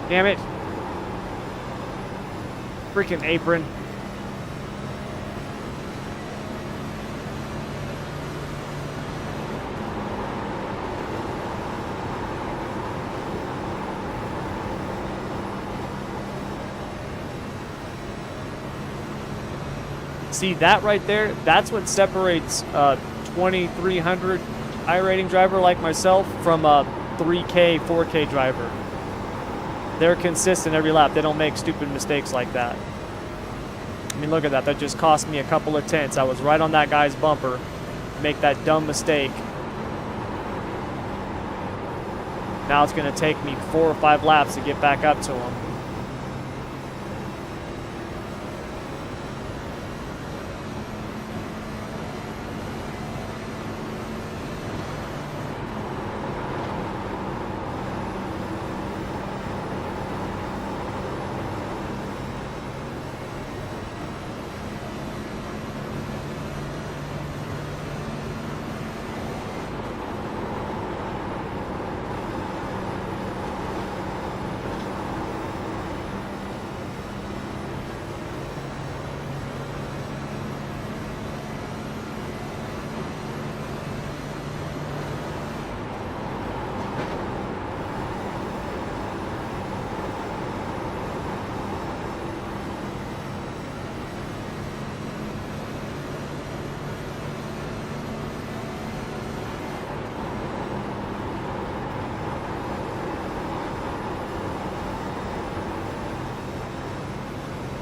Damn it. Freaking apron. See that right there? That's what separates 2300 iRating driver like myself from a 3K, 4K driver. They're consistent every lap. They don't make stupid mistakes like that. I mean, look at that. That just cost me a couple of tenths. I was right on that guy's bumper. Make that dumb mistake. Now it's going to take me 4 or 5 laps to get back up to him.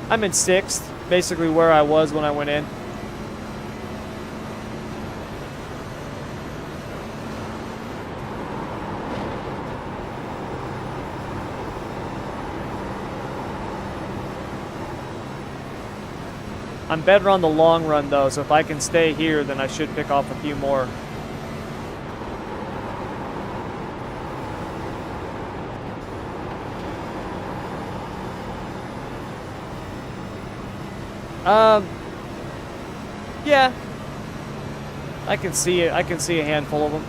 I'm in 6th, basically where I was when I went in. I'm better on the long run though, so if I can stay here, then I should pick off a few more. Yeah. I can see it. I can see a handful of them.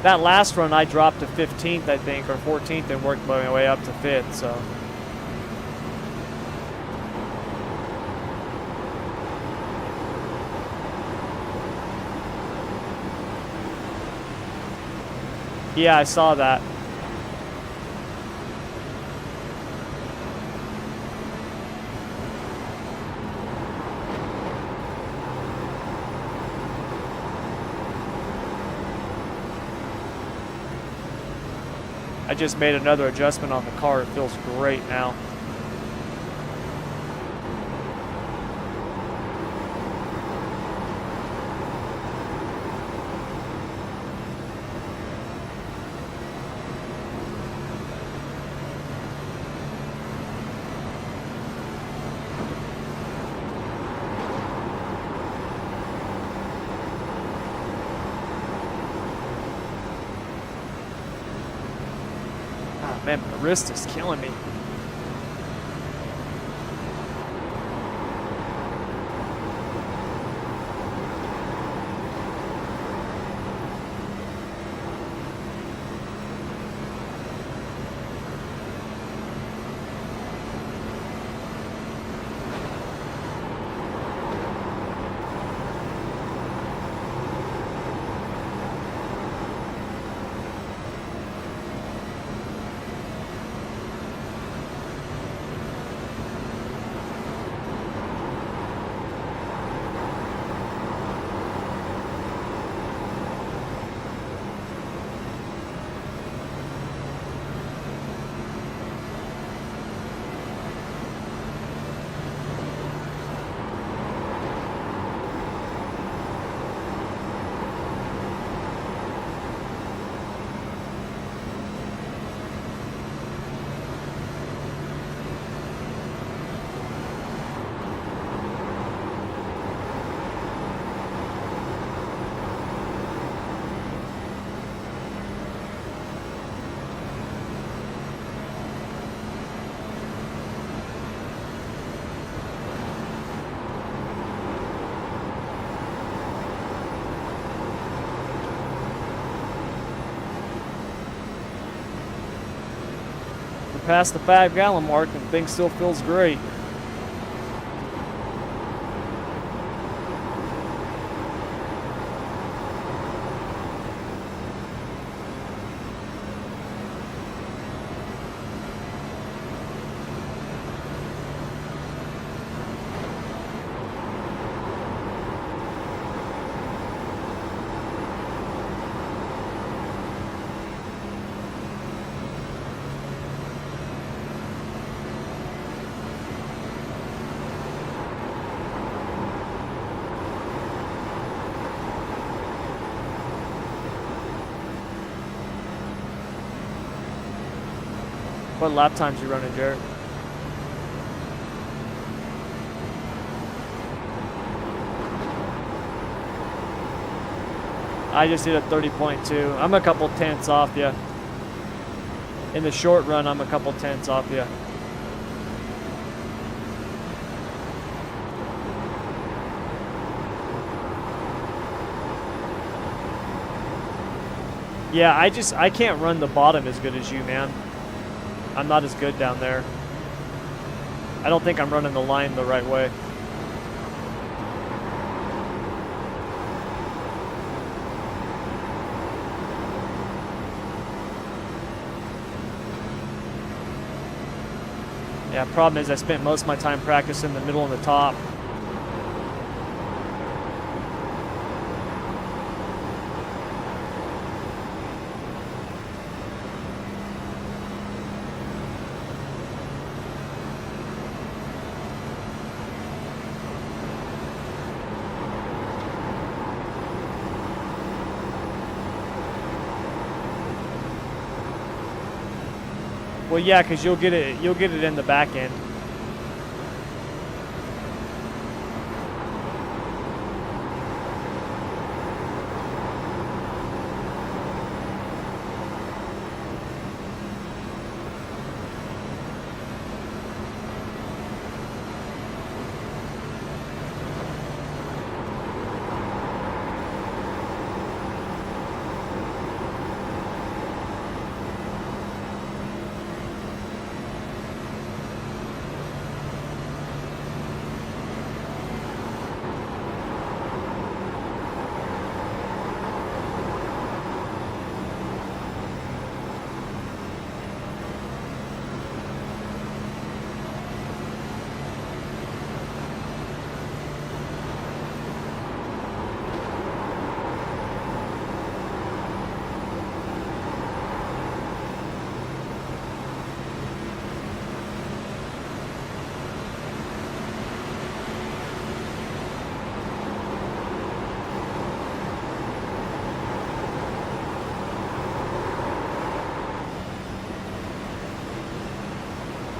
That last run I dropped to 15th, I think, or 14th, and worked my way up to 5th, so. Yeah, I saw that. I just made another adjustment on the car. It feels great now. Man, my wrist is killing me. Past the 5-gallon mark and thing still feels great. What lap times you running, Jared? I just did a 30.2. I'm a couple tenths off you. In the short run, I'm a couple tenths off you. Yeah, I can't run the bottom as good as you, man. I'm not as good down there. I don't think I'm running the line the right way. Yeah, problem is I spent most of my time practicing the middle and the top. Well, yeah, because you'll get it in the back end.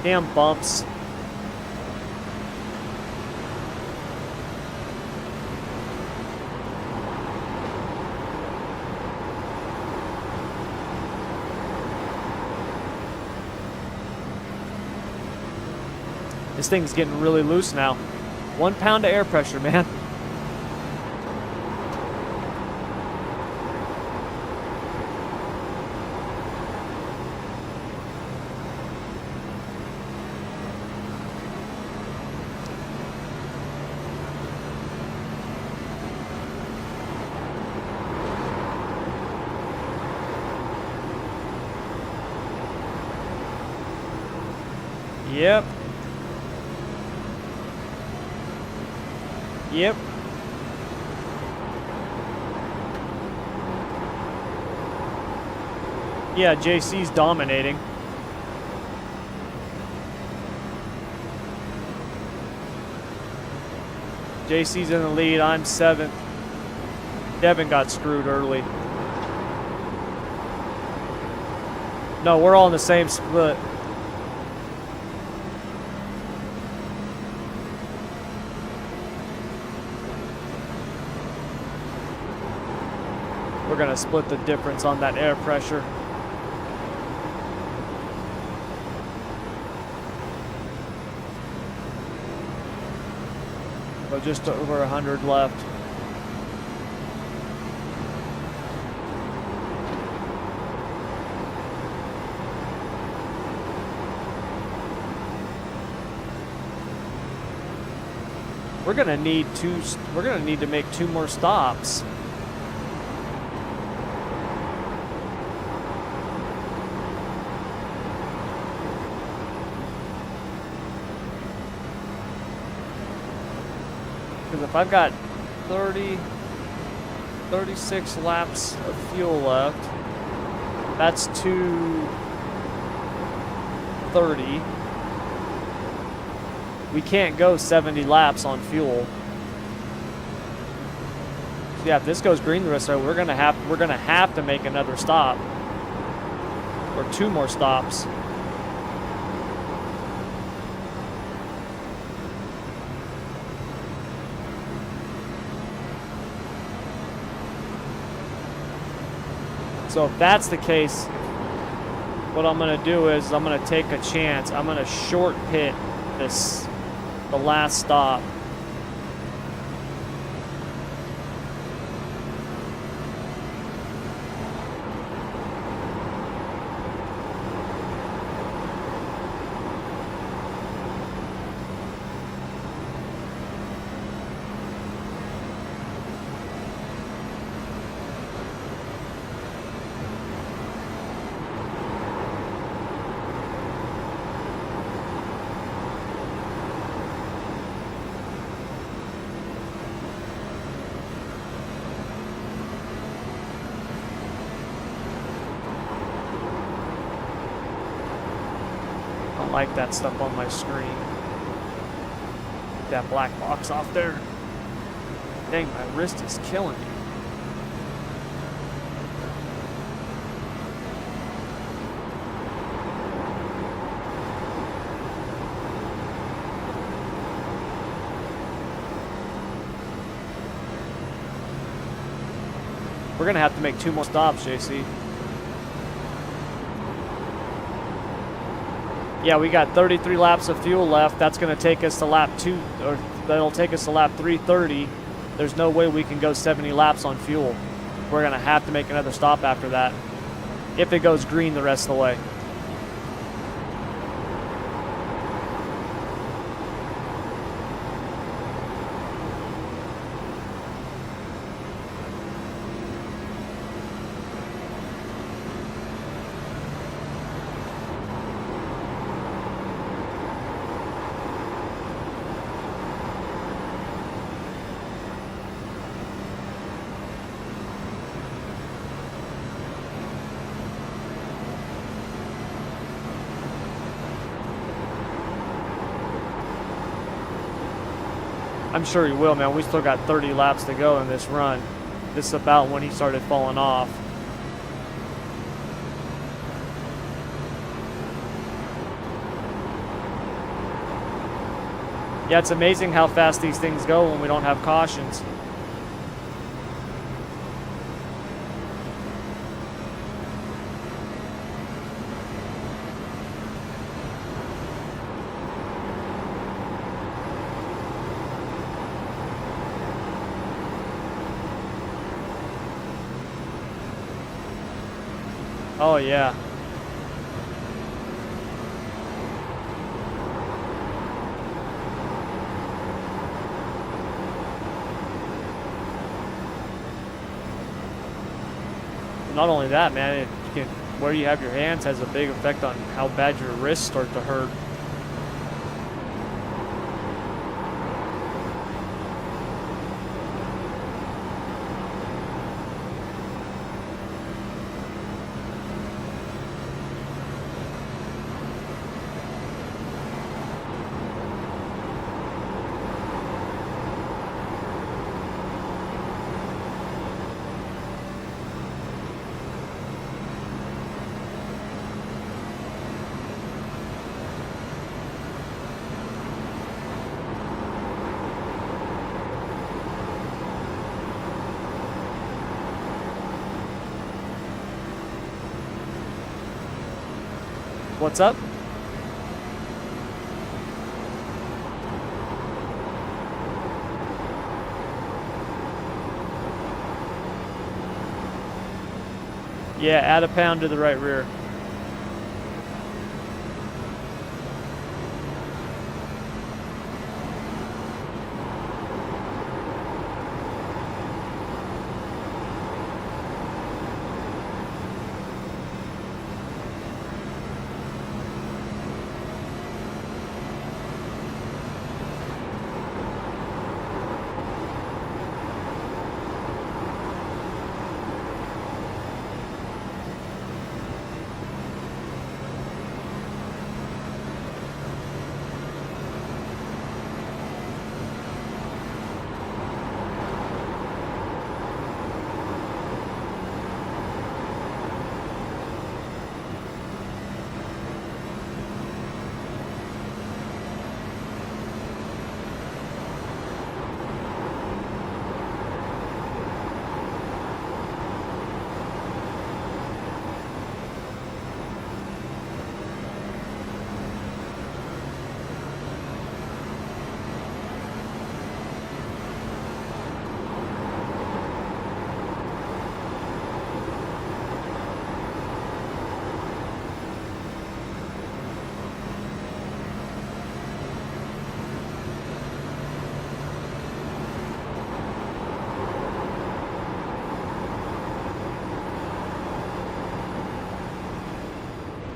Damn bumps. This thing's getting really loose now. 1 pound of air pressure, man. Yep. Yep. Yeah, JC's dominating. JC's in the lead. I'm 7th. Devin got screwed early. No, we're all in the same split. We're going to split the difference on that air pressure. But just over 100 left. We're going to need to make 2 more stops. Because if I've got 36 laps of fuel left, that's 2:30. We can't go 70 laps on fuel. So yeah, if this goes green the rest of the way, we're gonna have to make another stop. Or 2 more stops. So if that's the case, what I'm going to do is I'm going to take a chance. I'm going to short pit the last stop. Like that stuff on my screen. That black box off there. Dang, my wrist is killing me. We're gonna have to make 2 more stops, JC. Yeah, we got 33 laps of fuel left. That's going to take us to lap 2, or that'll take us to lap 330. There's no way we can go 70 laps on fuel. We're going to have to make another stop after that if it goes green the rest of the way. I'm sure he will, man. We still got 30 laps to go in this run. This is about when he started falling off. Yeah, it's amazing how fast these things go when we don't have cautions. Oh, yeah. Not only that, man, where you have your hands has a big effect on how bad your wrists start to hurt. What's up? Yeah, add a pound to the right rear.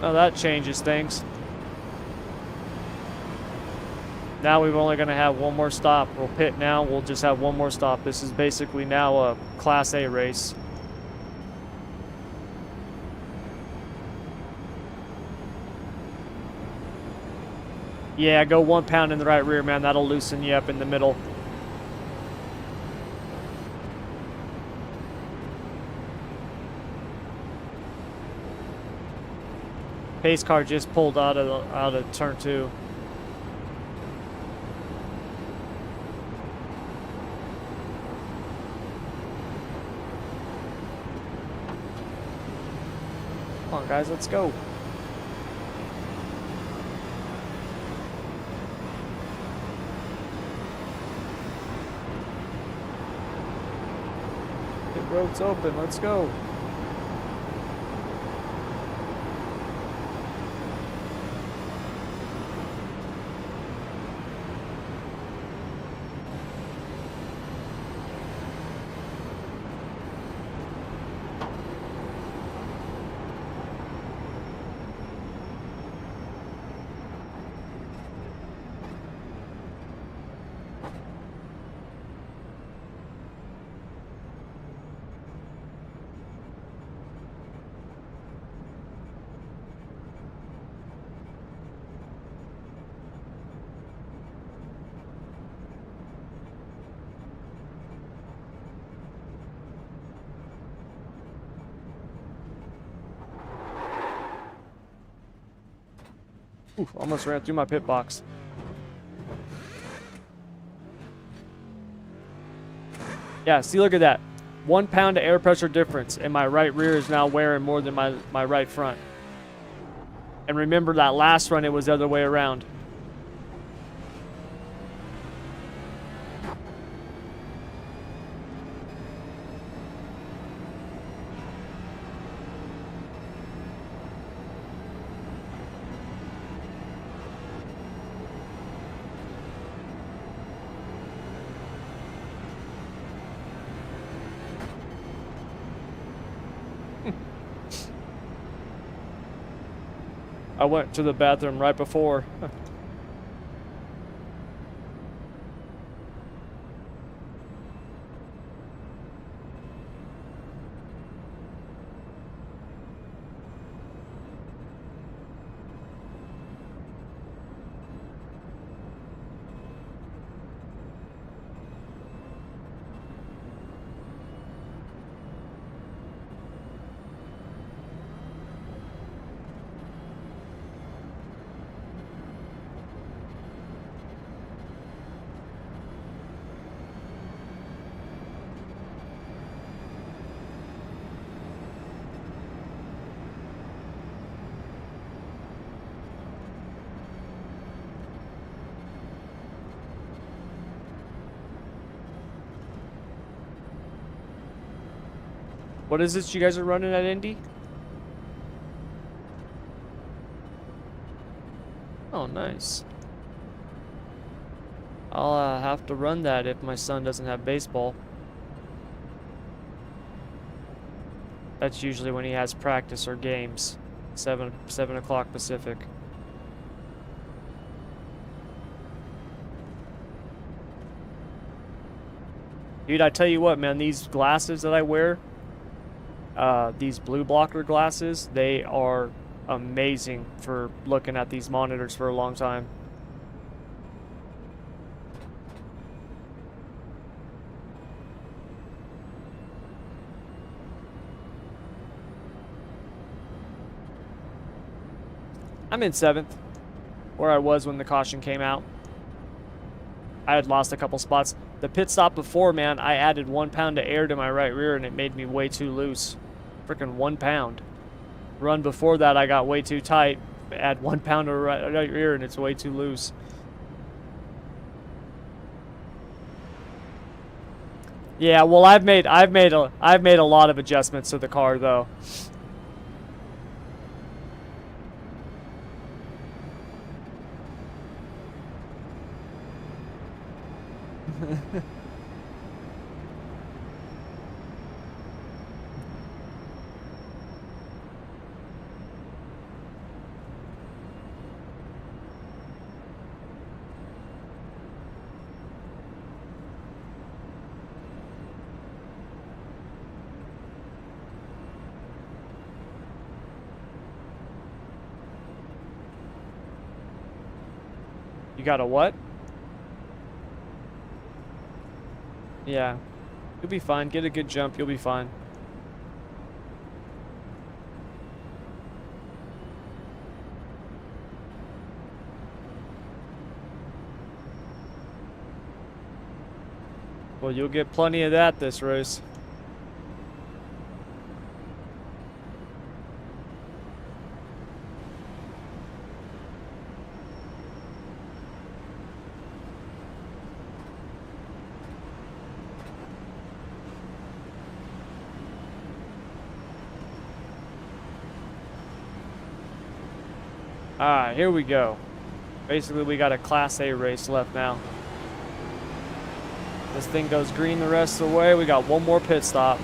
Oh, that changes things. Now we're only going to have one more stop. We'll pit now. We'll just have one more stop. This is basically now a Class A race. Yeah, go 1 pound in the right rear, man. That'll loosen you up in the middle. Pace car just pulled out of turn 2. Come on, guys, let's go. The road's open, let's go. Ooh, almost ran through my pit box. Yeah, see, look at that. 1 pound of air pressure difference, and my right rear is now wearing more than my right front. And remember that last run, it was the other way around. I went to the bathroom right before. What is this you guys are running at Indy? Oh, nice. I'll have to run that if my son doesn't have baseball. That's usually when he has practice or games. 7 o'clock Pacific. Dude, I tell you what, man, these glasses that I wear, these blue blocker glasses, they are amazing for looking at these monitors for a long time. I'm in 7th, where I was when the caution came out. I had lost a couple spots. The pit stop before, man, I added 1 pound of air to my right rear and it made me way too loose. Freaking 1 pound. Run before that, I got way too tight. Add 1 pound of right rear and it's way too loose. Yeah, well, I've made a lot of adjustments to the car though. You got a what? Yeah. You'll be fine. Get a good jump. You'll be fine. Well, you'll get plenty of that this race. Alright, here we go. Basically, we got a Class A race left now. This thing goes green the rest of the way. We got one more pit stop.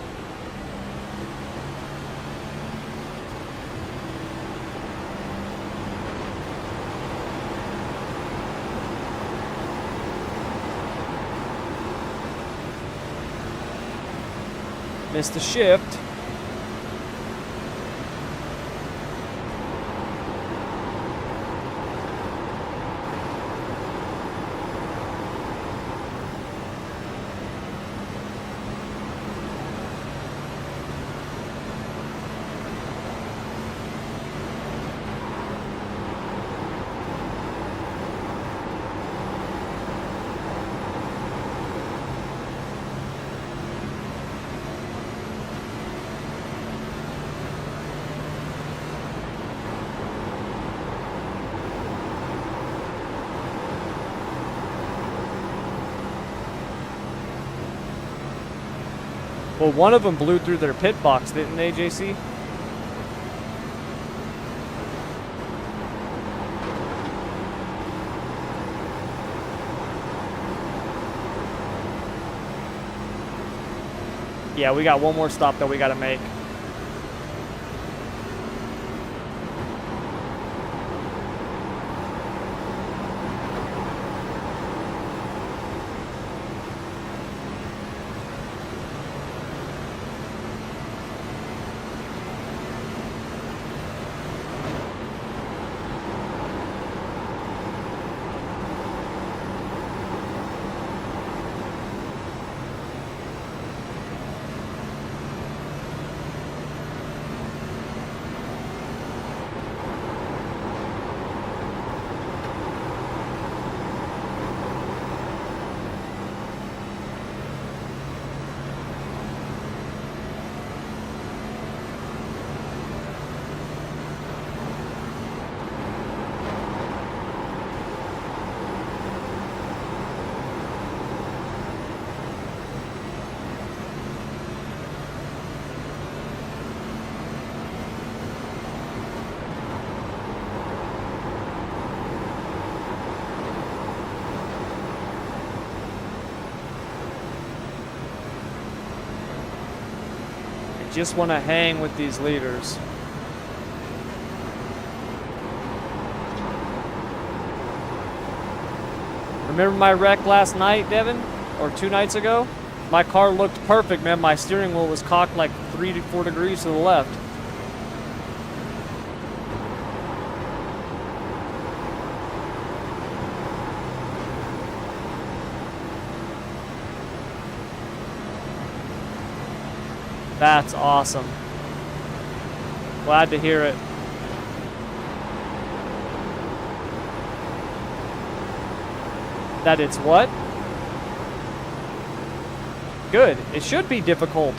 Missed the shift. Well, one of them blew through their pit box, didn't they, JC? Yeah, we got one more stop that we got to make. just want to hang with these leaders. Remember my wreck last night, Devin? Or 2 nights ago? My car looked perfect, man. My steering wheel was cocked like 3 to 4 degrees to the left. That's awesome. Glad to hear it. That it's what? Good. It should be difficult.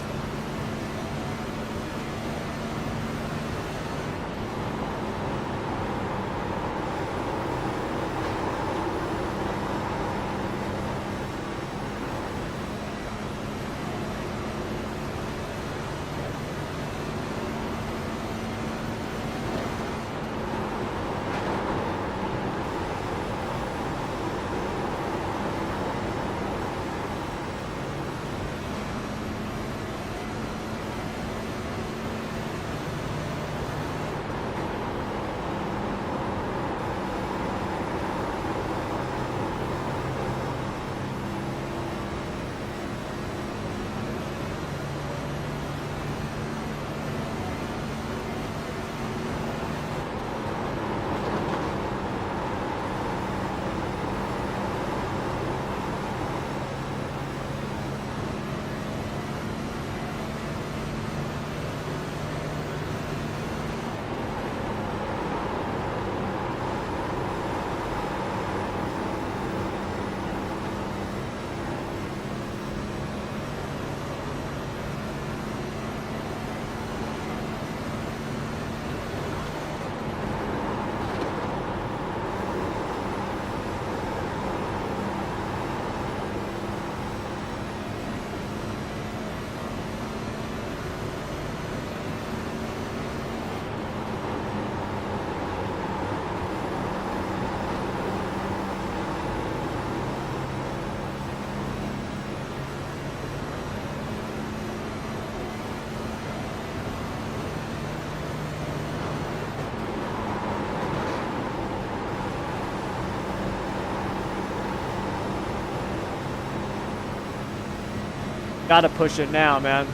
Gotta push it now, man.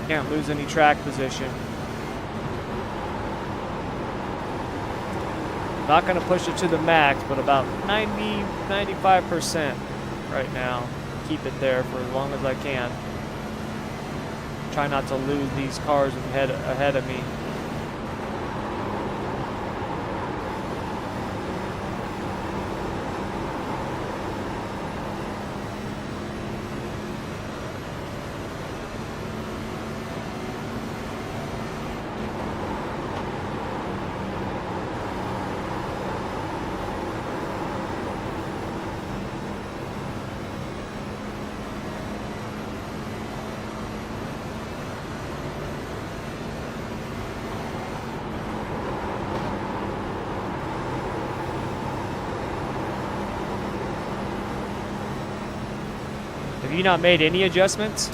Can't lose any track position. Not gonna push it to the max, but about 95% right now. Keep it there for as long as I can. Try not to lose these cars ahead of me. Have you not made any adjustments?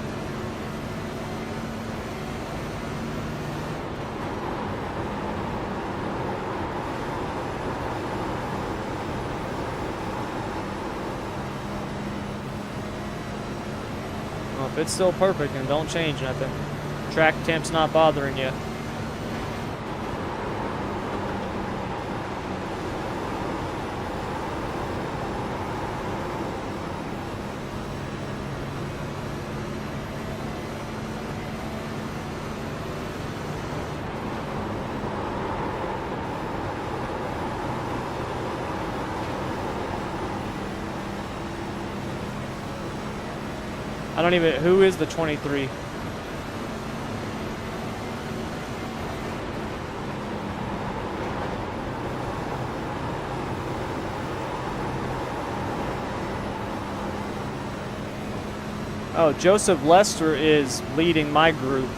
Well, if it's still perfect, then don't change nothing. Track temp's not bothering you. I don't even, who is the 23? Oh, Joseph Lester is leading my group.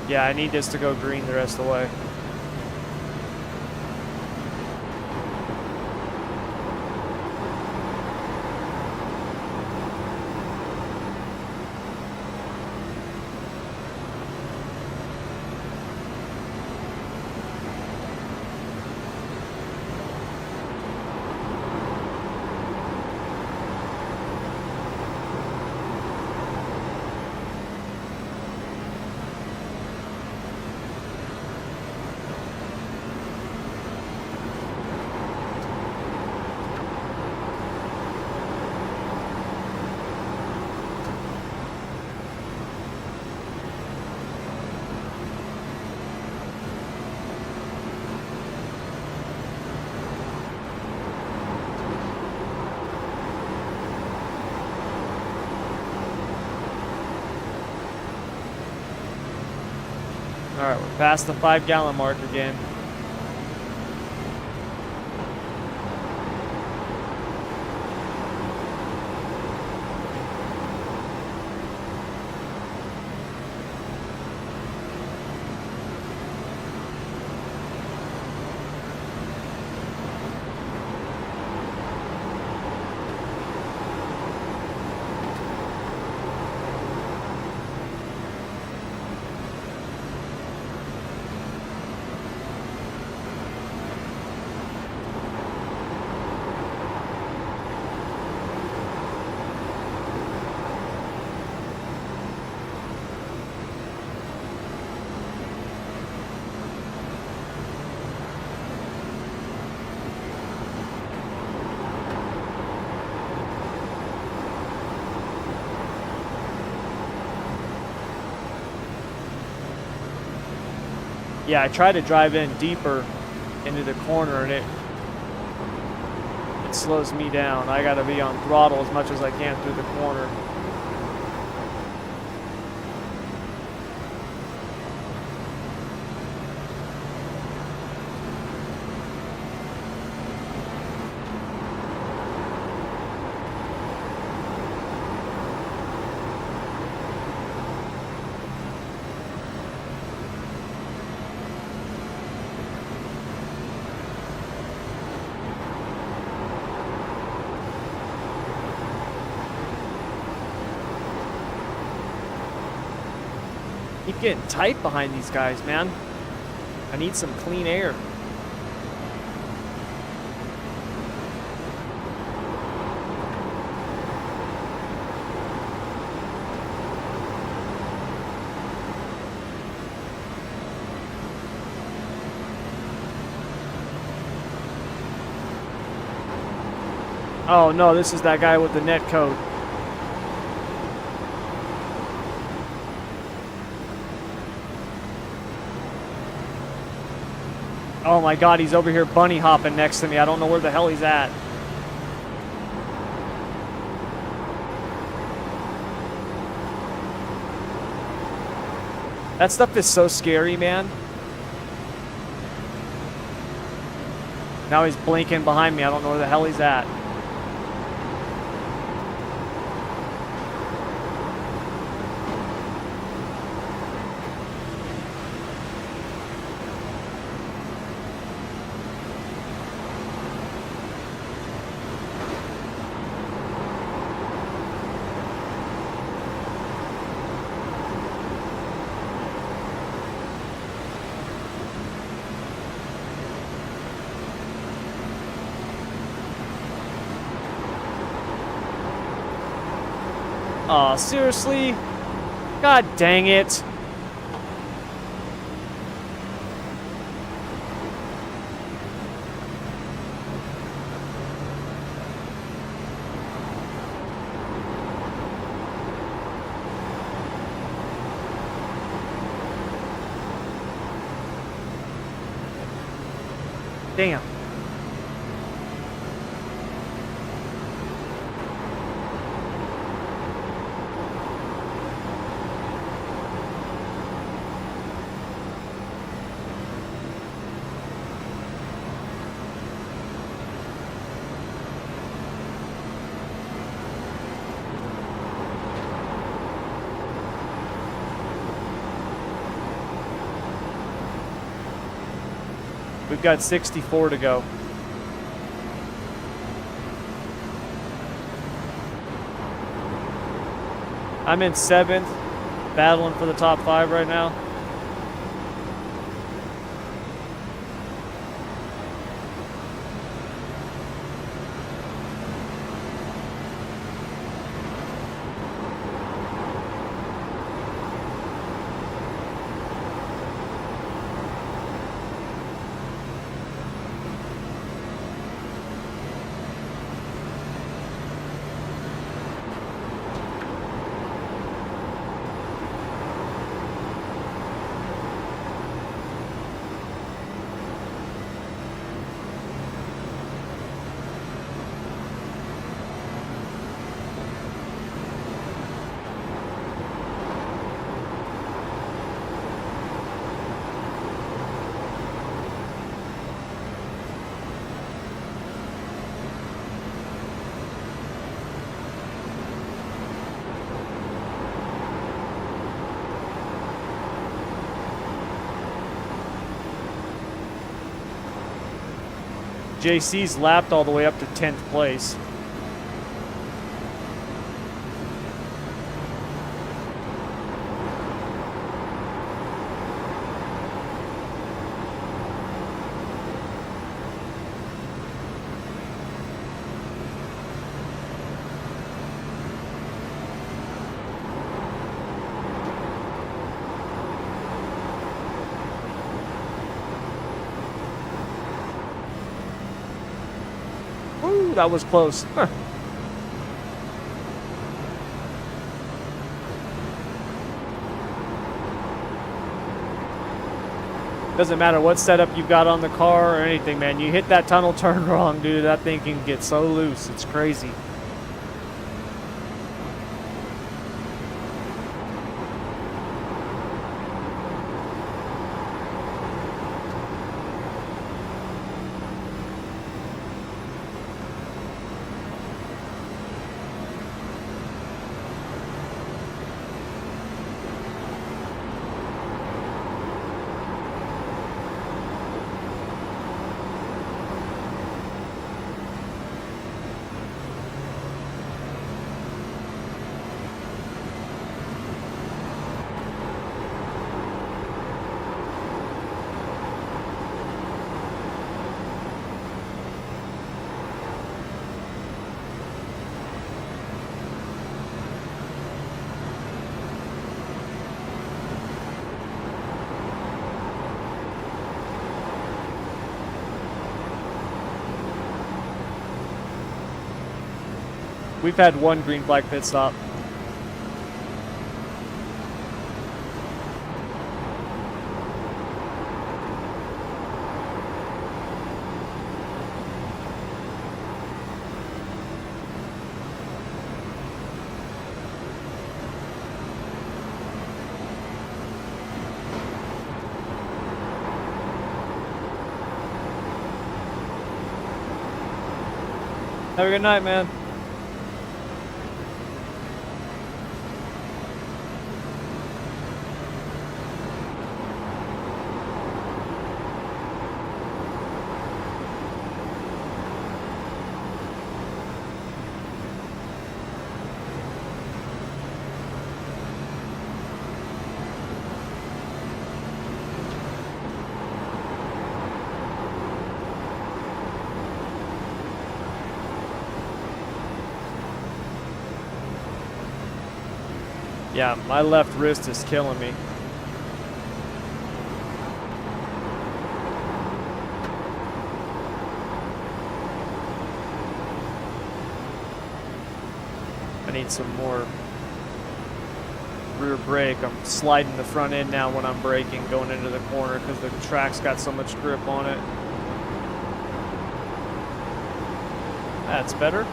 Yeah, I need this to go green the rest of the way. All right, we're past the 5-gallon mark again. Yeah, I try to drive in deeper into the corner, and it slows me down. I gotta be on throttle as much as I can through the corner. Keep getting tight behind these guys, man. I need some clean air. Oh no, this is that guy with the net coat. Oh my god, he's over here bunny hopping next to me. I don't know where the hell he's at. That stuff is so scary, man. Now he's blinking behind me. I don't know where the hell he's at. Aw, seriously? God dang it. Damn. We've got 64 to go. I'm in 7th, battling for the top 5 right now. JC's lapped all the way up to 10th place. Ooh, that was close. Huh. Doesn't matter what setup you've got on the car or anything, man. You hit that tunnel turn wrong, dude. That thing can get so loose. It's crazy. We've had one green flag pit stop. Have a good night, man. Yeah, my left wrist is killing me. I need some more rear brake. I'm sliding the front end now when I'm braking, going into the corner because the track's got so much grip on it. That's better.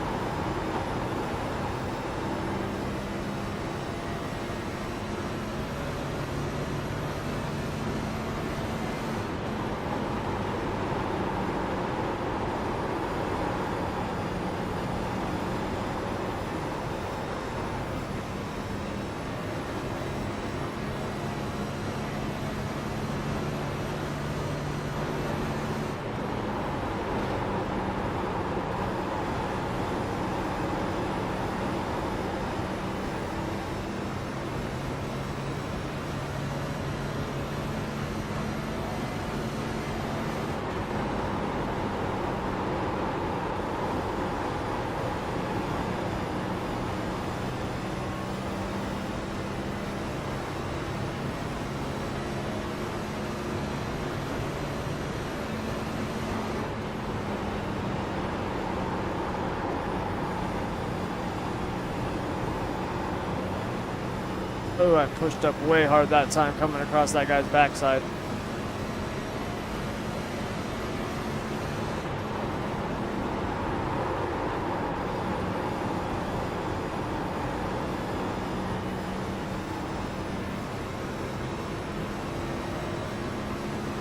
Oh, I pushed up way hard that time coming across that guy's backside.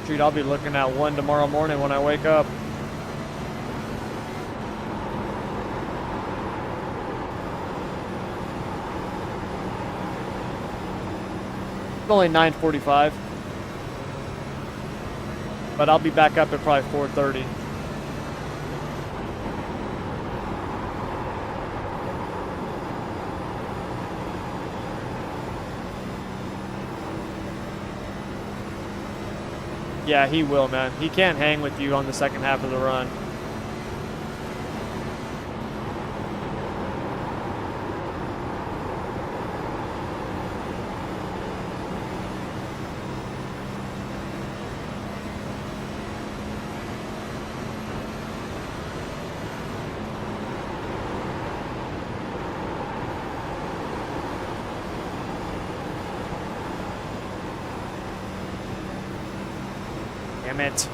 Dude, I'll be looking at one tomorrow morning when I wake up. It's only 9:45, but I'll be back up at probably 4:30. Yeah, he will, man. He can't hang with you on the second half of the run. Damn it.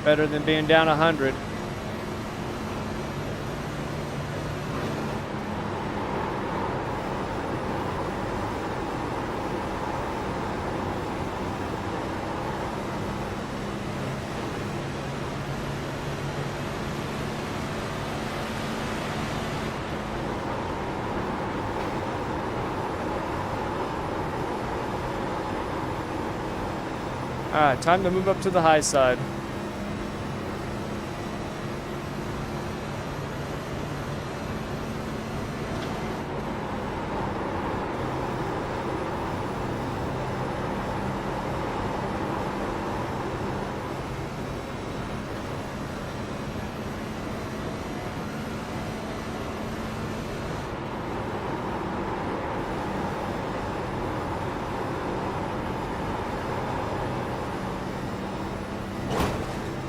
Better than being down 100. All right, time to move up to the high side.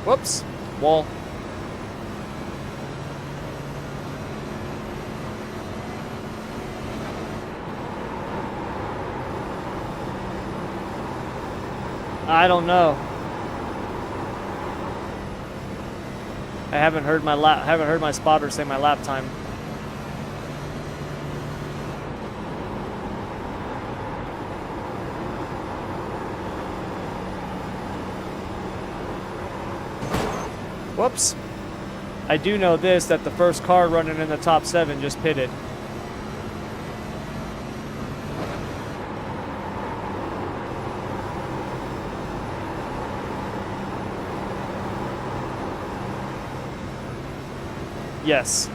Whoops, wall. I don't know. I haven't heard my spotter say my lap time. Whoops. I do know this, that the first car running in the top 7 just pitted. Yes.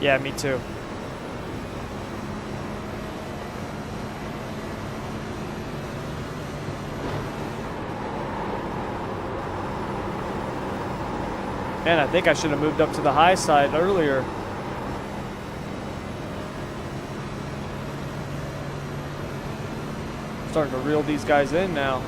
Yeah, me too. Man, I think I should have moved up to the high side earlier. Starting to reel these guys in now.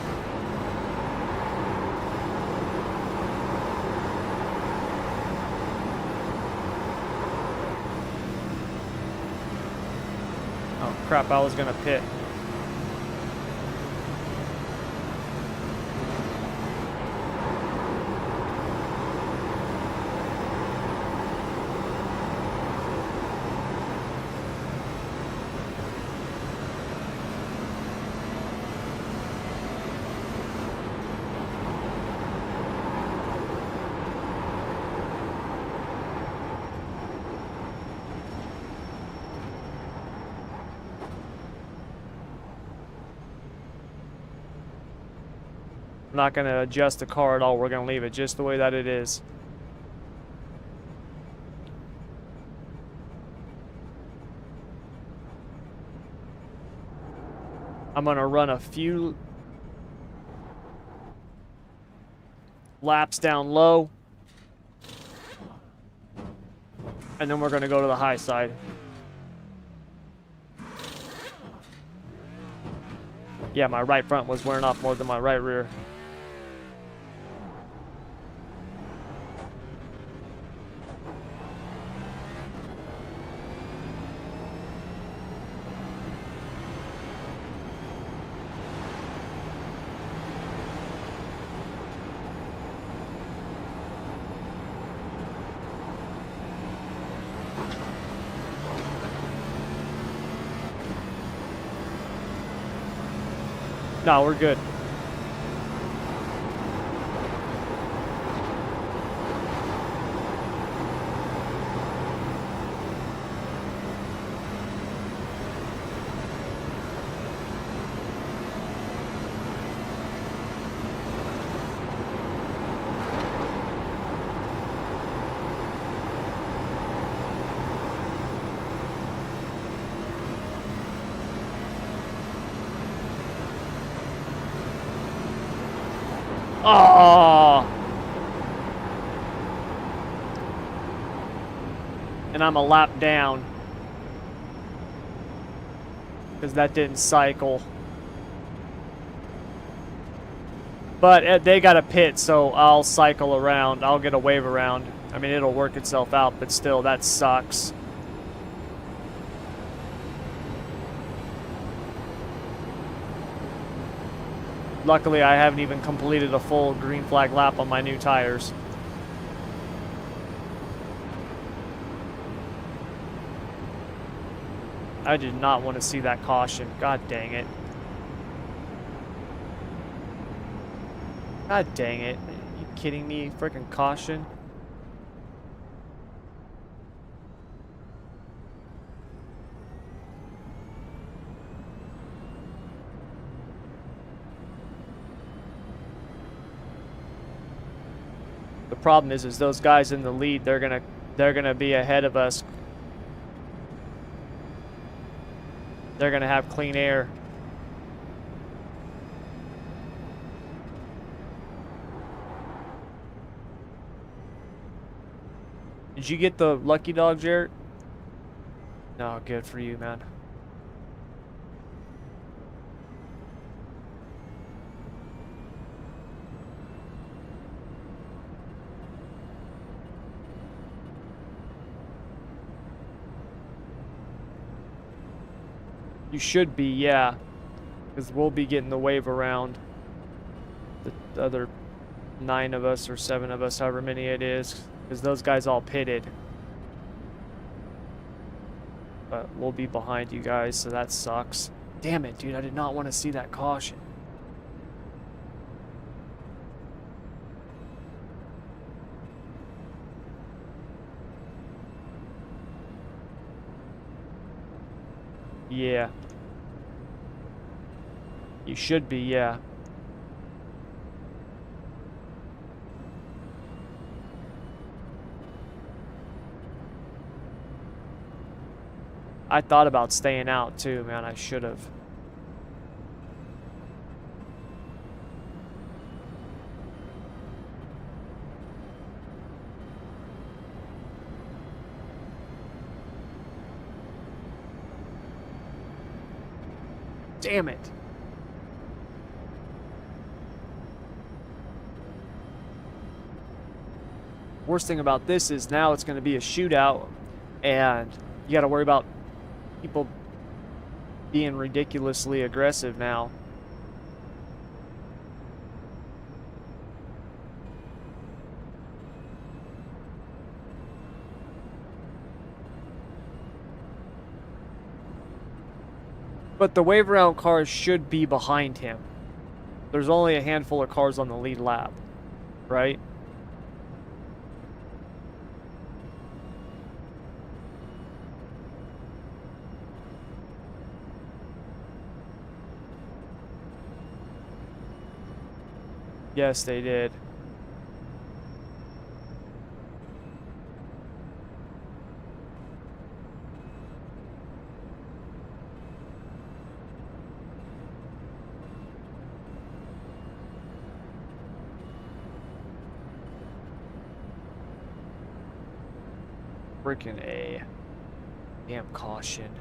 Oh crap, I was gonna pit. I'm not going to adjust the car at all. We're going to leave it just the way that it is. I'm going to run a few laps down low. And then we're going to go to the high side. Yeah, my right front was wearing off more than my right rear. No, we're good. Oh! And I'm a lap down. Because that didn't cycle. But they got a pit, so I'll cycle around. I'll get a wave around. I mean, it'll work itself out, but still, that sucks. Luckily, I haven't even completed a full green flag lap on my new tires. I did not want to see that caution. God dang it. God dang it. Are you kidding me? Freaking caution. The problem is those guys in the lead, they're gonna be ahead of us. They're gonna have clean air. Did you get the lucky dog, Jarrett? No, good for you, man. You should be, yeah. Because we'll be getting the wave around. The other 9 of us or 7 of us, however many it is. Because those guys all pitted. But we'll be behind you guys, so that sucks. Damn it, dude. I did not want to see that caution. Yeah. You should be, yeah. I thought about staying out too, man. I should have. Damn it. Worst thing about this is now it's going to be a shootout, and you got to worry about people being ridiculously aggressive now. But the wave around cars should be behind him. There's only a handful of cars on the lead lap, right? Yes, they did. Freaking A. Damn caution.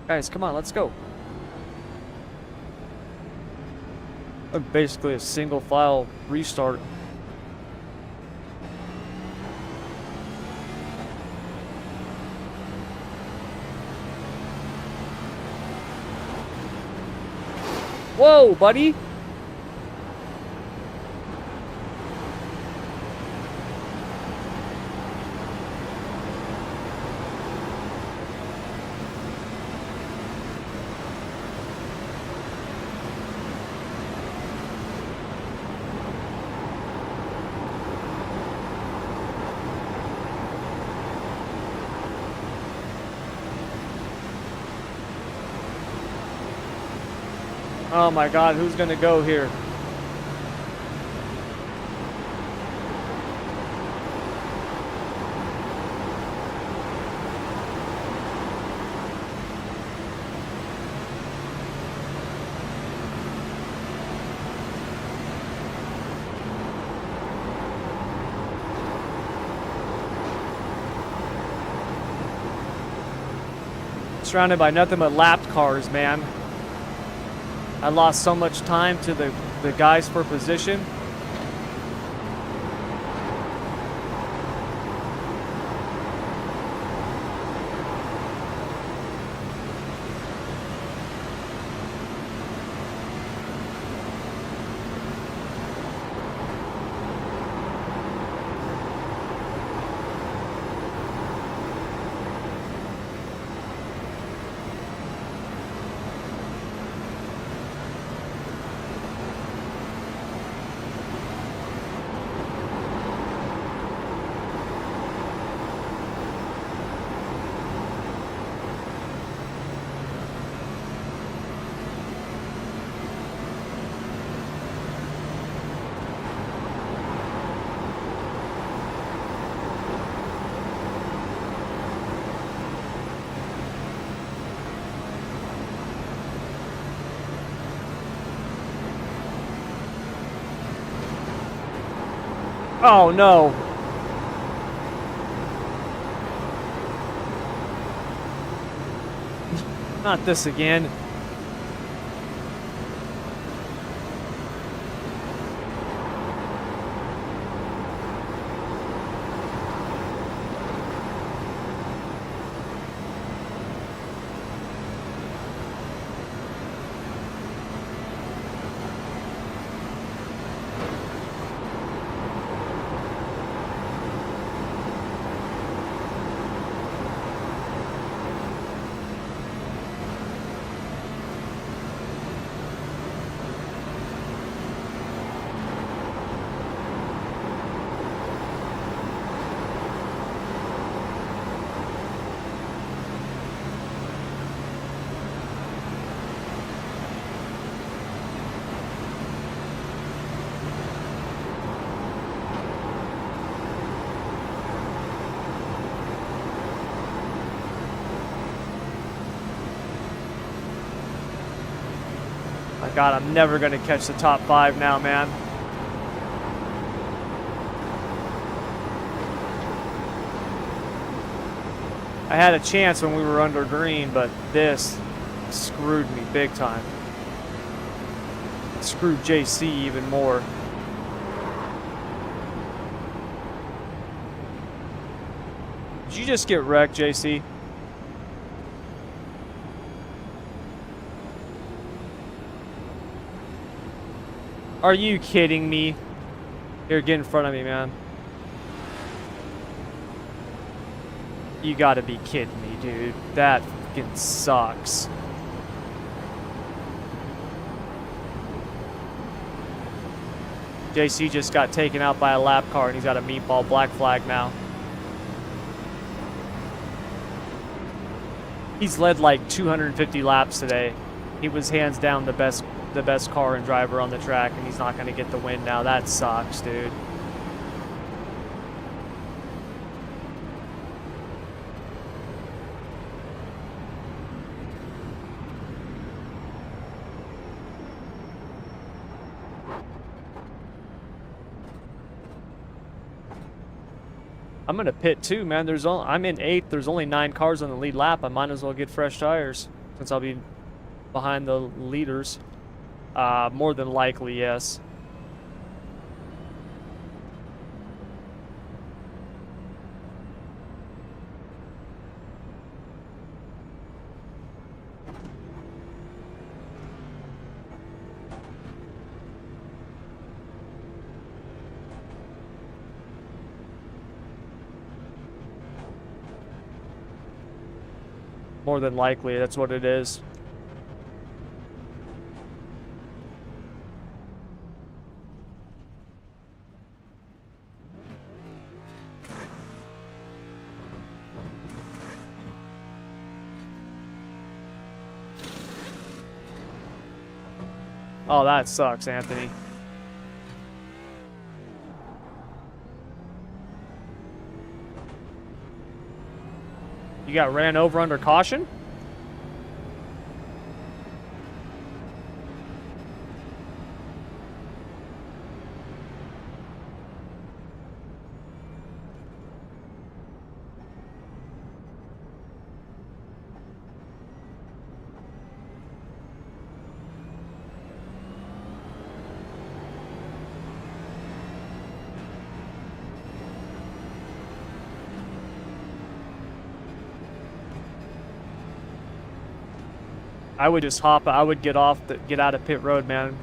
Guys, come on, let's go. Basically a single file restart. Whoa, buddy! Oh my god, who's gonna go here? Surrounded by nothing but lapped cars, man. I lost so much time to the guys for position. Oh no. Not this again. My God, I'm never going to catch the top 5 now, man. I had a chance when we were under green, but this screwed me big time. It screwed JC even more. Did you just get wrecked, JC? Are you kidding me? Here, get in front of me, man. You gotta be kidding me, dude. That fucking sucks. JC just got taken out by a lap car and he's got a meatball black flag now. He's led like 250 laps today. He was hands down the best car and driver on the track, and he's not gonna get the win now. That sucks, dude. I'm gonna pit too, man. I'm in 8th. There's only 9 cars on the lead lap. I might as well get fresh tires since I'll be behind the leaders. More than likely, yes. More than likely, that's what it is. Oh, that sucks, Anthony. You got ran over under caution? I would just I would get out of pit road, man.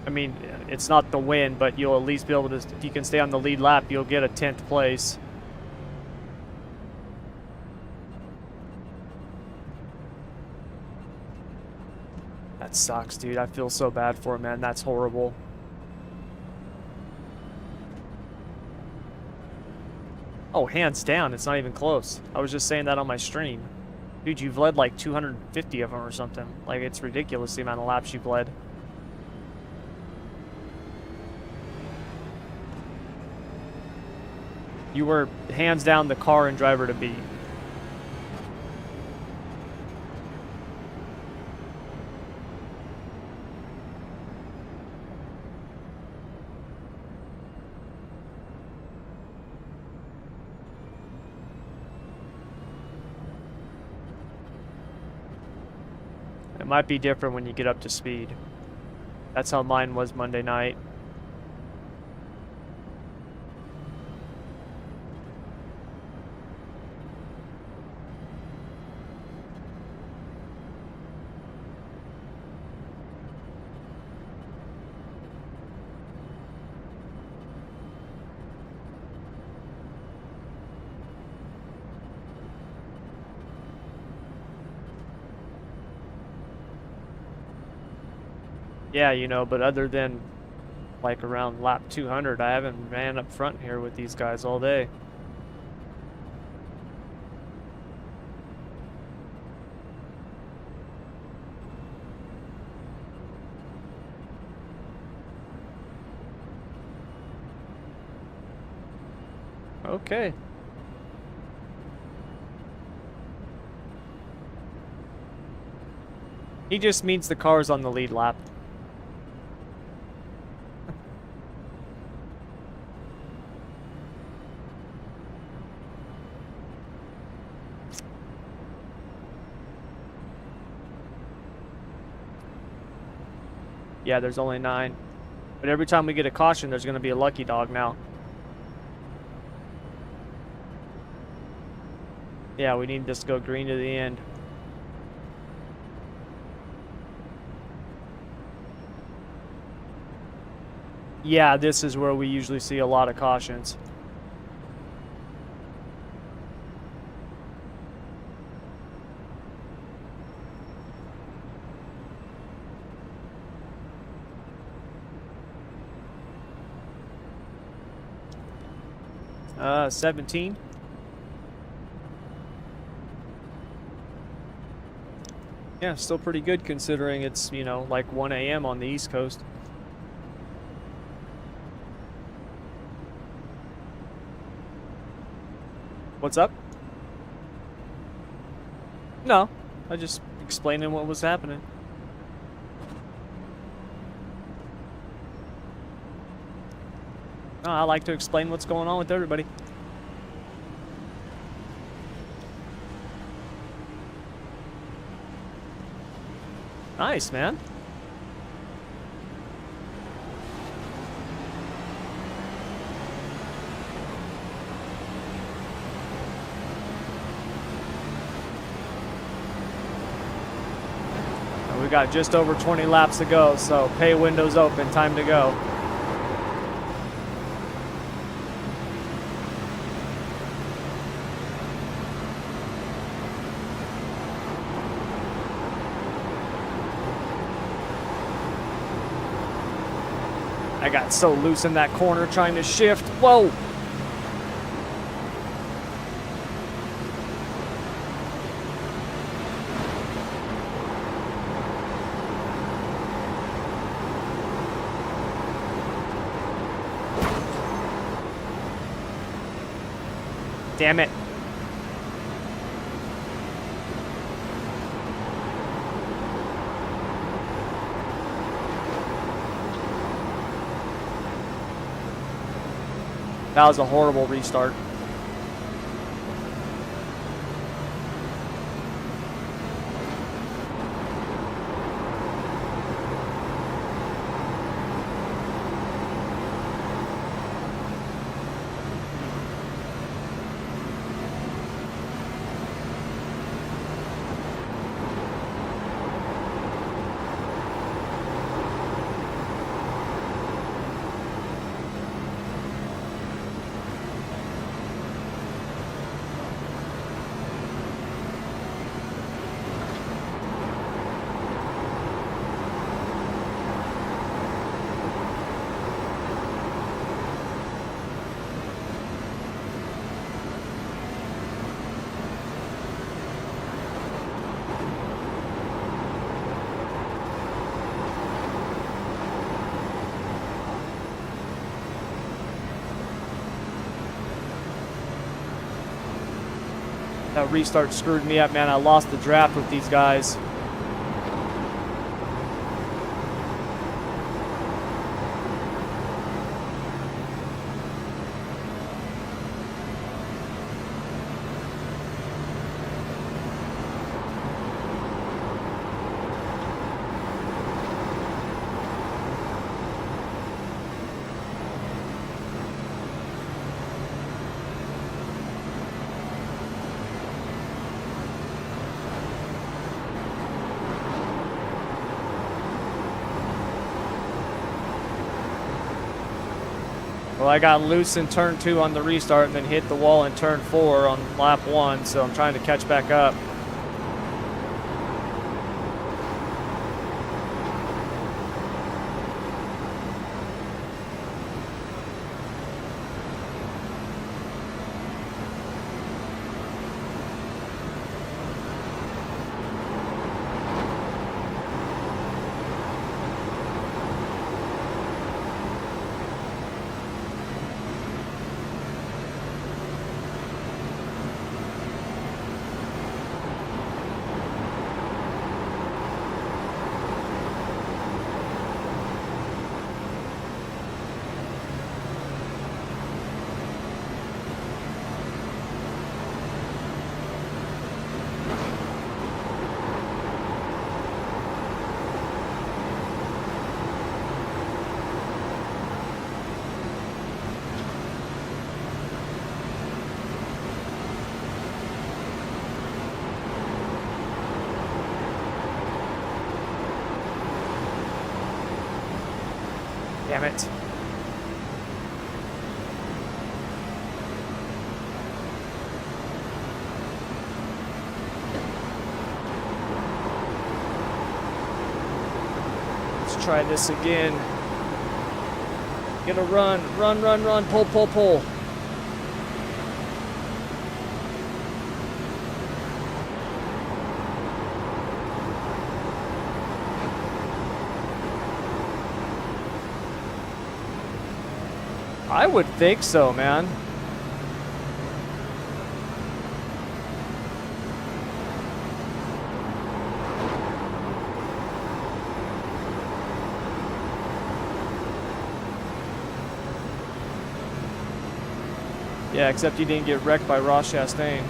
I mean, it's not the win, but you'll at least be able to, if you can stay on the lead lap, you'll get a 10th place. That sucks, dude. I feel so bad for him, man. That's horrible. Oh, hands down. It's not even close. I was just saying that on my stream. Dude, you've led like 250 of them or something. Like, it's ridiculous the amount of laps you've led. You were hands down the car and driver to beat. It might be different when you get up to speed. That's how mine was Monday night. Yeah, you know, but other than like around lap 200, I haven't ran up front here with these guys all day. Okay. He just means the car's on the lead lap. Yeah, there's only 9. But every time we get a caution, there's going to be a lucky dog now. Yeah, we need this to go green to the end. Yeah, this is where we usually see a lot of cautions. Uh, 17. Yeah, still pretty good considering it's, you know, like 1 a.m. on the East Coast. What's up? No, I just explaining what was happening. Oh, I like to explain what's going on with everybody. Nice, man. We got just over 20 laps to go, so pay window's open, time to go. I got so loose in that corner trying to shift. Whoa! Damn it. That was a horrible restart. That restart screwed me up, man. I lost the draft with these guys. Well, I got loose in turn 2 on the restart and then hit the wall in turn 4 on lap 1, so I'm trying to catch back up. Damn it. Let's try this again. Gonna run, pull. I would think so, man. Yeah, except you didn't get wrecked by Ross Chastain.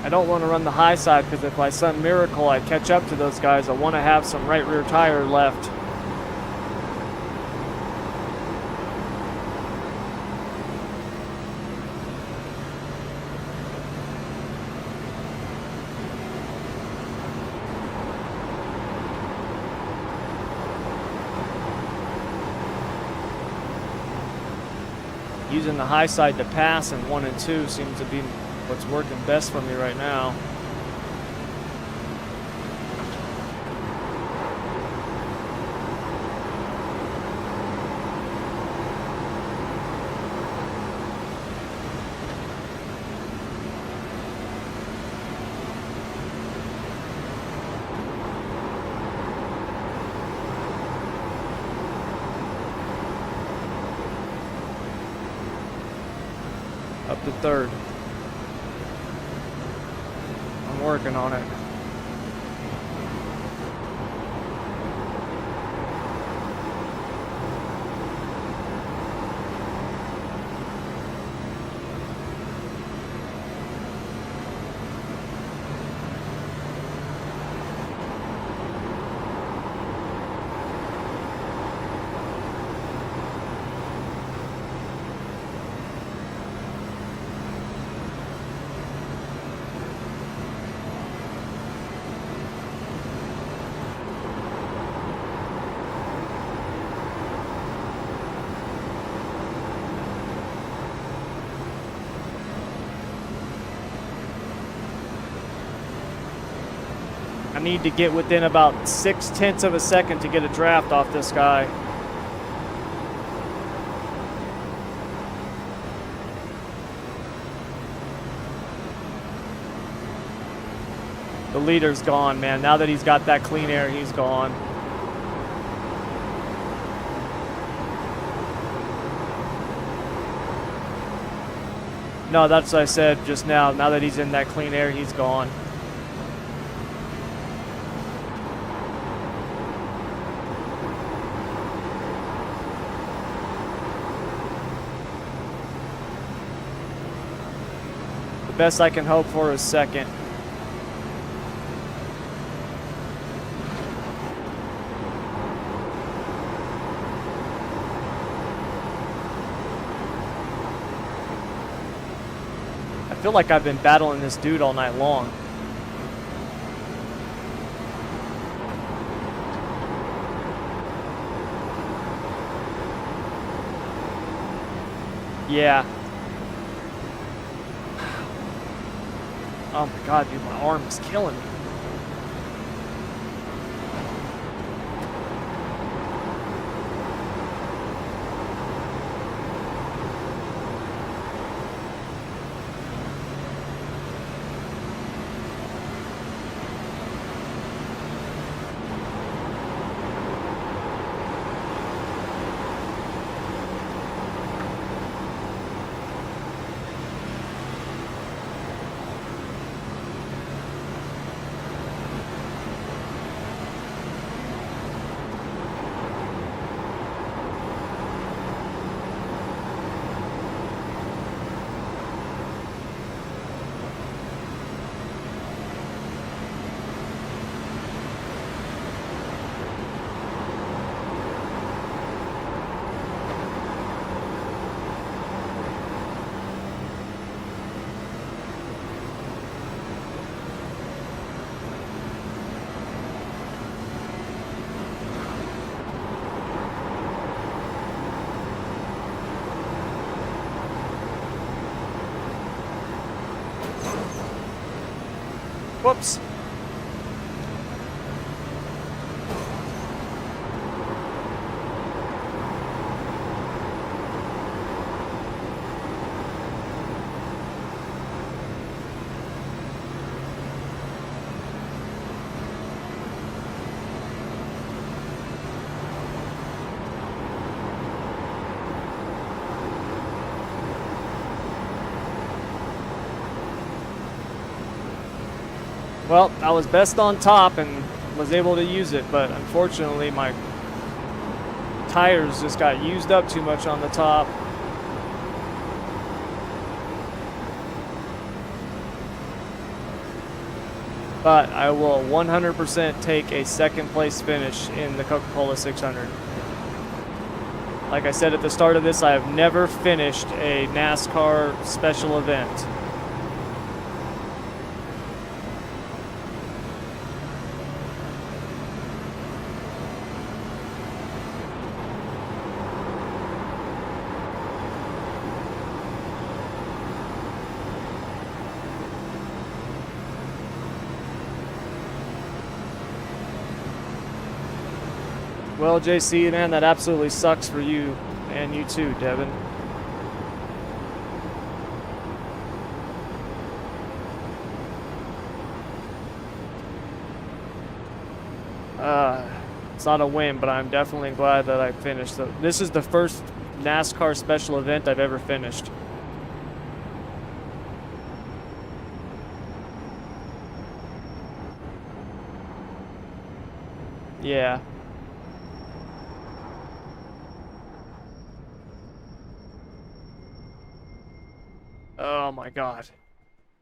I don't want to run the high side because if by some miracle I catch up to those guys, I want to have some right rear tire left. Using the high side to pass in 1 and 2 seems to be what's working best for me right now. Up to third. I'm working on it. I need to get within about 0.6 of a second to get a draft off this guy. The leader's gone, man. Now that he's got that clean air, he's gone. No, that's what I said just now. Now that he's in that clean air, he's gone. best I can hope for is second. I feel like I've been battling this dude all night long. Yeah. Oh my god, dude, my arm is killing me. Whoops. Well, I was best on top and was able to use it, but unfortunately my tires just got used up too much on the top. But I will 100% take a second place finish in the Coca-Cola 600. Like I said at the start of this, I have never finished a NASCAR special event. Well, JC, man, that absolutely sucks for you, and you too, Devin. It's not a win, but I'm definitely glad that I finished. This is the first NASCAR special event I've ever finished. Yeah. Oh my god.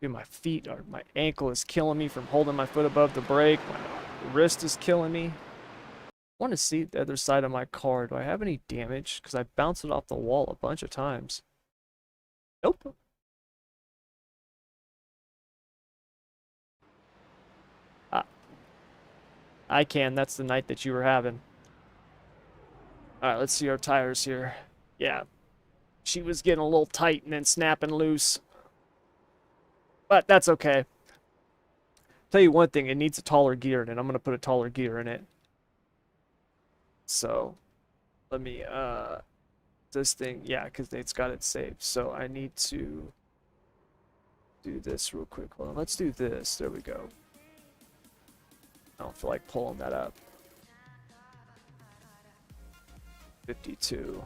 Dude, my ankle is killing me from holding my foot above the brake. My wrist is killing me. I want to see the other side of my car. Do I have any damage? Because I bounced it off the wall a bunch of times. Nope. I can. That's the night that you were having. Alright, let's see our tires here. Yeah. She was getting a little tight and then snapping loose. But that's okay. Tell you one thing, it needs a taller gear in it. I'm going to put a taller gear in it. So, let me, this thing, yeah, because it's got it saved. So I need to do this real quick. Hold on, let's do this. There we go. I don't feel like pulling that up. 52.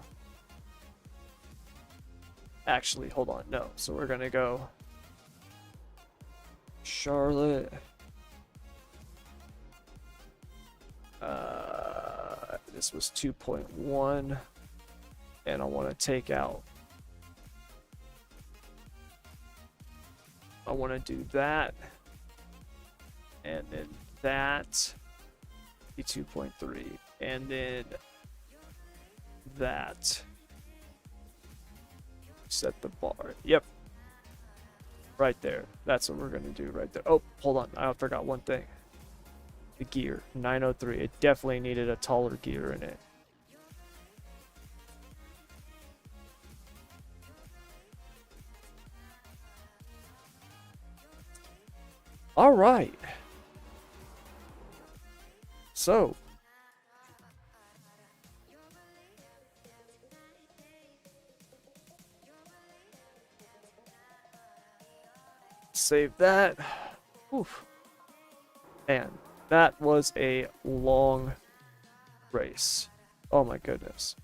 Actually, hold on, no. So we're going to go Charlotte. This was 2.1, and I want to take out I want to do that. And then that. 2.3. And then that. Set the bar. Yep. Right there. That's what we're going to do right there. Oh, hold on. I forgot one thing. The gear. 903. It definitely needed a taller gear in it. All right. So. Save that. Oof. Man, that was a long race. Oh my goodness.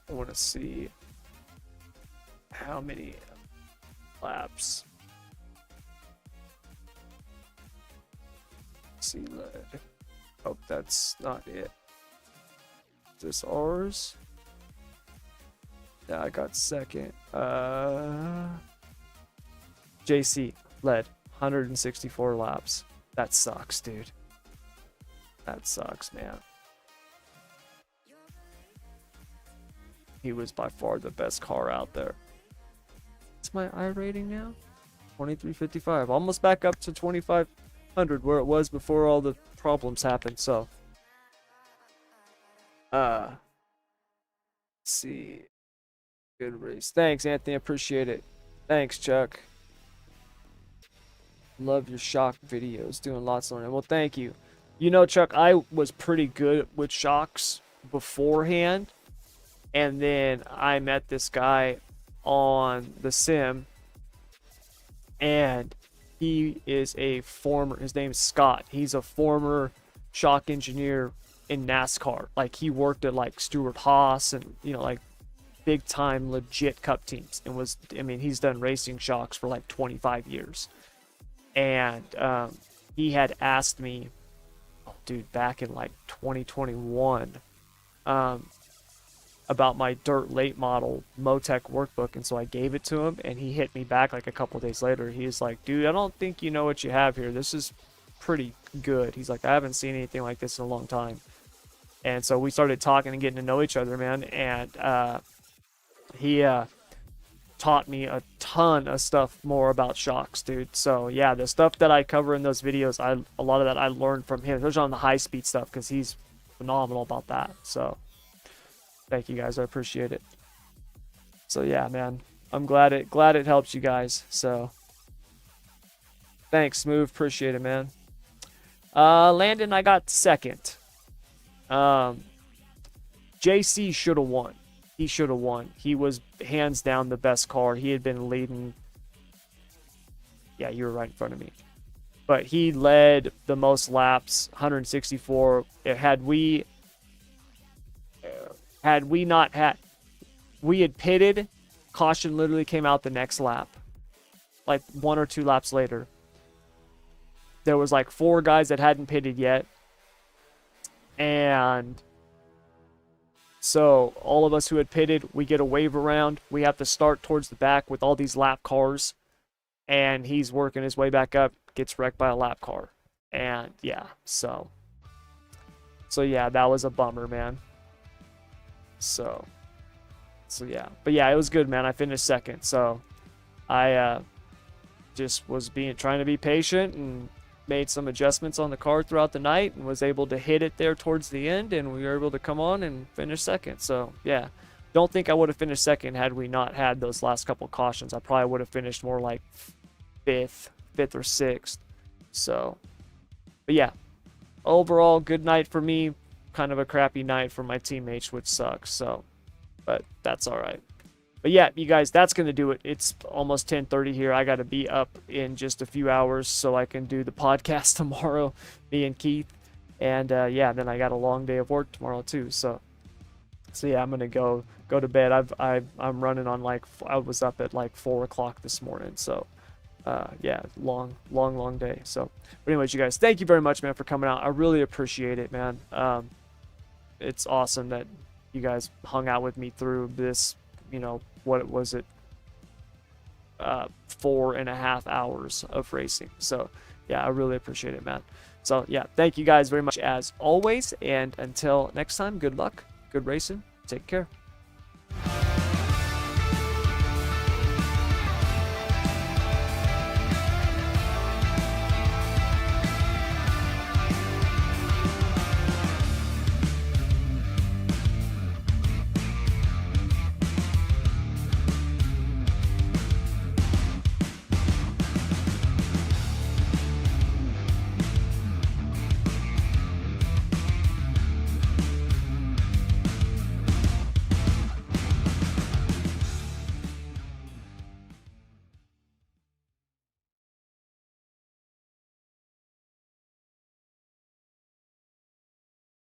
I want to see how many laps. See lead. Oh, that's not it. Is this ours? Yeah, I got second. JC led 164 laps. That sucks, dude. That sucks, man. He was by far the best car out there. What's my I rating now? 2355. Almost back up to 2500 where it was before all the problems happened. So, let's see. Good race. Thanks, Anthony. Appreciate it. Thanks, Chuck. Love your shock videos. Doing lots on it. Well, thank you. You know, Chuck, I was pretty good with shocks beforehand. And then I met this guy on the sim. And he is a former, his name's Scott. He's a former shock engineer in NASCAR. Like, he worked at, like, Stewart Haas and, you know, like, big time legit cup teams. And was, I mean, he's done racing shocks for, like, 25 years. And he had asked me, oh, dude, back in like 2021, about my dirt late model Motec workbook. And so I gave it to him, and he hit me back like a couple days later. He's like, dude, I don't think you know what you have here. This is pretty good. He's like, I haven't seen anything like this in a long time. And so we started talking and getting to know each other, man. And he taught me a ton of stuff more about shocks, dude. So yeah, the stuff that I cover in those videos, a lot of that I learned from him, especially on the high speed stuff, because he's phenomenal about that. So thank you guys, I appreciate it. So yeah, man, I'm glad it helps you guys. So thanks, Smooth, appreciate it, man. Landon, I got second. JC should have won. He should have won. He was hands down the best car. He had been leading. Yeah, you were right in front of me. But he led the most laps, 164. We had pitted, caution literally came out the next lap. Like 1 or 2 laps later. There was like 4 guys that hadn't pitted yet. And so all of us who had pitted, we get a wave around. We have to start towards the back with all these lap cars. And he's working his way back up, gets wrecked by a lap car. And yeah, so yeah, that was a bummer, man. So yeah, but yeah, it was good, man. I finished second. So I just was trying to be patient and made some adjustments on the car throughout the night and was able to hit it there towards the end, and we were able to come on and finish second. So yeah, don't think I would have finished second had we not had those last couple cautions. I probably would have finished more like fifth or sixth. So, but yeah, overall good night for me, kind of a crappy night for my teammates, which sucks. So, but that's all right. But yeah, you guys, that's going to do it. It's almost 10:30 here. I got to be up in just a few hours so I can do the podcast tomorrow, me and Keith. And yeah, then I got a long day of work tomorrow too. So yeah, I'm going to go to bed. I'm running on I was up at like 4 o'clock this morning. So yeah, long day. So but anyways, you guys, thank you very much, man, for coming out. I really appreciate it, man. It's awesome that you guys hung out with me through this, you know, what was it? 4.5 hours of racing. So yeah, I really appreciate it, man. So yeah, thank you guys very much as always, and until next time, good luck, good racing, take care.